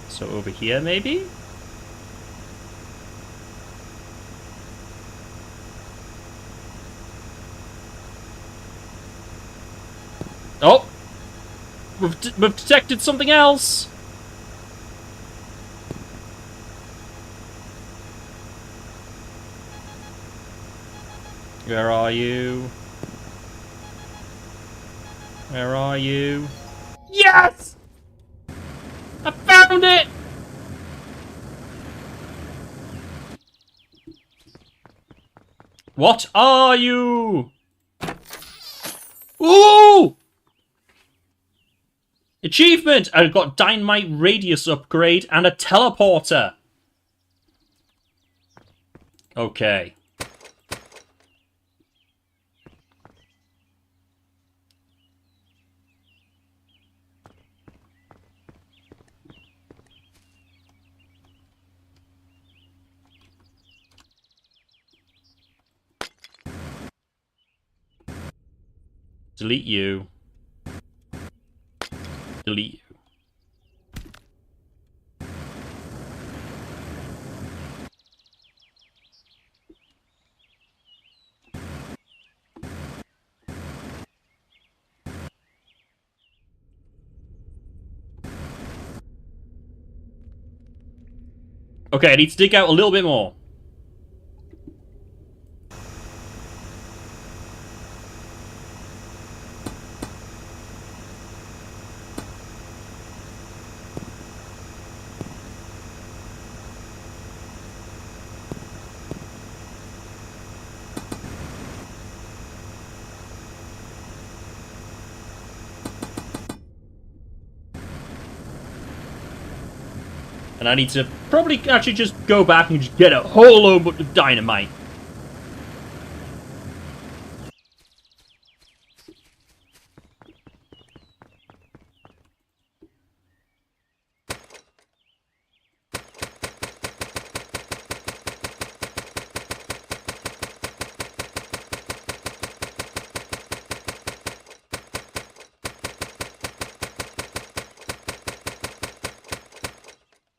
So over here, maybe? Oh! We've detected something else! Where are you? Where are you? Yes! I found it! What are you? Ooh! Achievement! I got Dynamite Radius upgrade and a teleporter. Okay. Delete you. Delete you. Okay, I need to dig out a little bit more. And I need to probably actually just go back and just get a whole load of dynamite.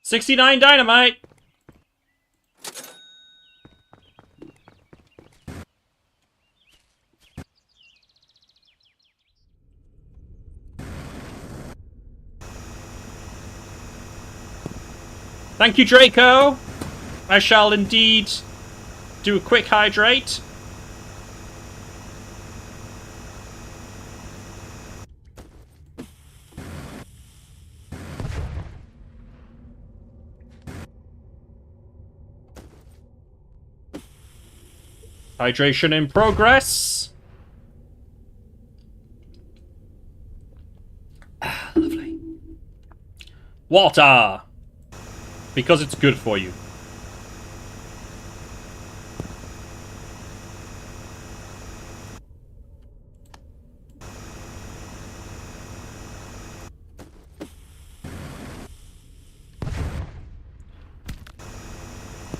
$69 dynamite! Thank you, Draco! I shall indeed do a quick hydrate. Hydration in progress. Ah, lovely. Water! Because it's good for you.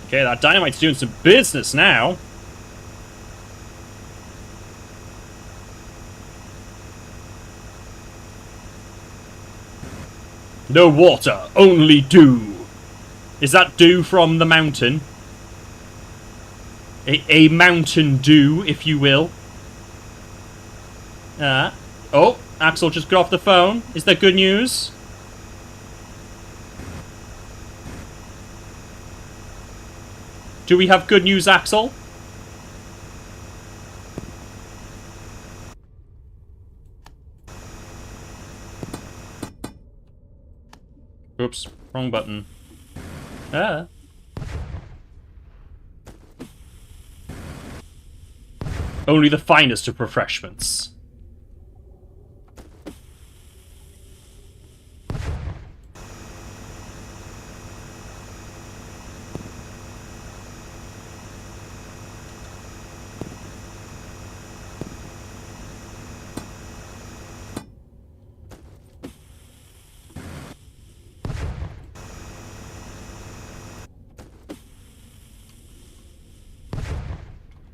Okay, that dynamite's doing some business now. No water, only dew. Is that dew from the mountain? A mountain dew, if you will. Oh, Axel just got off the phone. Is that good news? Do we have good news, Axel? Oops, wrong button. Only the finest of refreshments.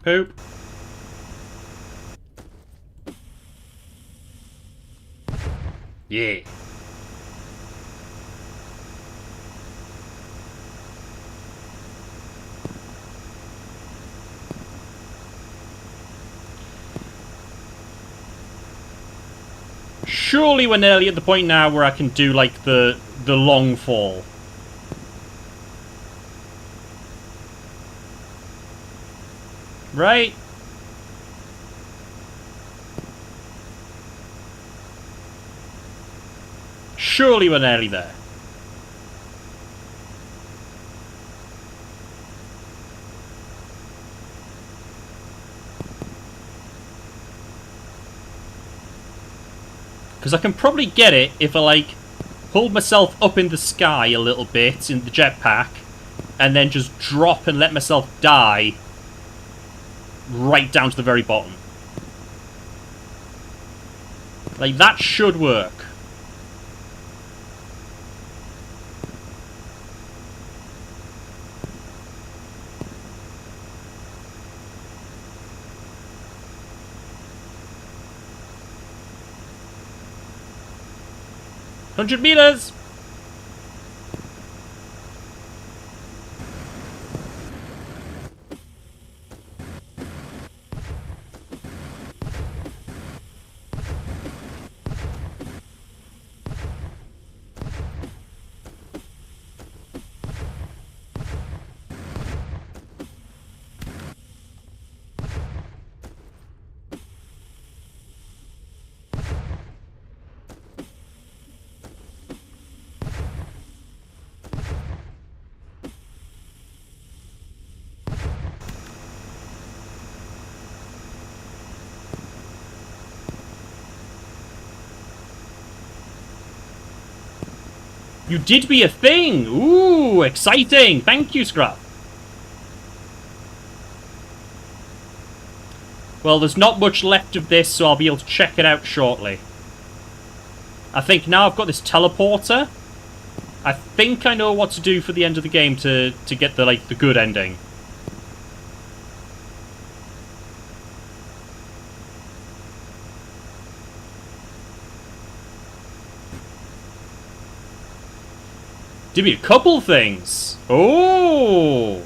Poop. Yeah. Surely we're nearly at the point now where I can do, like, the long fall. Right? Surely we're nearly there. Because I can probably get it if I, like, hold myself up in the sky a little bit in the jetpack, and then just drop and let myself die right down to the very bottom. Like, that should work. 100 meters! You did be a thing! Ooh, exciting! Thank you, Scrap. Well, there's not much left of this, so I'll be able to check it out shortly. I think now I've got this teleporter. I think I know what to do for the end of the game to get the, like, the good ending. Did me a couple things. Oh!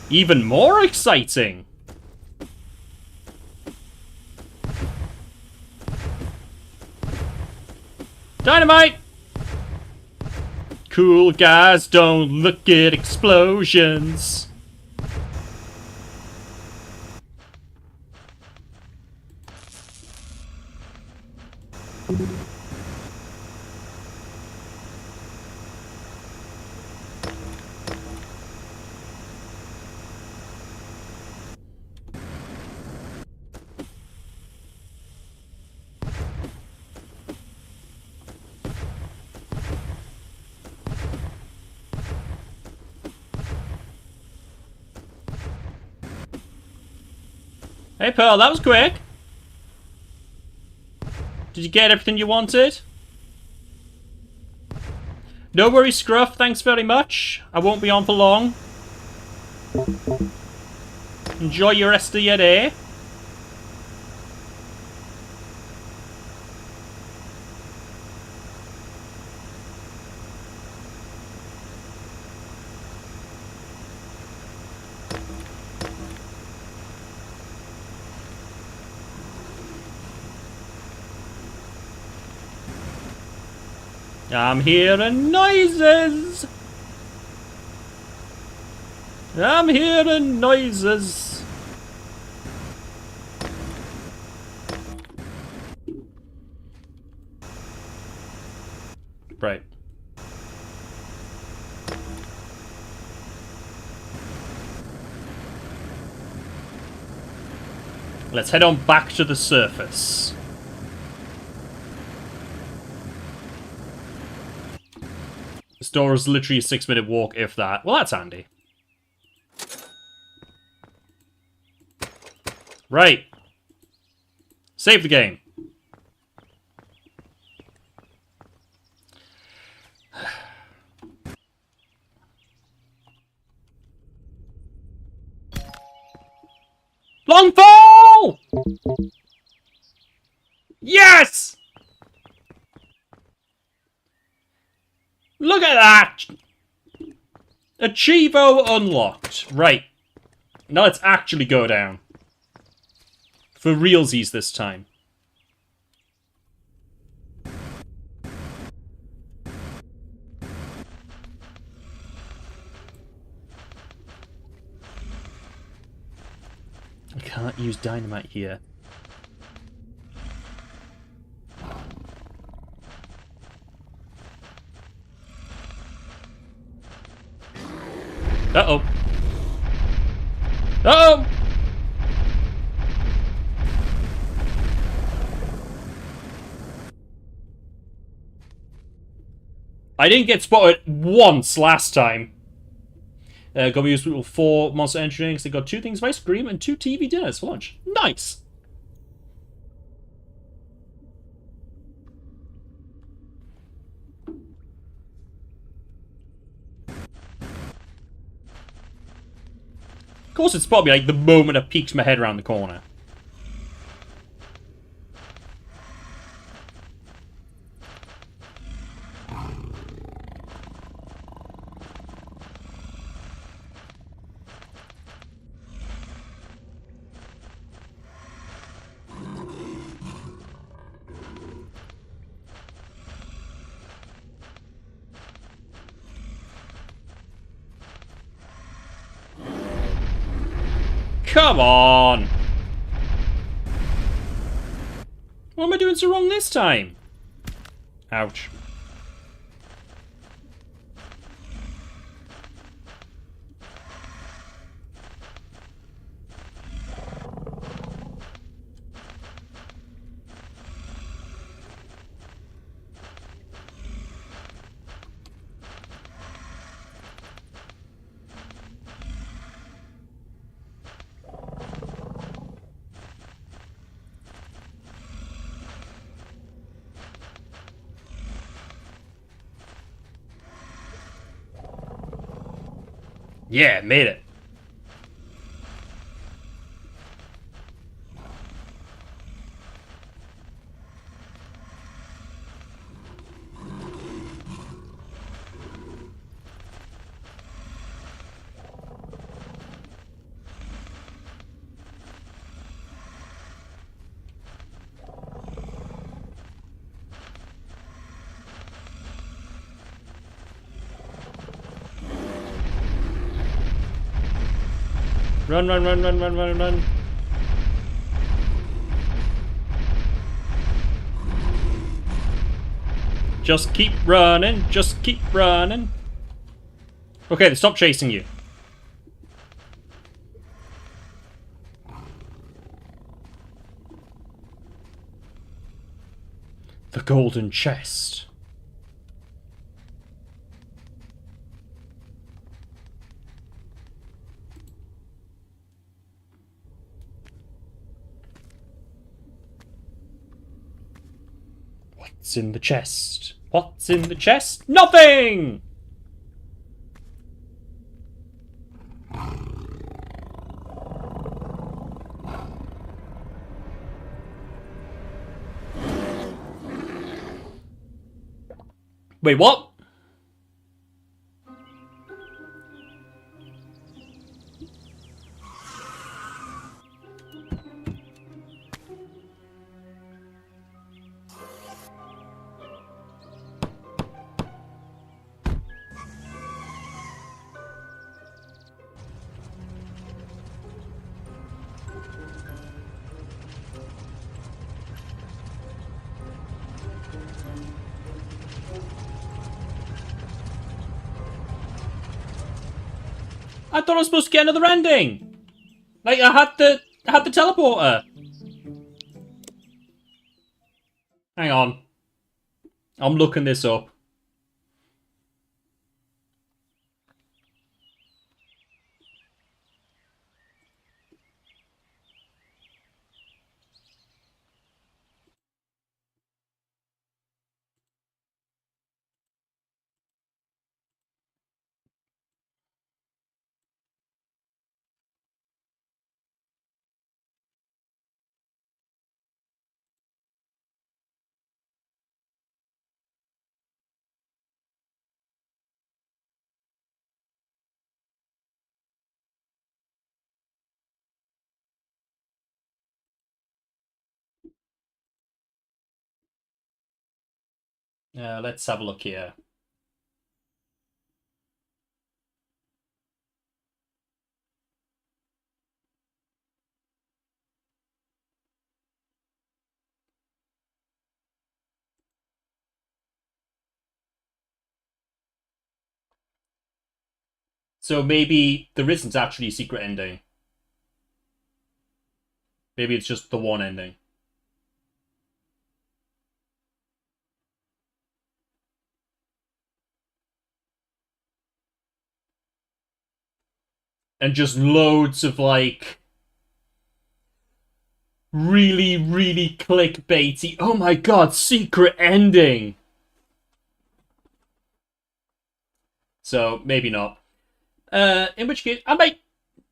Even more exciting. Dynamite! Cool guys don't look at explosions. Hey Pearl, that was quick. Did you get everything you wanted? No worries, Scruff, thanks very much. I won't be on for long. Enjoy your rest of your day. I'm hearing noises. I'm hearing noises. Right. Let's head on back to the surface. The store is literally a 6-minute walk, if that. Well, that's handy. Right. Save the game. Long fall! Yes! Look at that! Achievo unlocked. Right. Now let's actually go down. For realsies this time. I can't use dynamite here. Uh-oh. Uh-oh! I didn't get spotted once last time. Got me used 4 monster energy drinks. They got 2 things of ice cream and 2 TV dinners for lunch. Nice! Of course it spotted me like the moment I peeked my head around the corner. Come on! What am I doing so wrong this time? Ouch. Yeah, made it. Run, run, run, run, run, run, run. Just keep running, just keep running. Okay, they stopped chasing you. The golden chest. What's in the chest? What's in the chest? Nothing! Wait, what? I thought I was supposed to get another ending. Like I had the teleporter. Hang on. I'm looking this up. Let's have a look here. So maybe there isn't actually a secret ending. Maybe it's just the one ending. And just loads of, like, really, really clickbaity, oh my god, secret ending! So, maybe not. In which case, I might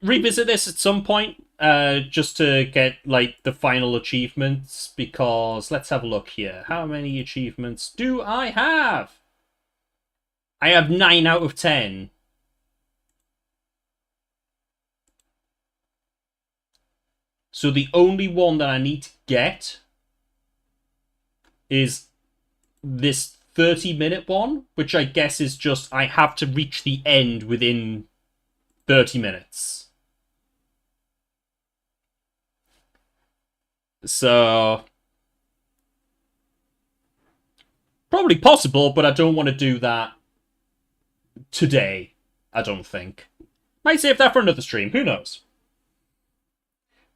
revisit this at some point, just to get, like, the final achievements, because let's have a look here. How many achievements do I have? I have 9 out of 10. So the only one that I need to get is this 30-minute one, which I guess is just I have to reach the end within 30 minutes. So probably possible, but I don't want to do that today. I don't think. Might save that for another stream. Who knows?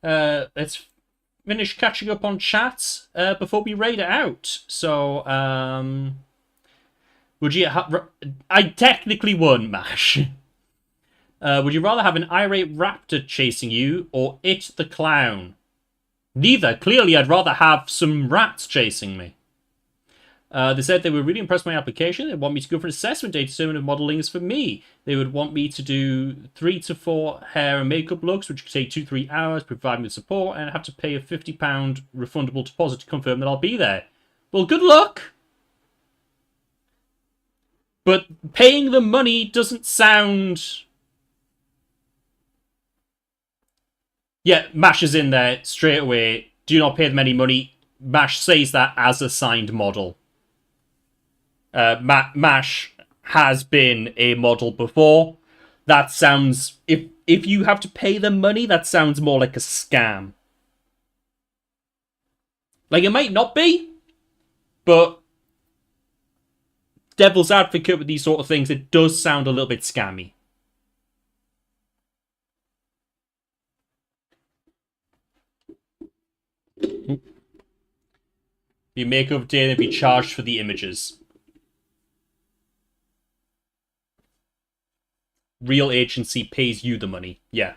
Let's finish catching up on chat before we raid it out. So, would you? I technically won, Mash. Would you rather have an irate raptor chasing you or it the clown? Neither. Clearly, I'd rather have some rats chasing me. They said they were really impressed with my application. They want me to go for an assessment day to determine if modelling is for me. They would want me to do 3 to 4 hair and makeup looks, which could take 2-3 hours, provide me with support, and I have to pay a £50 refundable deposit to confirm that I'll be there. Well, good luck! But paying the money doesn't sound... Yeah, Mash is in there straight away. Do not pay them any money. Mash says that as a signed model. Mash has been a model before. That sounds... If you have to pay them money, that sounds more like a scam. Like, it might not be, but devil's advocate with these sort of things, it does sound a little bit scammy. You makeover day and be charged for the images. Real agency pays you the money. Yeah.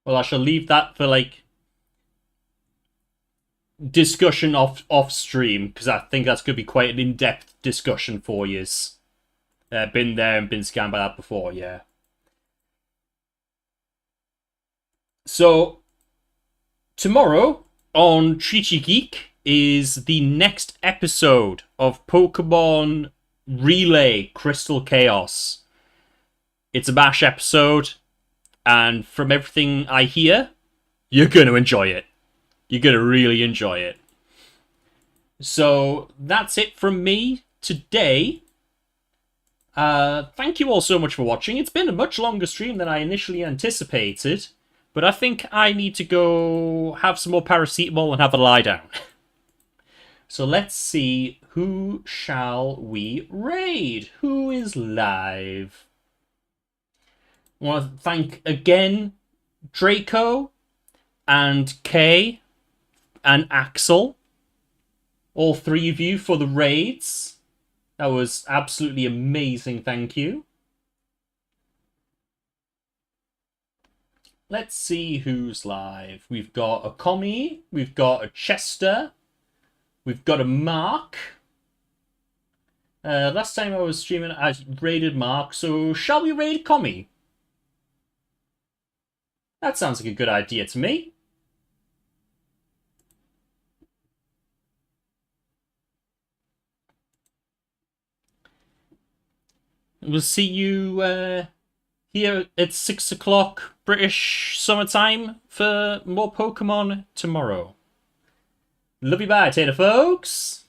Well, I shall leave that for, like, discussion off stream, because I think that's going to be quite an in-depth discussion for you. Been there and been scammed by that before, yeah. So, tomorrow on Treachy Geek is the next episode of Pokemon Relay Crystal Chaos. It's a MASH episode, and from everything I hear, you're going to enjoy it. You're going to really enjoy it. So, that's it from me today. Thank you all so much for watching. It's been a much longer stream than I initially anticipated. But I think I need to go have some more paracetamol and have a lie down. So let's see, who shall we raid? Who is live? I want to thank again Draco and Kay and Axel. All three of you for the raids. That was absolutely amazing, thank you. Let's see who's live. We've got a Commie, we've got a Chester, we've got a Mark. Last time I was streaming, I raided Mark, so shall we raid Commie? That sounds like a good idea to me. We'll see you here at 6 o'clock British summertime for more Pokemon tomorrow. Love you, bye, Tater folks.